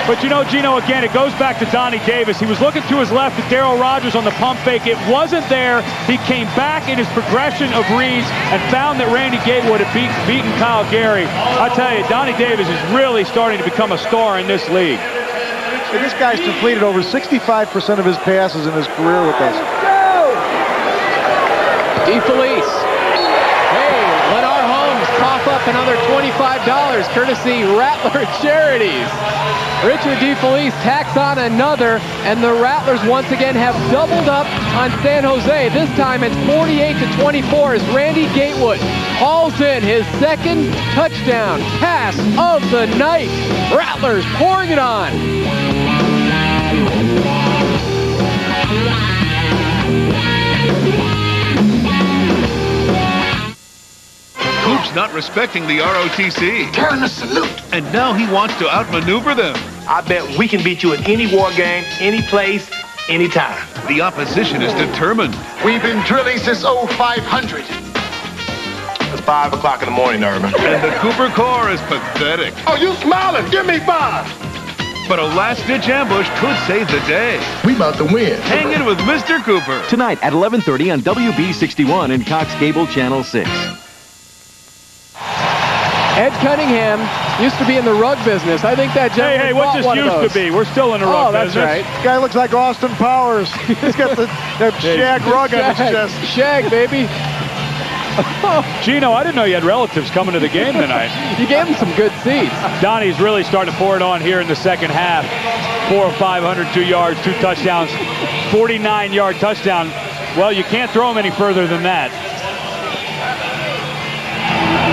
But you know, Gino, again, it goes back to Donnie Davis. He was looking to his left at Darryl Rogers on the pump fake. It wasn't there. He came back in his progression of reads and found that Randy Gatewood had beaten Kyle Gary. I tell you, Donnie Davis is really starting to become a star in this league. And this guy's completed over 65% of his passes in his career with us. DeFelice. Hey, Lennar Holmes cough up another $25 courtesy Rattler Charities. Richard DeFelice tacks on another, and the Rattlers once again have doubled up on San Jose. This time it's 48-24 as Randy Gatewood hauls in his 2nd touchdown pass of the night. Rattlers pouring it on. Coop's not respecting the ROTC. Tearing the salute. And now he wants to outmaneuver them. I bet we can beat you in any war game, any place, anytime. The opposition is determined. We've been drilling since 0500. It's 5 o'clock in the morning, Urban. And the Cooper Corps is pathetic. Oh, you smiling? Give me 5. But a last-ditch ambush could save the day. We about to win. Hang in with Mr. Cooper. Tonight at 11:30 on WB61 and Cox Cable Channel 6. Ed Cunningham used to be in the rug business. I think that gentleman Hey, what just used to be? We're still in the rug business. Oh, that's right. This guy looks like Austin Powers. He's got that shag rug on his chest. Shag, baby. Gino, I didn't know you had relatives coming to the game tonight. You gave him some good seats. Donnie's really starting to pour it on here in the second half. 4 of 502 yards, 2 touchdowns, 49-yard touchdown. Well, you can't throw him any further than that.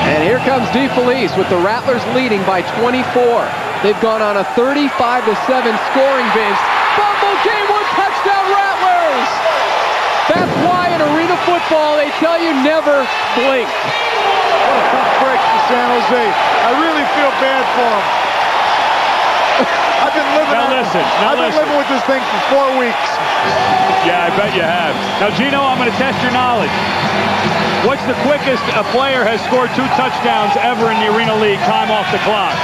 And here comes DeFelice with the Rattlers leading by 24. They've gone on a 35-7 scoring binge. Fumble, Gatewood, touchdown Rattlers! That's why in arena football they tell you never blink. What a tough break for San Jose. I really feel bad for them. I've been living with this thing for 4 weeks. Yeah, I bet you have. Now, Gino, I'm going to test your knowledge. What's the quickest a player has scored 2 touchdowns ever in the Arena League time off the clock?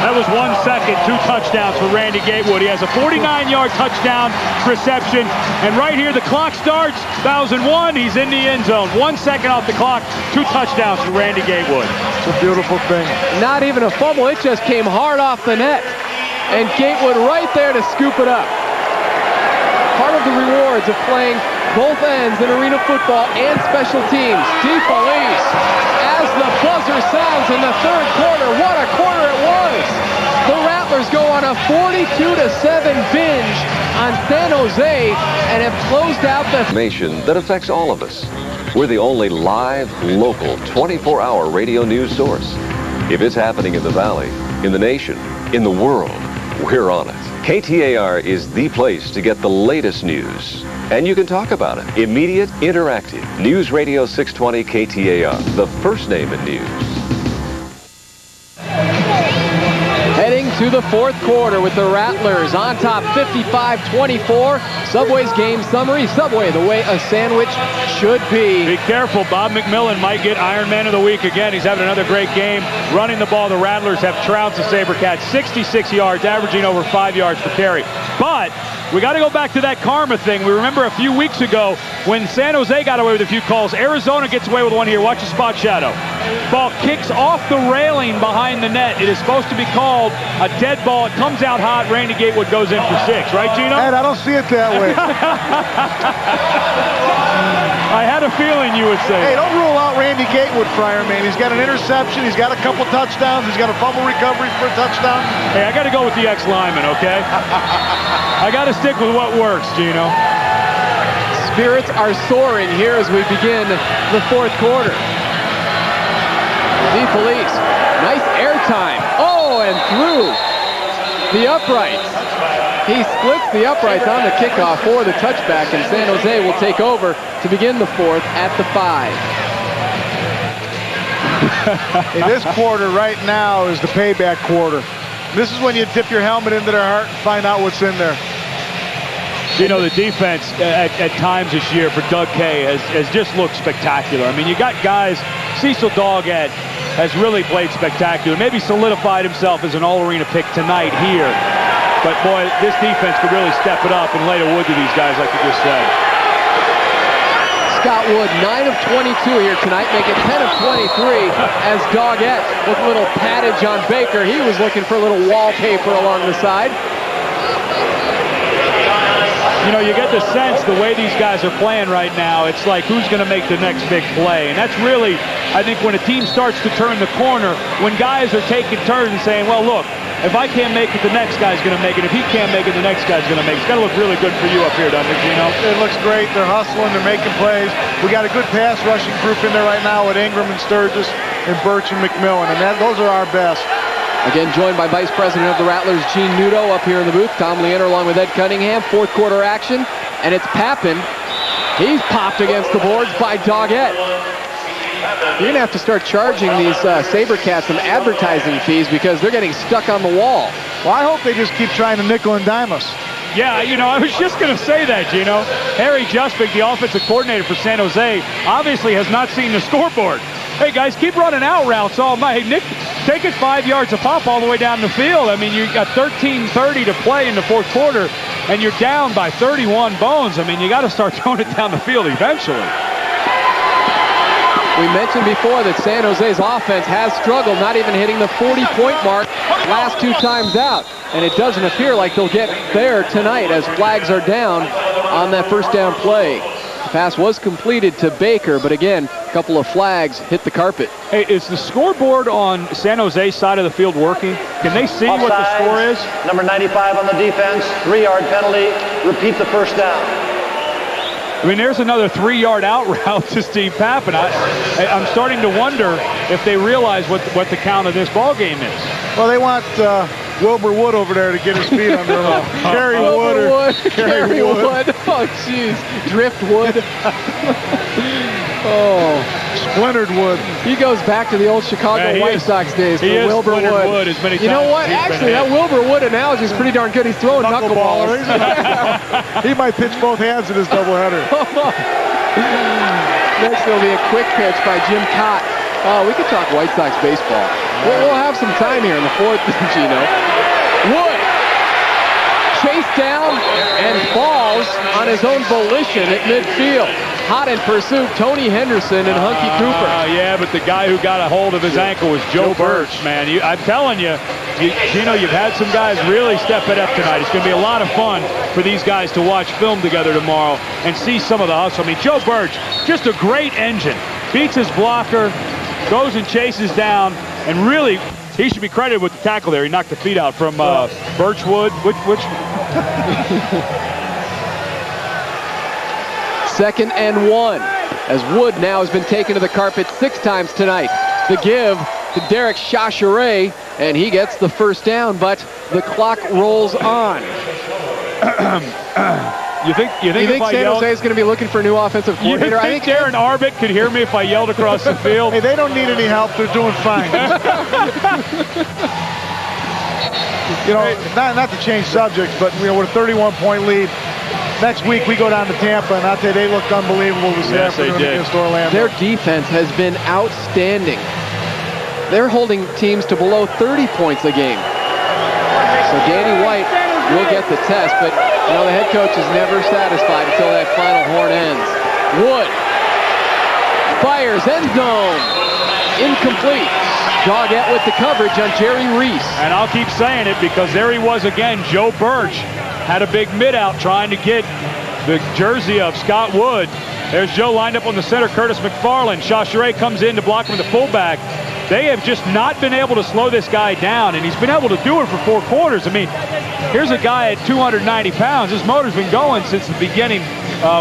That was 1 second, 2 touchdowns for Randy Gatewood. He has a 49-yard touchdown reception. And right here, the clock starts. 1001, he's in the end zone. 1 second off the clock, 2 touchdowns for Randy Gatewood. It's a beautiful thing. Not even a fumble. It just came hard off the net. And Gatewood right there to scoop it up. Part of the rewards of playing both ends in arena football and special teams. DeFelice, as the buzzer sounds in the third quarter. What a quarter it was! The Rattlers go on a 42-7 binge on San Jose and have closed out the information that affects all of us. We're the only live, local, 24-hour radio news source. If it's happening in the Valley, in the nation, in the world, we're on it. KTAR is the place to get the latest news. And you can talk about it. Immediate, interactive. News Radio 620 KTAR, the first name in news. Heading to the fourth quarter with the Rattlers on top 55-24. Subway's game summary. Subway, the way a sandwich should be. Be careful. Bob McMillan might get Iron Man of the Week again. He's having another great game. Running the ball, the Rattlers have trounced the SaberCats. 66 yards, averaging over 5 yards per carry. But we got to go back to that karma thing. We remember a few weeks ago when San Jose got away with a few calls. Arizona gets away with one here. Watch the spot shadow. Ball kicks off the railing behind the net. It is supposed to be called a dead ball. It comes out hot. Randy Gatewood goes in for 6. Right, Gino? Ed, I don't see it that way. I had a feeling you would say Hey, don't rule out Randy Gatewood, Friarman. He's got an interception. He's got a couple touchdowns. He's got a fumble recovery for a touchdown. Hey, I got to go with the ex-lineman, okay? I got to stick with what works, Gino. Spirits are soaring here as we begin the fourth quarter. DeFelice, nice airtime. Oh, and through the uprights. He splits the uprights on the kickoff for the touchback, and San Jose will take over to begin the fourth at the 5. Hey, this quarter right now is the payback quarter. This is when you dip your helmet into their heart and find out what's in there. You know, the defense at times this year for Doug Kay has just looked spectacular. I mean, you got guys, Cecil Doggett has really played spectacular. Maybe solidified himself as an all-arena pick tonight here. But, boy, this defense could really step it up and lay the wood to these guys, like you just said. Scott Wood, 9 of 22 here tonight, making 10 of 23 as Doggett with a little paddage on Baker. He was looking for a little wallpaper along the side. You know, you get the sense the way these guys are playing right now, it's like who's going to make the next big play. And that's really, I think, when a team starts to turn the corner, when guys are taking turns and saying, well, look, if I can't make it, the next guy's going to make it. If he can't make it, the next guy's going to make it. It's got to look really good for you up here, doesn't it, Gino? It looks great. They're hustling. They're making plays. We got a good pass rushing group in there right now with Ingram and Sturgis and Birch and McMillan. And those are our best. Again, joined by Vice President of the Rattlers, Gene Nudo, up here in the booth. Tom Leander along with Ed Cunningham. Fourth quarter action, and it's Pappin. He's popped against the boards by Doggett. You're going to have to start charging these SaberCats some advertising fees because they're getting stuck on the wall. Well, I hope they just keep trying to nickel and dime us. Yeah, you know, I was just going to say that, Gino. Harry Juspick, the offensive coordinator for San Jose, obviously has not seen the scoreboard. Hey, guys, keep running out routes all night. Hey, Nick, take it 5 yards a pop all the way down the field. I mean, you got 13:30 to play in the fourth quarter, and you're down by 31 bones. I mean, you got to start throwing it down the field eventually. We mentioned before that San Jose's offense has struggled, not even hitting the 40-point mark last 2 times out. And it doesn't appear like they'll get there tonight as flags are down on that first down play. The pass was completed to Baker, but again, a couple of flags hit the carpet. Hey, is the scoreboard on San Jose's side of the field working? Can they see what the score is? Number 95 on the defense, 3-yard penalty. Repeat the first down. I mean, there's another 3-yard out route to Steve Pappen. I'm starting to wonder if they realize what the count of this ball game is. Well, they want Wilbur Wood over there to get his feet under him. Kerry Wood. Kerry Wood. Oh, jeez. Driftwood. Oh. Splintered Wood. He goes back to the old Chicago White Sox days for Wilbur Wood. As many you know what? Actually, that Wilbur Wood analogy is pretty darn good. He's throwing knuckleballs. He might pitch both hands in his doubleheader. Next, there'll be a quick pitch by Jim Cott. Oh, we could talk White Sox baseball. We'll have some time here in the fourth, Gino. Wood chased down and falls on his own volition at midfield. Hot in pursuit, Tony Henderson and Hunky Cooper. Yeah, but the guy who got a hold of his ankle was Joe Birch, man. I'm telling you, Gino, you've had some guys really step it up tonight. It's going to be a lot of fun for these guys to watch film together tomorrow and see some of the hustle. I mean, Joe Birch, just a great engine. Beats his blocker, goes and chases down, and really, he should be credited with the tackle there. He knocked the feet out from Birchwood. Which 2nd and 1, as Wood now has been taken to the carpet 6 times tonight. The give to Derek Chachere, and he gets the first down, but the clock rolls on. You think San Jose is going to be looking for a new offensive coordinator? You think Darren Arbit could hear me if I yelled across the field? Hey, they don't need any help. They're doing fine. You know, not to change subjects, but with a 31-point lead, next week we go down to Tampa, and I'll tell you, they looked unbelievable this afternoon against Orlando. Their defense has been outstanding. They're holding teams to below 30 points a game. So Danny White will get the test, but the head coach is never satisfied until that final horn ends. Wood fires, end zone, incomplete. Doggett with the coverage on Jerry Reese. And I'll keep saying it because there he was again. Joe Birch had a big mid-out trying to get the jersey of Scott Wood. There's Joe lined up on the center, Curtis McFarland. Chachere comes in to block him with the fullback. They have just not been able to slow this guy down, and he's been able to do it for 4 quarters. I mean, here's a guy at 290 pounds. His motor's been going since the beginning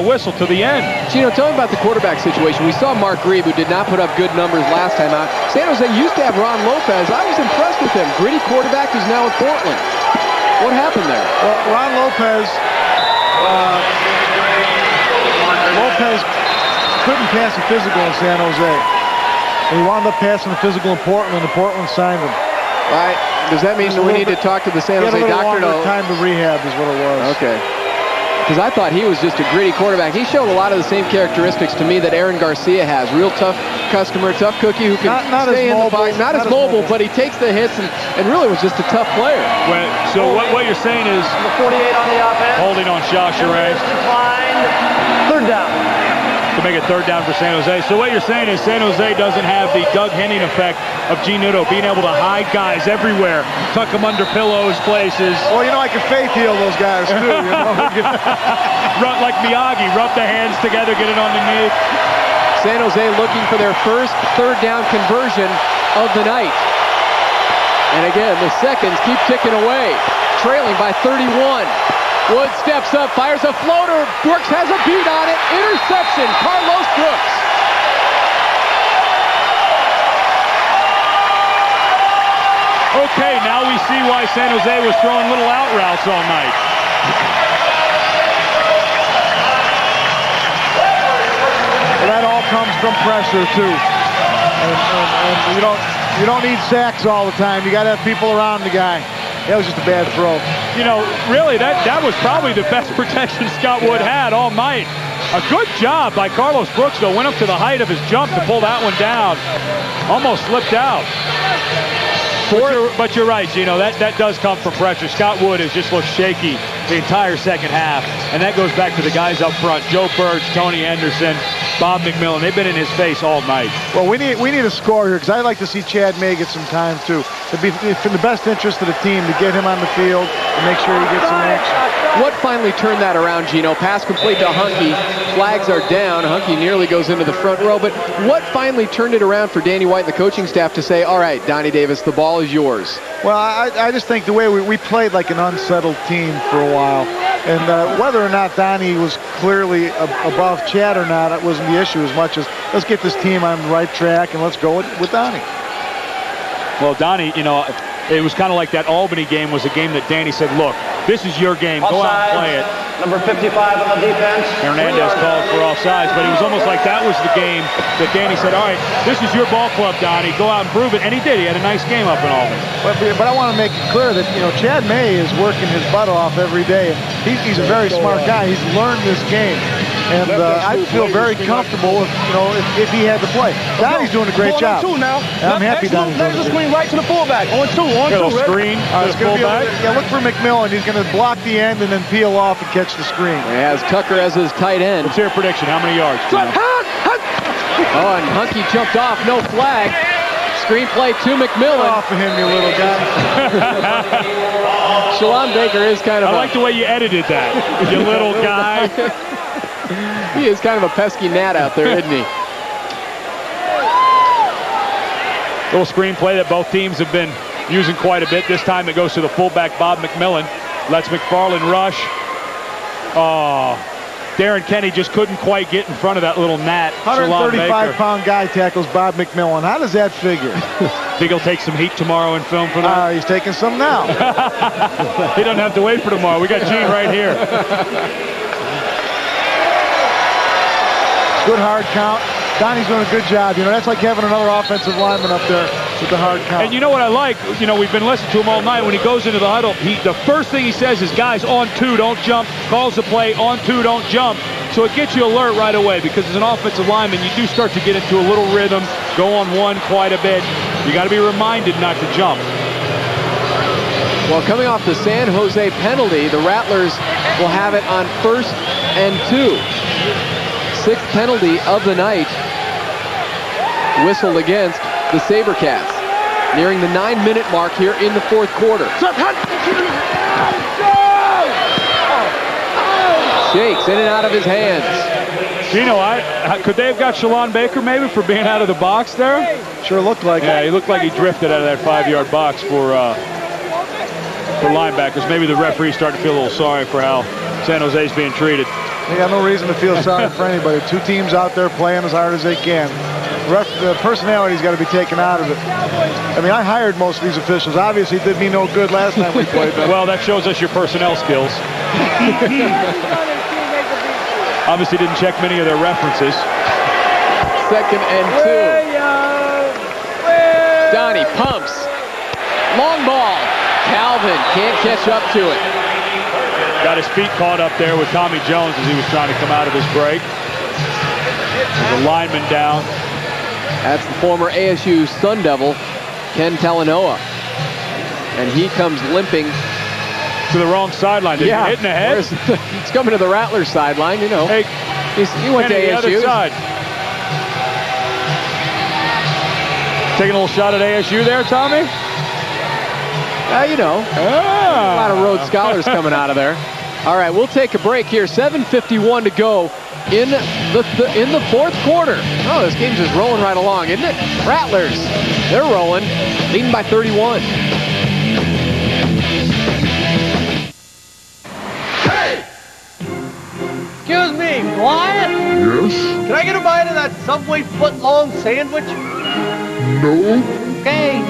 whistle to the end. Gino, tell me about the quarterback situation. We saw Mark Griebe, who did not put up good numbers last time out. San Jose used to have Ron Lopez. I was impressed with him. Gritty quarterback who's now in Portland. What happened there? Well, Ron Lopez couldn't pass a physical in San Jose. And he wound up passing a physical in Portland, and Portland signed him. Right. Does that mean we need to talk to the San Jose doctor? Time to rehab is what it was. Okay. Because I thought he was just a gritty quarterback. He showed a lot of the same characteristics to me that Aaron Garcia has. Real tough customer, tough cookie who can stay in the box. Not as mobile, but he takes the hits and really was just a tough player. Well, so what you're saying is Number 48 on the offense. Holding on Chachere. Third down. To make it third down for San Jose. So what you're saying is San Jose doesn't have the Doug Henning effect of Gene Nudo, being able to hide guys everywhere, tuck them under pillows, places. Well, I can faith heal those guys too. Like Miyagi, rub the hands together, get it underneath. San Jose looking for their first third down conversion of the night. And again, the seconds keep ticking away, trailing by 31. Wood steps up, fires a floater. Brooks has a beat on it. Interception, Carlos Brooks. Okay, now we see why San Jose was throwing little out routes all night. Well, that all comes from pressure too. And you don't need sacks all the time. You got to have people around the guy. That was just a bad throw. Really, that was probably the best protection Scott Wood had all night. A good job by Carlos Brooks, though. Went up to the height of his jump to pull that one down. Almost slipped out. But you're right, Gino. That does come from pressure. Scott Wood has just looked shaky the entire second half. And that goes back to the guys up front. Joe Birch, Tony Henderson, Bob McMillan. They've been in his face all night. Well, we need a score here, because I'd like to see Chad May get some time, too. It'd be in the best interest of the team to get him on the field and make sure he gets some action. What finally turned that around, Gino? Pass complete to Hunky. Flags are down. Hunky nearly goes into the front row. But what finally turned it around for Danny White and the coaching staff to say, all right, Donnie Davis, the ball is yours? Well, I just think the way we played like an unsettled team for a while. And whether or not Donnie was clearly above Chad or not, it wasn't the issue as much as let's get this team on the right track and let's go with Donnie. Well, Donnie, you know, it was kind of like that Albany game was a game that Danny said, look, this is your game. Go out and play it. Number 55 on the defense. Hernandez called for offsides, but it was almost like that was the game that Danny said, all right, this is your ball club, Donnie. Go out and prove it. And he did. He had a nice game up in Albany. But I want to make it clear that, you know, Chad May is working his butt off every day. He's a very smart guy. He's learned this game. And I feel very comfortable if he had to play. Donnie's doing a great job. On 2 now. And I'm happy Donnie's doing a screen right to the fullback. On 2. Screen to the fullback. Look for McMillan. He's going to block the end and then peel off and catch the screen. He has Tucker as his tight end. What's your prediction? How many yards? Oh, and Hunky jumped off. No flag. Screenplay to McMillan. Off of him, you little guy. Shalon Baker is kind of I like the way you edited that, you little guy. He is kind of a pesky gnat out there, isn't he? Little screenplay that both teams have been using quite a bit. This time it goes to the fullback, Bob McMillan. Lets McFarland rush. Oh, Darren Kenny just couldn't quite get in front of that little gnat. 135-pound guy tackles Bob McMillan. How does that figure? Think he'll take some heat tomorrow in film for that? He's taking some now. He doesn't have to wait for tomorrow. We got Gene right here. Good hard count. Donnie's doing a good job. You know, that's like having another offensive lineman up there with the hard count. And you know what I like? You know, we've been listening to him all night. When he goes into the huddle, the first thing he says is, guys, on 2, don't jump. Calls the play, on 2, don't jump. So it gets you alert right away because as an offensive lineman, you do start to get into a little rhythm, go on 1 quite a bit. You got to be reminded not to jump. Well, coming off the San Jose penalty, the Rattlers will have it on 1st and 2. 6th penalty of the night whistled against the SaberCats. Nearing the 9-minute mark here in the 4th quarter. Shakes in and out of his hands. Gino, could they have got Shalon Baker maybe for being out of the box there? Sure looked like it. Yeah, he looked like he drifted out of that 5-yard box for linebackers. Maybe the referee's starting to feel a little sorry for how San Jose's being treated. They got no reason to feel sorry for anybody. 2 teams out there playing as hard as they can. The personality's got to be taken out of it. I mean, I hired most of these officials. Obviously, it did me no good last time we played them. Well, that shows us your personnel skills. Obviously didn't check many of their references. 2nd and 2. Donnie pumps. Long ball. Calvin can't catch up to it. Got his feet caught up there with Tommy Jones as he was trying to come out of his break. There's a lineman down. That's the former ASU Sun Devil, Ken Talanoa. And he comes limping to the wrong sideline. Did he hit in the head? It's coming to the Rattlers sideline, you know. Hey, he went to ASU. The other side. Taking a little shot at ASU there, Tommy? You know, a lot of Rhodes Scholars coming out of there. All right, we'll take a break here. 7:51 to go in the 4th quarter. Oh, this game's just rolling right along, isn't it? Rattlers, they're rolling, leading by 31. Excuse me, Wyatt? Yes? Can I get a bite of that Subway foot-long sandwich? No. Okay.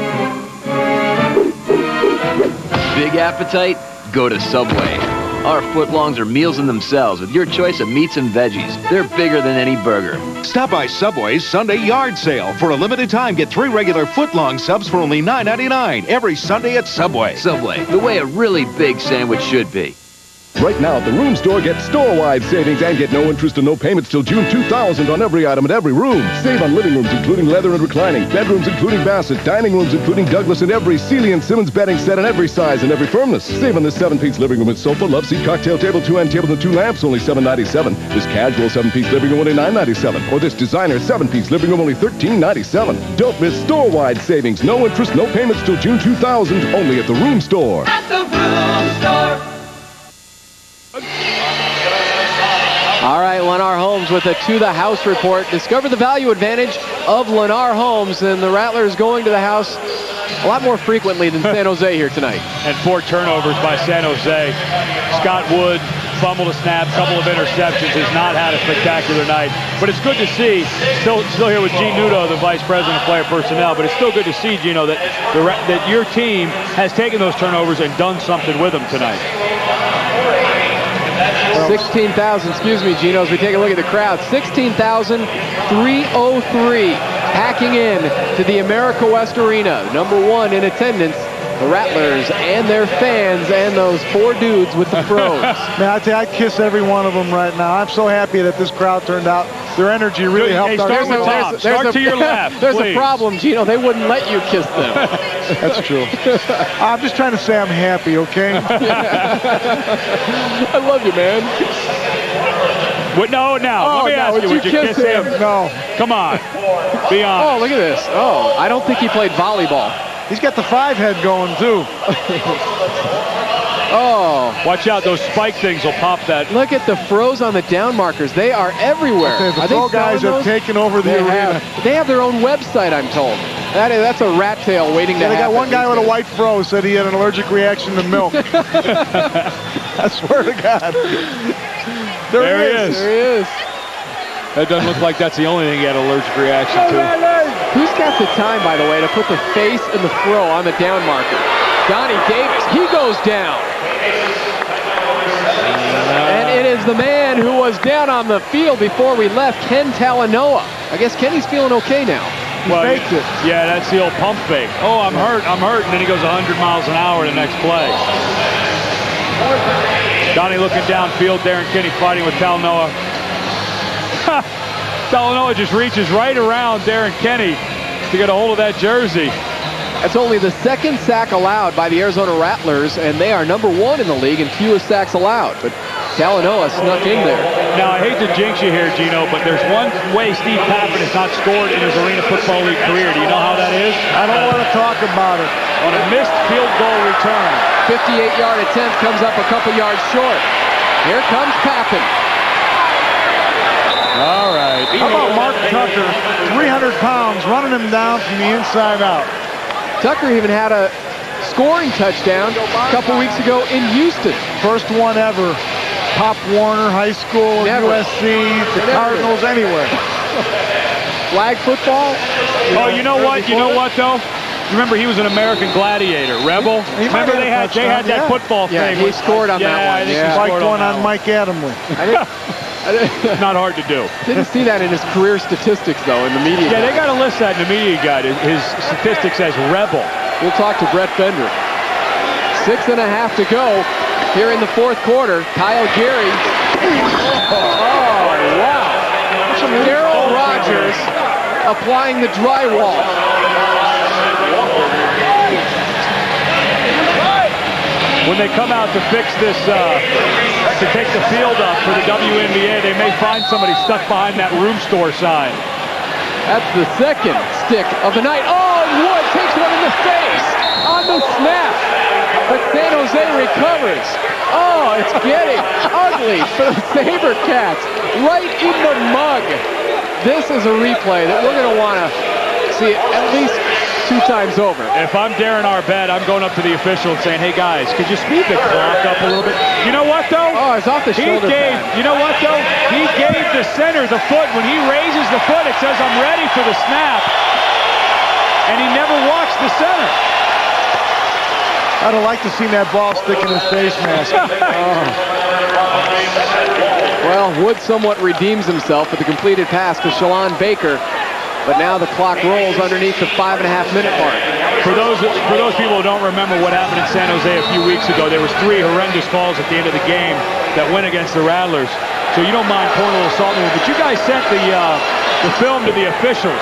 Big appetite? Go to Subway. Our footlongs are meals in themselves with your choice of meats and veggies. They're bigger than any burger. Stop by Subway's Sunday Yard Sale. For a limited time, get 3 regular footlong subs for only $9.99 every Sunday at Subway. Subway, the way a really big sandwich should be. Right now at the Room Store, get store-wide savings and get no interest and no payments till June 2000 on every item at every room. Save on living rooms, including leather and reclining, bedrooms, including Bassett, dining rooms, including Douglas, and every Sealy and Simmons bedding set in every size and every firmness. Save on this 7-piece living room with sofa, love seat, cocktail table, 2 end tables, and 2 lamps, only $7.97. This casual 7-piece living room, only $9.97. Or this designer 7-piece living room, only $13.97. Don't miss store-wide savings. No interest, no payments till June 2000, only at the Room Store. At the Room Store. All right, Lennar Homes with a To the House report. Discover the value advantage of Lennar Homes, and the Rattlers going to the house a lot more frequently than San Jose here tonight. And 4 turnovers by San Jose. Scott Wood fumbled a snap, couple of interceptions, has not had a spectacular night. But it's good to see, still here with Gene Nudo, the Vice President of Player Personnel, but it's still good to see, Gino, that your team has taken those turnovers and done something with them tonight. 16,000, excuse me, Gino, as we take a look at the crowd. 16,303 packing in to the America West Arena. Number one in attendance, the Rattlers and their fans and those four dudes with the fros. Man, I tell you, I'd kiss every one of them right now. I'm so happy that this crowd turned out. Their energy really helped our team. Start to your left, There's please. a problem, Gino. They wouldn't let you kiss them. That's true. I'm just trying to say I'm happy, okay? I love you, man. What? No, now, let me ask you, would you kiss him? No. Come on. Be honest. Oh, look at this. Oh, I don't think he played volleyball. He's got the 5-head going, too. Oh. Watch out, those spike things will pop that. Look at the froze on the down markers. They are everywhere. Okay, the pro guys have taken over the arena. They have their own website, I'm told. That's a rat tail waiting to happen. They got one guy with a white fro said he had an allergic reaction to milk. I swear to God. There he is. There he is. That doesn't look like that's the only thing he had an allergic reaction to. Who's got the time, by the way, to put the face and the fro on the down marker? Donnie Davis, he goes down. And it is the man who was down on the field before we left, Ken Talanoa. I guess Kenny's feeling okay now. Well, faked it. Yeah, that's the old pump fake. Oh, I'm hurt, and then he goes 100 miles an hour the next play. Donnie looking downfield, Darren Kenny fighting with Talanoa. Talanoa just reaches right around Darren Kenny to get a hold of that jersey. That's only the second sack allowed by the Arizona Rattlers, and they are number one in the league in fewest sacks allowed. But Talanoa snuck in there. Now, I hate to jinx you here, Gino, but there's one way Steve Pappen has not scored in his Arena Football League career. Do you know how that is? I don't want to talk about it. On a missed field goal return. 58-yard attempt comes up a couple yards short. Here comes Pappen. All right. How about Mark Tucker, 300 pounds, running him down from the inside out? Tucker even had a scoring touchdown a couple weeks ago in Houston. First one ever. Pop Warner, high school, USC, the Cardinals, anywhere. Flag football? Oh, you know what? You know what, though? Remember, he was an American Gladiator, Rebel. Remember, they had that football thing. He scored on that one. I think he scored one on Mike Adamley. Not hard to do. Didn't see that in his career statistics, though, in the media guide. they got to list that in the media guide. His statistics as Rebel. We'll talk to Brett Bender. 6.5 to go here in the fourth quarter. Kyle Gary. Oh, wow. Darryl Rogers applying the drywall. When they come out to fix this, to take the field up for the WNBA, they may find somebody stuck behind that room store sign. That's the second stick of the night. Oh, and Wood takes one in the face on the snap. But San Jose recovers. Oh, it's getting ugly for the SaberCats. Right in the mug. This is a replay that we're going to want to see at least 2 times over. If I'm Darren Arbett, I'm going up to the official and saying, hey, guys, could you speed the clock up a little bit? You know what, though? Oh, it's off the shoulder pad. You know what, though? He gave the center the foot. When he raises the foot, it says, I'm ready for the snap. And he never watched the center. I'd have liked to see that ball stick in his face mask. Well, Wood somewhat redeems himself with the completed pass to Shalon Baker. But now the clock rolls underneath the 5.5-minute mark. For those people who don't remember what happened in San Jose a few weeks ago, there was 3 horrendous calls at the end of the game that went against the Rattlers. So you don't mind pouring a little salt in it, but you guys sent the film to the officials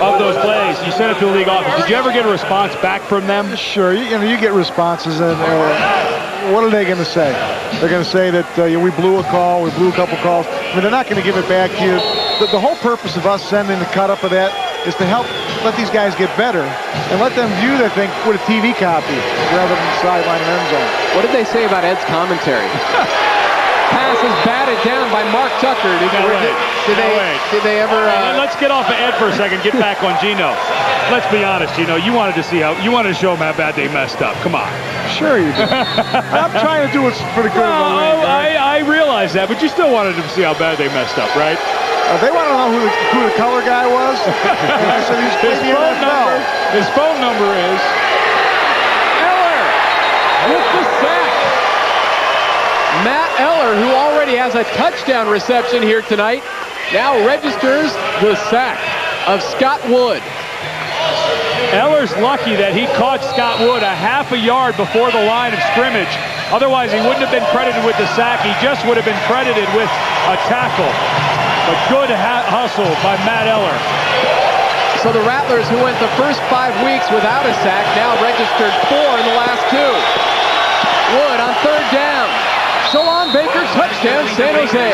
of those plays. You sent it to the league office. Did you ever get a response back from them? Sure. You get responses, and what are they going to say? They're going to say that we blew a call, we blew a couple calls. I mean, they're not going to give it back to you. The whole purpose of us sending the cut up of that is to help let these guys get better and let them view their thing with a TV copy rather than sideline and end zone. What did they say about Ed's commentary? pass is batted down by Mark Tucker. Did they ever? Let's get off of Ed for a second. Get back on Gino. Let's be honest, Gino. You wanted to show them how bad they messed up. Come on. Sure you did. I'm trying to do it for the good of the league. Right? I realize that, but you still wanted them to see how bad they messed up, right? They want to know who the color guy was. His phone number is Eller with the sack. Matt Eller, who already has a touchdown reception here tonight, now registers the sack of Scott Wood. Eller's lucky that he caught Scott Wood a half a yard before the line of scrimmage. Otherwise, he wouldn't have been credited with the sack. He just would have been credited with a tackle. But good hustle by Matt Eller. So the Rattlers, who went the first 5 weeks without a sack, now registered 4 in the last 2. Wood on third down. Shalon Baker, touchdown, San Jose. 9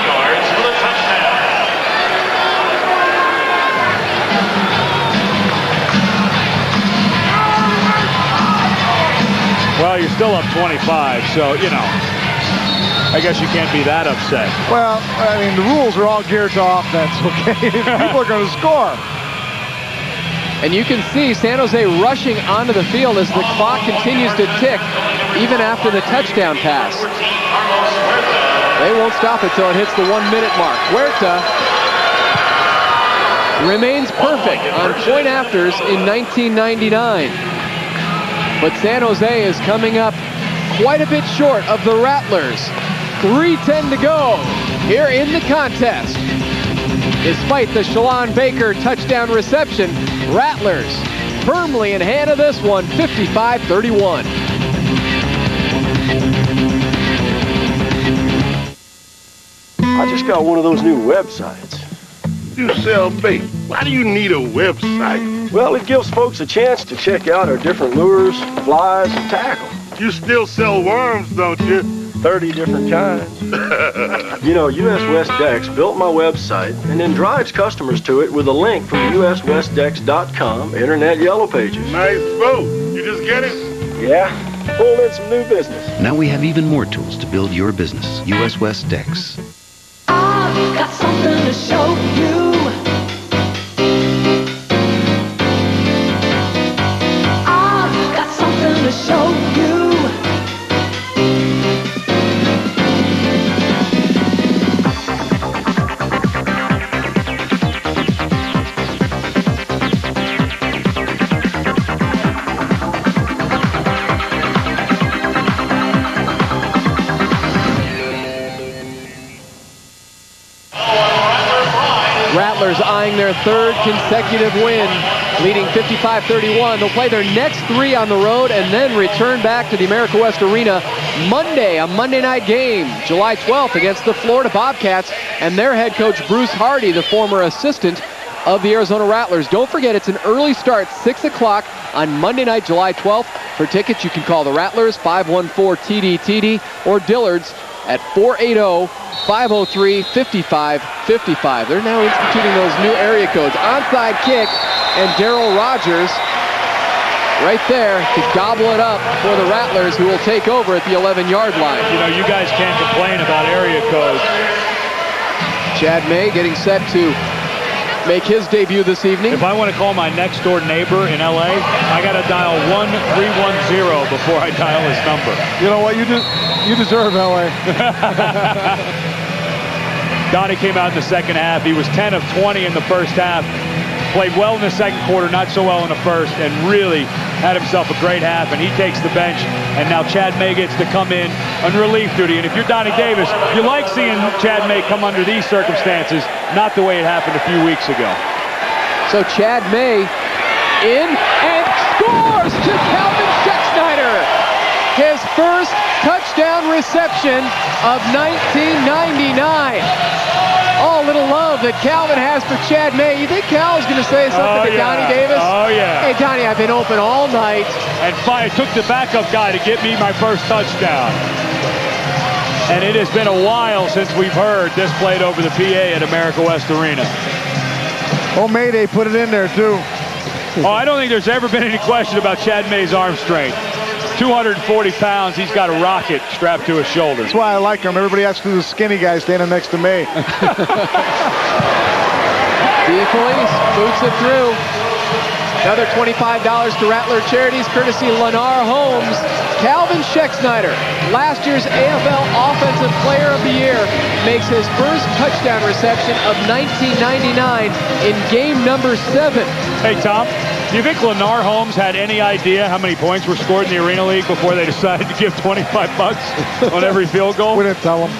yards for the touchdown. Well, you're still up 25, so, I guess you can't be that upset. Well, I mean, the rules are all geared to offense, okay? People are going to score. And you can see San Jose rushing onto the field as the clock continues to tick, even after the touchdown pass. They won't stop it till it hits the 1-minute mark. Huerta remains perfect on point afters in 1999. But San Jose is coming up quite a bit short of the Rattlers. 3:10 to go here in the contest. Despite the Shalon Baker touchdown reception, Rattlers firmly in hand of this one, 55-31. I just got one of those new websites. You sell bait. Why do you need a website? Well, it gives folks a chance to check out our different lures, flies, and tackle. You still sell worms, don't you? 30 different kinds. US West Decks built my website and then drives customers to it with a link from uswestdecks.com Internet Yellow Pages. Nice boat. You just get it? Yeah, pulled in some new business. Now we have even more tools to build your business. US West Decks. I've got something to show you. I've got something to show you. Rattlers eyeing their third consecutive win, leading 55-31. They'll play their next 3 on the road and then return back to the America West Arena Monday, a Monday night game, July 12th against the Florida Bobcats and their head coach Bruce Hardy, the former assistant of the Arizona Rattlers. Don't forget, it's an early start, 6 o'clock on Monday night, July 12th. For tickets, you can call the Rattlers, 514-TD-TD, or Dillard's at 480-503-5555. They're now instituting those new area codes. Onside kick, and Darryl Rogers right there to gobble it up for the Rattlers, who will take over at the 11-yard line. You guys can't complain about area codes. Chad May getting set to make his debut this evening. If I want to call my next door neighbor in LA, I got to dial 1310 before I dial his number. You know what? You deserve LA. Donnie came out in the second half. He was 10 of 20 in the first half. Played well in the second quarter, not so well in the first, and really had himself a great half, and he takes the bench, and now Chad May gets to come in on relief duty. And if you're Donnie Davis, you like seeing Chad May come under these circumstances, not the way it happened a few weeks ago. So Chad May in and scores to Calvin Schexnayder. His first touchdown reception of 1999. Oh, a little love that Calvin has for Chad May. You think Cal's going to say something to Donnie Davis? Oh, yeah. Hey, Donnie, I've been open all night. And I took the backup guy to get me my first touchdown. And it has been a while since we've heard this played over the PA at America West Arena. Oh, Mayday put it in there, too. Oh, I don't think there's ever been any question about Chad May's arm strength. 240 pounds. He's got a rocket strapped to his shoulder. That's why I like him. Everybody asks who's the skinny guy standing next to me. Police boots it through. Another $25 to Rattler Charities, courtesy Lennar Holmes. Calvin Schexnayder, last year's AFL Offensive Player of the Year, makes his first touchdown reception of 1999 in game number 7. Hey, Tom, do you think Lennar Holmes had any idea how many points were scored in the Arena League before they decided to give $25 on every field goal? We didn't tell him.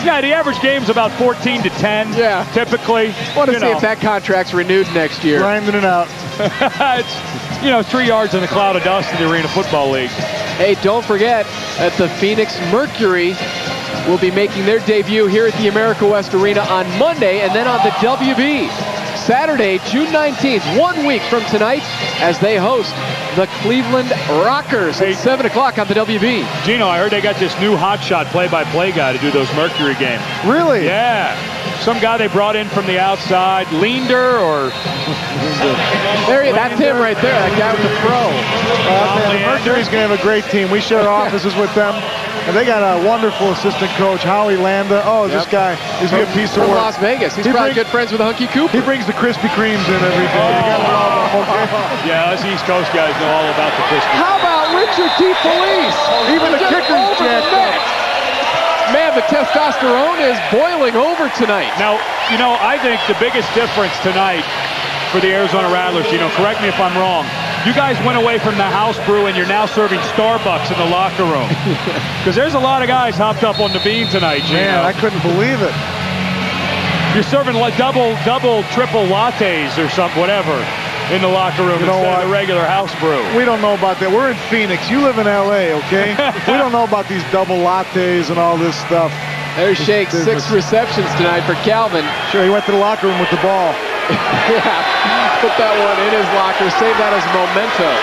Yeah, the average game's about 14 to 10. Yeah. Typically. Want to see if that contract's renewed next year. Grinding it out. It's, 3 yards in a cloud of dust in the Arena Football League. Hey, don't forget that the Phoenix Mercury will be making their debut here at the America West Arena on Monday, and then on the WB Saturday, June 19th, 1 week from tonight, as they host the Cleveland Rockers at 7 o'clock on the WB. Gino, I heard they got this new hotshot play-by-play guy to do those Mercury games. Really? Yeah. Some guy they brought in from the outside, Leander or... That's him right there, that guy with the pro. The Mercury's going to have a great team. We share offices with them. And they got a wonderful assistant coach, Howie Landa. This guy is a piece of from work. Las Vegas. He's probably good friends with Hunky Cooper. He brings the Krispy Kremes in every day. Yeah, us East Coast guys know all about the Krispy Kreme. How about Richard T. Felice? Even the kicker's jacked up. Man, the testosterone is boiling over tonight. Now, I think the biggest difference tonight for the Arizona Rattlers, correct me if I'm wrong, you guys went away from the house brew and you're now serving Starbucks in the locker room. Because there's a lot of guys hopped up on the bean tonight, Gino. Man, I couldn't believe it. You're serving like double, triple lattes or something, whatever, in the locker room instead of the regular house brew. We don't know about that. We're in Phoenix. You live in L.A., okay? We don't know about these double lattes and all this stuff. There's Shake, 6 receptions tonight for Calvin. Sure, he went to the locker room with the ball. Yeah, put that one in his locker, save that as memento.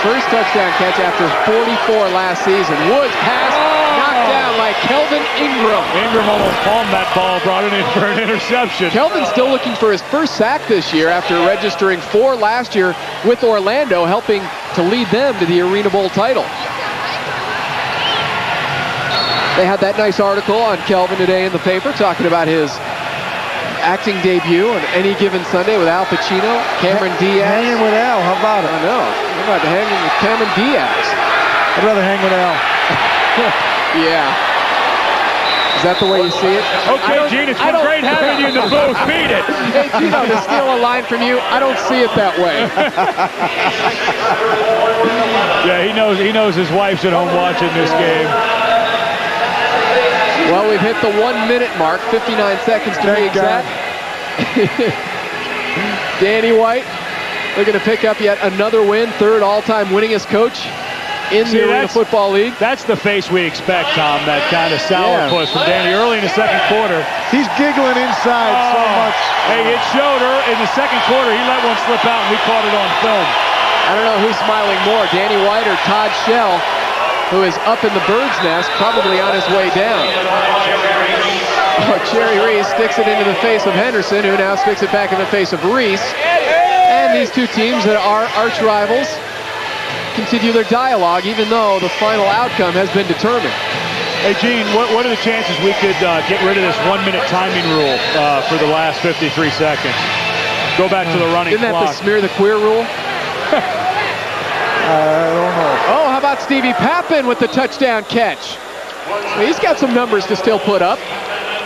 First touchdown catch after 44 last season. Woods pass, knocked down by Kelvin Ingram. Ingram almost palmed that ball, brought it in for an interception. Kelvin's still looking for his first sack this year after registering 4 last year with Orlando, helping to lead them to the Arena Bowl title. They had that nice article on Kelvin today in the paper talking about his acting debut on Any Given Sunday with Al Pacino, Cameron Diaz. Hanging with Al, how about it? I know. How about hanging with Cameron Diaz? I'd rather hang with Al. Yeah. Is that the way you see it? Okay, Gene, it's been great having you in the booth. Beat it. Hey, Gino, to steal a line from you, I don't see it that way. Yeah, he knows his wife's at home watching this game. Well, we've hit the 1 minute mark, 59 seconds to be exact. Danny White, they're going to pick up yet another win, 3rd all-time winningest coach in the Arena Football League. That's the face we expect, Tom, that kind of sourpuss from Danny early in the second quarter. He's giggling inside so much. Hey, it showed her in the second quarter. He let one slip out, and we caught it on film. I don't know who's smiling more, Danny White or Todd Shell, who is up in the bird's nest, probably on his way down. Cherry Reese sticks it into the face of Henderson, who now sticks it back in the face of Reese. And these two teams that are arch rivals continue their dialogue, even though the final outcome has been determined. Hey, Gene, what are the chances we could get rid of this 1 minute timing rule for the last 53 seconds? Go back to the running clock. Didn't have to smear the queer rule? I don't know. Oh, how about Stevie Pappin with the touchdown catch? He's got some numbers to still put up.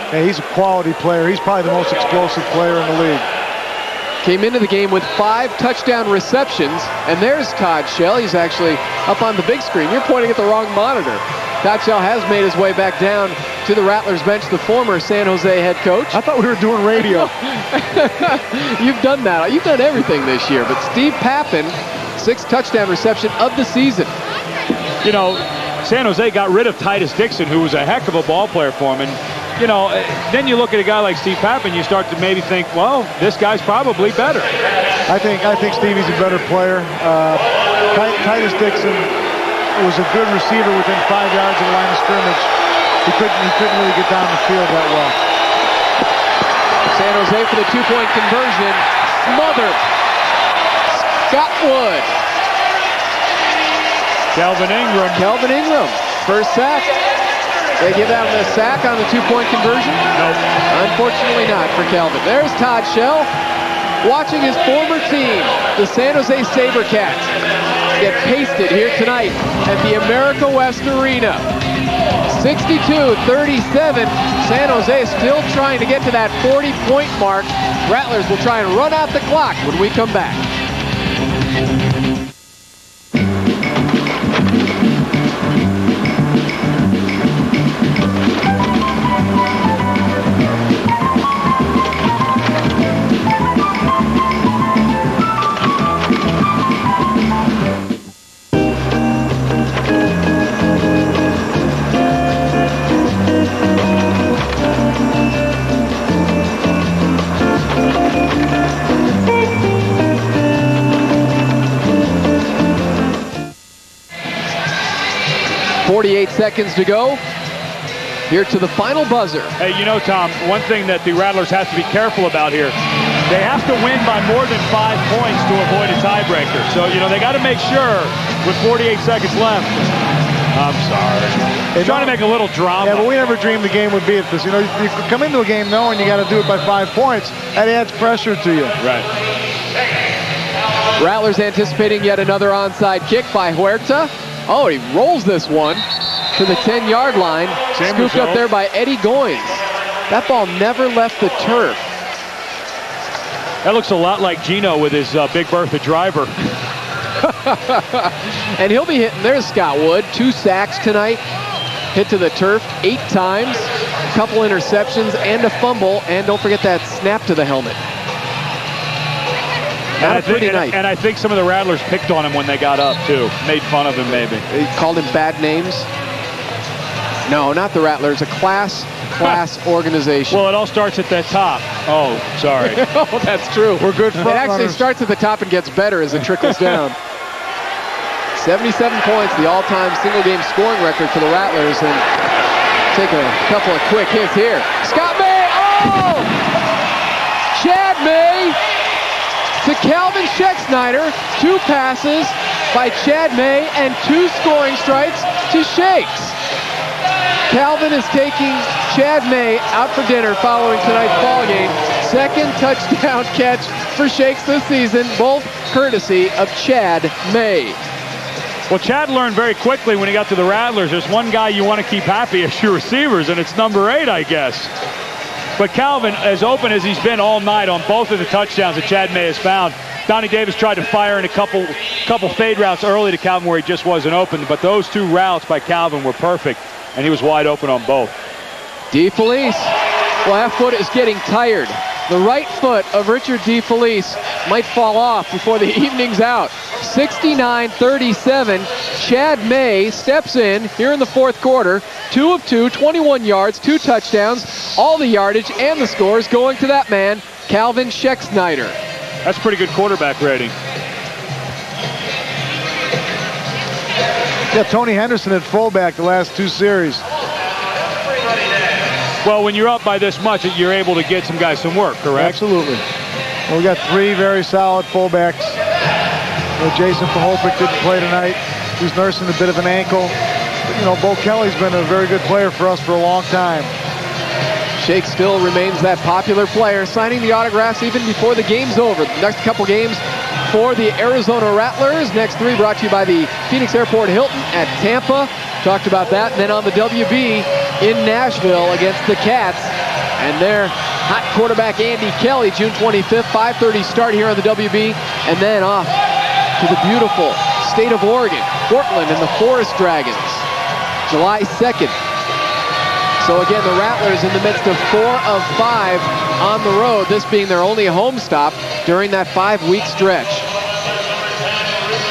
Hey, he's a quality player. He's probably the most explosive player in the league. Came into the game with 5 touchdown receptions, and there's Todd Shell. He's actually up on the big screen. You're pointing at the wrong monitor. Todd Shell has made his way back down to the Rattlers bench, the former San Jose head coach. I thought we were doing radio. You've done that. You've done everything this year. But Steve Pappin, 6th touchdown reception of the season. San Jose got rid of Titus Dixon, who was a heck of a ball player for him. And, then you look at a guy like Steve Pappin, you start to maybe think, well, this guy's probably better. I think Stevie's a better player. Titus Dixon was a good receiver within 5 yards of the line of scrimmage. He couldn't really get down the field that well. San Jose for the 2-point conversion. Smothered. Scott Wood. Kelvin Ingram. First sack. They give out the sack on the two-point conversion? Nope. Unfortunately not for Kelvin. There's Todd Shell watching his former team, the San Jose SaberCats, get pasted here tonight at the America West Arena. 62-37. San Jose still trying to get to that 40-point mark. Rattlers will try and run out the clock when we come back. Seconds to go. Here to the final buzzer. Hey, you know, Tom, one thing that the Rattlers have to be careful about here, they have to win by more than 5 points to avoid a tiebreaker. So, you know, they got to make sure with 48 seconds left. I'm sorry. Trying to make a little drama. Yeah, but we never dreamed the game would be at this. You know, you come into a game knowing you got to do it by 5 points. That adds pressure to you. Right. Rattlers anticipating yet another onside kick by Huerta. Oh, he rolls this one to the 10-yard line. Scooped up there by Eddie Goins. That ball never left the turf. That looks a lot like Gino with his Big Bertha driver. And he'll be hitting. There's Scott Wood. 2 sacks tonight. Hit to the turf 8 times. A couple interceptions and a fumble. And don't forget that snap to the helmet. Not a pretty night. And I think some of the Rattlers picked on him when they got up, too. Made fun of him, maybe. They called him bad names. No, not the Rattlers. A class organization. Well, it all starts at the top. Oh, sorry. Oh, that's true. We're good front It actually runners. Starts at the top and gets better as it trickles down. 77 points, the all-time single-game scoring record for the Rattlers. And take a couple of quick hits here. Scott May! Oh! Chad May to Calvin Schexnayder. 2 passes by Chad May and 2 scoring strikes to Shakes. Calvin is taking Chad May out for dinner following tonight's ball game. 2nd touchdown catch for Shakes this season, both courtesy of Chad May. Well, Chad learned very quickly when he got to the Rattlers, there's one guy you want to keep happy as your receivers, and it's number 8, I guess. But Calvin, as open as he's been all night on both of the touchdowns that Chad May has found, Donnie Davis tried to fire in a couple fade routes early to Calvin where he just wasn't open, but those 2 routes by Calvin were perfect, and he was wide open on both. DeFelice, left foot is getting tired. The right foot of Richard DeFelice might fall off before the evening's out. 69-37. Chad May steps in here in the 4th quarter. 2 of 2, 21 yards, 2 touchdowns. All the yardage and the scores going to that man, Calvin Schexnayder. That's pretty good quarterback rating. Yeah, Tony Henderson at fullback the last 2 series. Well, when you're up by this much, you're able to get some guys some work, correct? Absolutely. Well, we got 3 very solid fullbacks. Jason Pahopic didn't play tonight. He's nursing a bit of an ankle. But, you know, Bo Kelly's been a very good player for us for a long time. Shake still remains that popular player, signing the autographs even before the game's over. The next couple games for the Arizona Rattlers. Next 3 brought to you by the Phoenix Airport Hilton at Tampa. Talked about that. And then on the WB in Nashville against the Cats. And their hot quarterback Andy Kelly, June 25th, 5:30 start here on the WB. And then off to the beautiful state of Oregon, Portland and the Forest Dragons, July 2nd. So again, the Rattlers in the midst of 4 of 5 on the road, this being their only home stop during that 5-week stretch.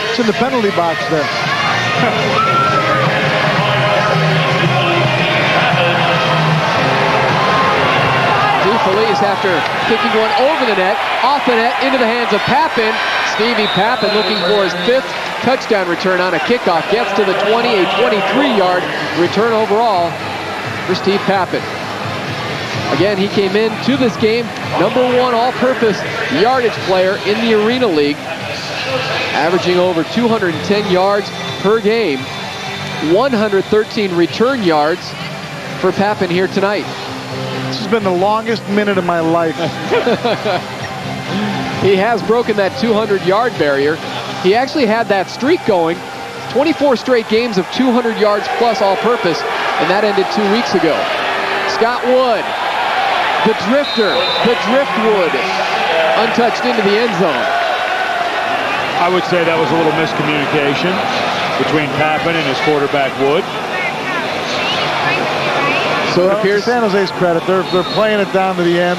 It's in the penalty box there. DeFelice, after kicking one over the net, off the net, into the hands of Pappin. Stevie Pappin looking for his 5th touchdown return on a kickoff. Gets to the 20, a 23-yard return overall for Steve Pappin. Again, he came into this game #1 all-purpose yardage player in the Arena League, averaging over 210 yards per game. 113 return yards for Pappen here tonight. This has been the longest minute of my life. He has broken that 200-yard barrier. He actually had that streak going. 24 straight games of 200 yards plus all-purpose, and that ended 2 weeks ago. Scott Wood, the drifter, the driftwood, untouched into the end zone. I would say that was a little miscommunication between Pappen and his quarterback Wood. So it appears to San Jose's credit, they're playing it down to the end,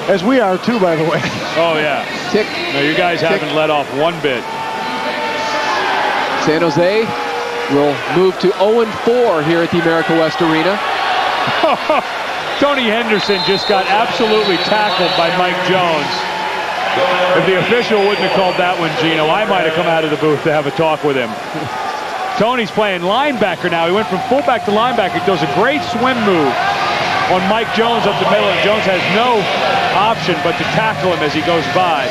as we are too, by the way. Oh yeah. Tick. No, you guys haven't let off one bit. San Jose will move to 0-4 here at the America West Arena. Tony Henderson just got absolutely tackled by Mike Jones. If the official wouldn't have called that one, Gino, I might have come out of the booth to have a talk with him. Tony's playing linebacker now. He went from fullback to linebacker. He does a great swim move on Mike Jones up the middle, and Jones has no option but to tackle him as he goes by.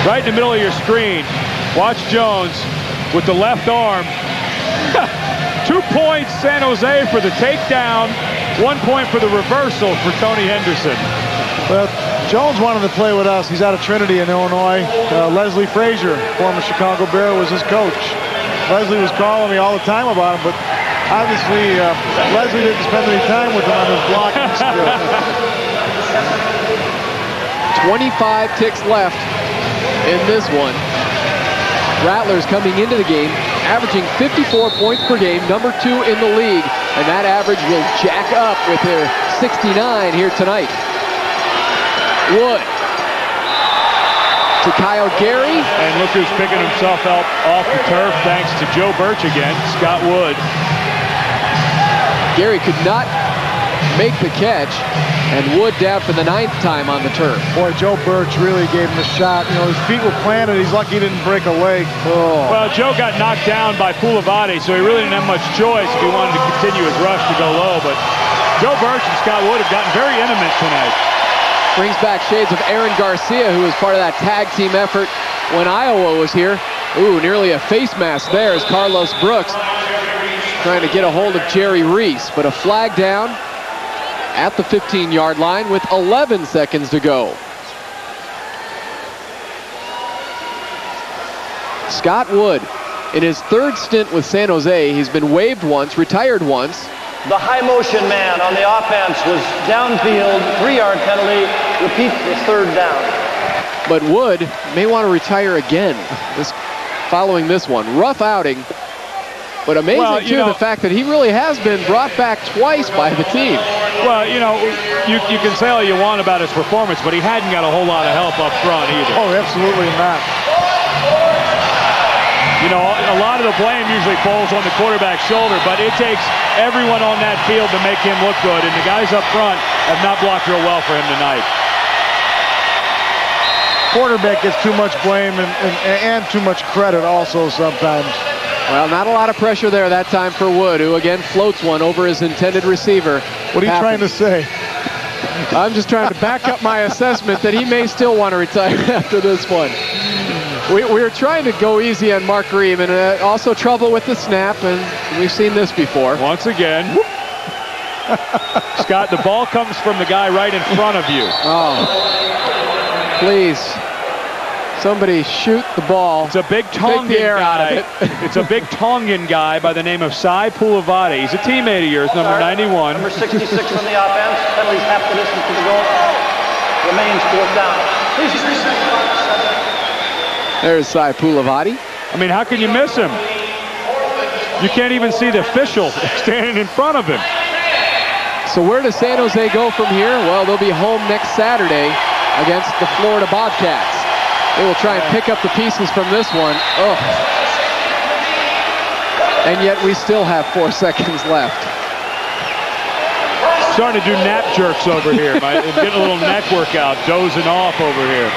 Right in the middle of your screen, watch Jones with the left arm. 2 points, San Jose for the takedown. 1 point for the reversal for Tony Henderson. Well, Jones wanted to play with us. He's out of Trinity in Illinois. Leslie Frazier, former Chicago Bear, was his coach. Leslie was calling me all the time about him, but obviously Leslie didn't spend any time with him on his blocking skills. 25 ticks left in this one. Rattlers coming into the game, averaging 54 points per game, number 2 in the league, and that average will jack up with their 69 here tonight. Wood to Kyle Gary. And look who's picking himself up off the turf thanks to Joe Birch again, Scott Wood. Gary could not make the catch, and Wood down for the 9th time on the turf. Boy, Joe Birch really gave him a shot. You know, his feet were planted. He's lucky he didn't break a leg. Oh. Well, Joe got knocked down by Poulavati, so he really didn't have much choice if he wanted to continue his rush to go low. But Joe Birch and Scott Wood have gotten very intimate tonight. Brings back shades of Aaron Garcia, who was part of that tag team effort when Iowa was here. Ooh, nearly a face mask there as Carlos Brooks trying to get a hold of Jerry Reese, but a flag down at the 15-yard line with 11 seconds to go. Scott Wood, in his 3rd stint with San Jose, he's been waived once, retired once. The high motion man on the offense was downfield, 3-yard penalty, repeats the 3rd down. But Wood may want to retire again following this one. Rough outing, but amazing too the fact that he really has been brought back twice by the team. Well, you know, you can say all you want about his performance, but he hadn't got a whole lot of help up front either. Oh, absolutely not. You know, a lot of the blame usually falls on the quarterback's shoulder, but it takes everyone on that field to make him look good, and the guys up front have not blocked real well for him tonight. Quarterback gets too much blame and too much credit also sometimes. Well, not a lot of pressure there that time for Wood, who again floats one over his intended receiver. What are you trying to say? I'm just trying to back up my assessment that he may still want to retire after this one. We're trying to go easy on Mark Ream, and also trouble with the snap, and we've seen this before. Once again. Scott, the ball comes from the guy right in front of you. Oh, please. Somebody shoot the ball. It's a big Tongan guy. It's a big Tongan guy by the name of Sai Poulavati. He's a teammate of yours, number 91. Number 66 from the offense. Penalties half the distance to the goal. Remains 4th down. Please reset. There's Sai Poulavati. I mean, how can you miss him? You can't even see the official standing in front of him. So where does San Jose go from here? Well, they'll be home next Saturday against the Florida Bobcats. They will try and pick up the pieces from this one. Oh. And yet we still have 4 seconds left. Starting to do nap jerks over here. Getting a little neck workout, dozing off over here.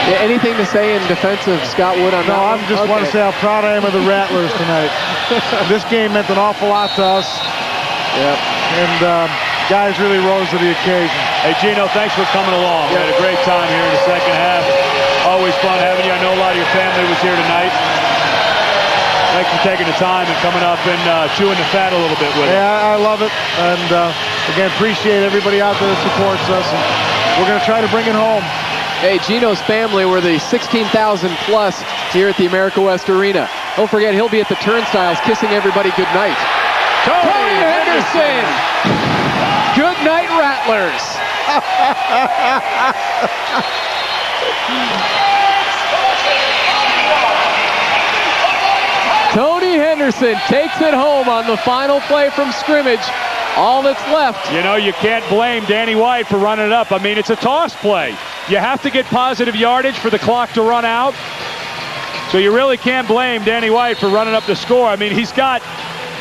Yeah, anything to say in defense of Scott Wood on that? No, I just want to say how proud I am of the Rattlers tonight. This game meant an awful lot to us. Yep. And guys really rose to the occasion. Hey, Gino, thanks for coming along. We had a great time here in the second half. Always fun having you. I know a lot of your family was here tonight. Thanks for taking the time and coming up and chewing the fat a little bit with us. Yeah, I love it. And again, appreciate everybody out there that supports us. And we're going to try to bring it home. Hey, Gino's family were the 16,000 plus here at the America West Arena. Don't forget, he'll be at the turnstiles kissing everybody goodnight. Tony Henderson! Good night, Rattlers! Tony Henderson takes it home on the final play from scrimmage. All that's left. You know, you can't blame Danny White for running it up. I mean, it's a toss play. You have to get positive yardage for the clock to run out. So you really can't blame Danny White for running up the score. I mean, he's got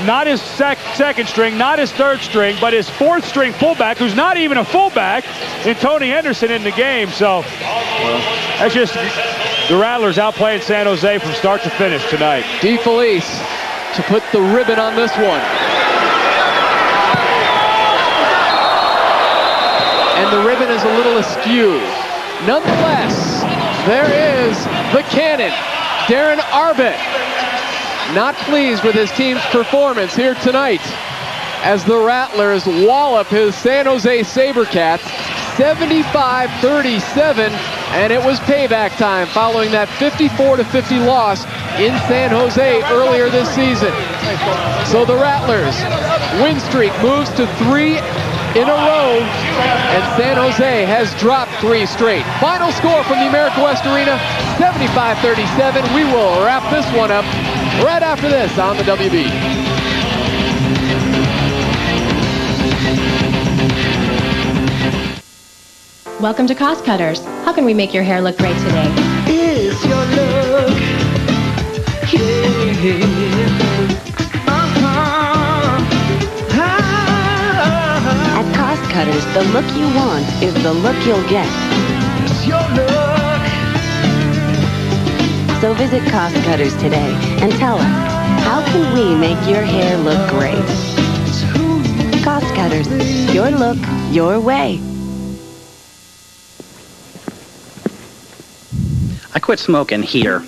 not his second string, not his third string, but his fourth string fullback, who's not even a fullback, in Tony Henderson in the game. So that's just the Rattlers outplaying San Jose from start to finish tonight. DeFelice to put the ribbon on this one. And the ribbon is a little askew. Nonetheless, there is the cannon, Darren Arbit. Not pleased with his team's performance here tonight as the Rattlers wallop his San Jose SaberCats 75-37, and it was payback time following that 54-50 loss in San Jose earlier this season. So the Rattlers win streak moves to 3 in a row, and San Jose has dropped 3 straight. Final score from the America West Arena, 75-37. We will wrap this one up right after this on the WB. Welcome to Cost Cutters. How can we make your hair look great today? Is your look, At Cost Cutters, the look you want is the look you'll get. It's your look. So visit Cost Cutters today and tell us, how can we make your hair look great? Cost Cutters, your look, your way. I quit smoking here,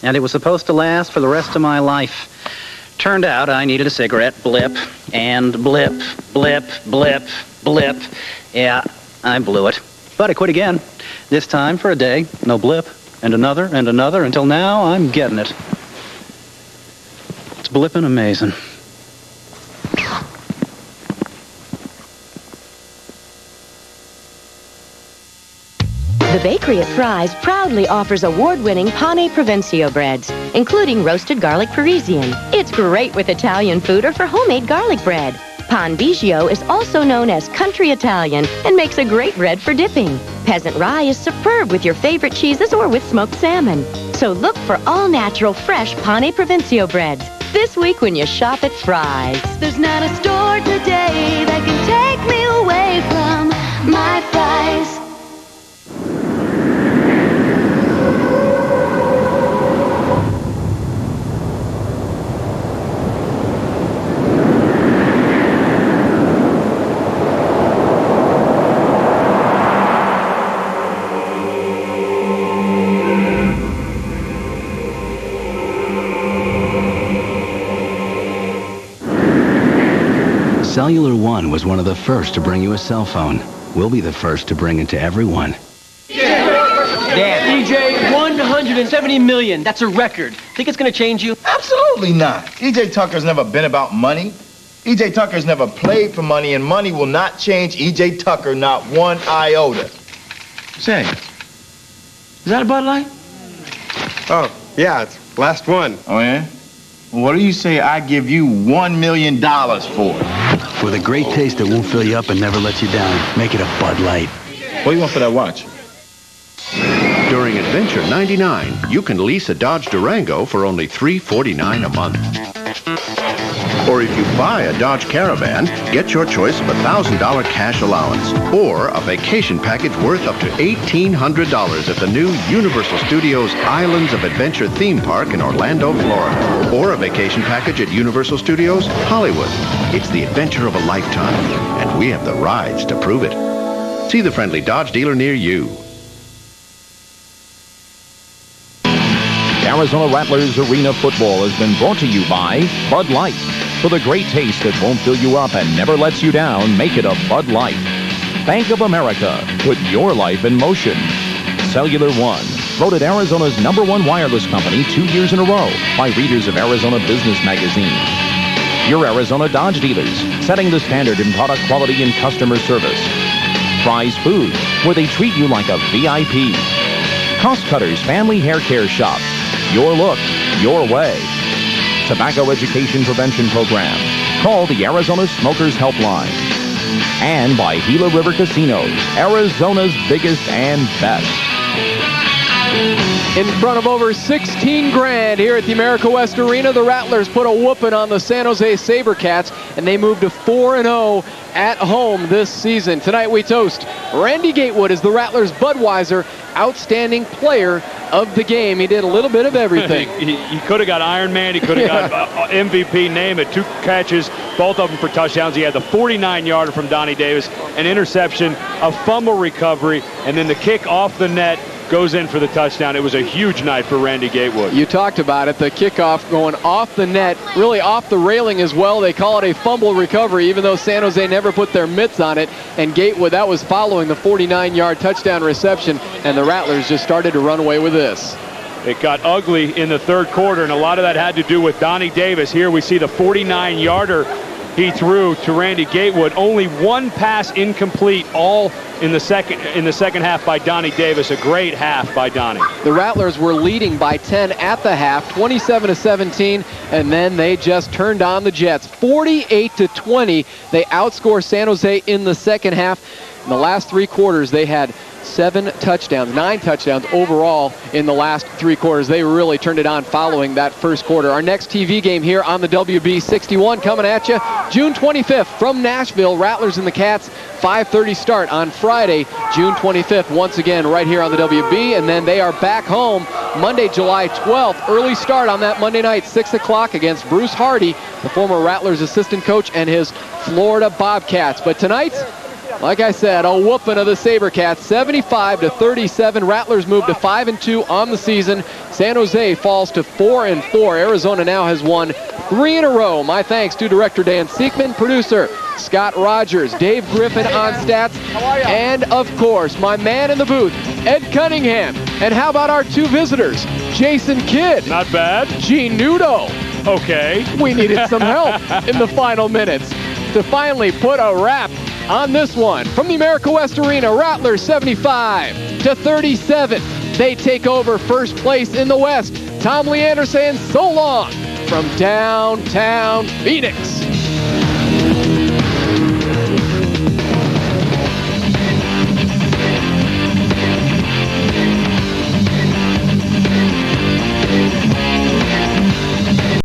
and it was supposed to last for the rest of my life. Turned out I needed a cigarette, blip, and blip, blip, blip, blip. Yeah, I blew it. But I quit again. This time for a day, no blip, and another, until now I'm getting it. It's blipping amazing. The bakery at Fry's proudly offers award-winning Pane Provencio breads, including roasted garlic Parisian. It's great with Italian food or for homemade garlic bread. Pan Biggio is also known as country Italian and makes a great bread for dipping. Peasant rye is superb with your favorite cheeses or with smoked salmon. So look for all-natural, fresh Pane Provencio breads this week when you shop at Fry's. There's not a store today that can take me away from my fries. Cellular One was one of the first to bring you a cell phone. We'll be the first to bring it to everyone. Dad, EJ, 170 million. That's a record. Think it's going to change you? Absolutely not. EJ Tucker's never been about money. EJ Tucker's never played for money, and money will not change EJ Tucker, not one iota. Say, is that a Bud Light? Oh, yeah, it's last one. Oh, yeah? What do you say I give you $1 million for it? With a great taste that won't fill you up and never let you down, make it a Bud Light. What do you want for that watch? During Adventure 99, you can lease a Dodge Durango for only $349 a month. Or if you buy a Dodge Caravan, get your choice of $1,000 cash allowance or a vacation package worth up to $1,800 at the new Universal Studios Islands of Adventure theme park in Orlando, Florida. Or a vacation package at Universal Studios Hollywood. It's the adventure of a lifetime, and we have the rides to prove it. See the friendly Dodge dealer near you. Arizona Rattlers Arena Football has been brought to you by Bud Light. For the great taste that won't fill you up and never lets you down, make it a Bud Light. Bank of America, put your life in motion. Cellular One, voted Arizona's #1 wireless company 2 years in a row by readers of Arizona Business Magazine. Your Arizona Dodge dealers, setting the standard in product quality and customer service. Fry's Food, where they treat you like a VIP. Cost Cutters Family Hair Care Shop, your look, your way. Tobacco Education Prevention Program, call the Arizona Smokers Helpline. And by Gila River Casinos, Arizona's biggest and best. In front of over 16 grand here at the America West Arena, the Rattlers put a whooping on the San Jose SaberCats, and they moved to 4-0 at home this season. Tonight we toast Randy Gatewood as the Rattlers' Budweiser Outstanding Player of the Game. He did a little bit of everything. He could have got Iron Man. He could have got MVP, name it. 2 catches, both of them for touchdowns. He had the 49-yarder from Donnie Davis, an interception, a fumble recovery, and then the kick off the net goes in for the touchdown. It was a huge night for Randy Gatewood. You talked about it, the kickoff going off the net, really off the railing as well. They call it a fumble recovery, even though San Jose never put their mitts on it. And Gatewood, that was following the 49-yard touchdown reception, and the Rattlers just started to run away with this. It got ugly in the third quarter, and a lot of that had to do with Donnie Davis. Here we see the 49-yarder he threw to Randy Gatewood. Only one pass incomplete, all in the second half by Donnie Davis. A great half by Donnie. The Rattlers were leading by 10 at the half, 27-17, and then they just turned on the Jets. 48-20, they outscore San Jose in the second half. In the last 3 quarters, they had 9 touchdowns overall in the last 3 quarters. They really turned it on following that first quarter. Our next TV game here on the WB 61 coming at you June 25th from Nashville. Rattlers and the Cats, 5:30 start on Friday, June 25th, once again right here on the WB. And then they are back home Monday, July 12th. Early start on that Monday night, 6 o'clock against Bruce Hardy, the former Rattlers assistant coach, and his Florida Bobcats. But tonight, like I said, a whooping of the SaberCats, 75-37. Rattlers move to 5-2 on the season. San Jose falls to 4-4. Arizona now has won 3 in a row. My thanks to director Dan Siekman, producer Scott Rogers, Dave Griffin on stats, and of course, my man in the booth, Ed Cunningham. And how about our 2 visitors, Jason Kidd. Not bad. Gene Nudo. Okay. We needed some help in the final minutes to finally put a wrap on this one. From the America West Arena, Rattlers 75-37. They take over first place in the West. Tom Leander saying so long from downtown Phoenix.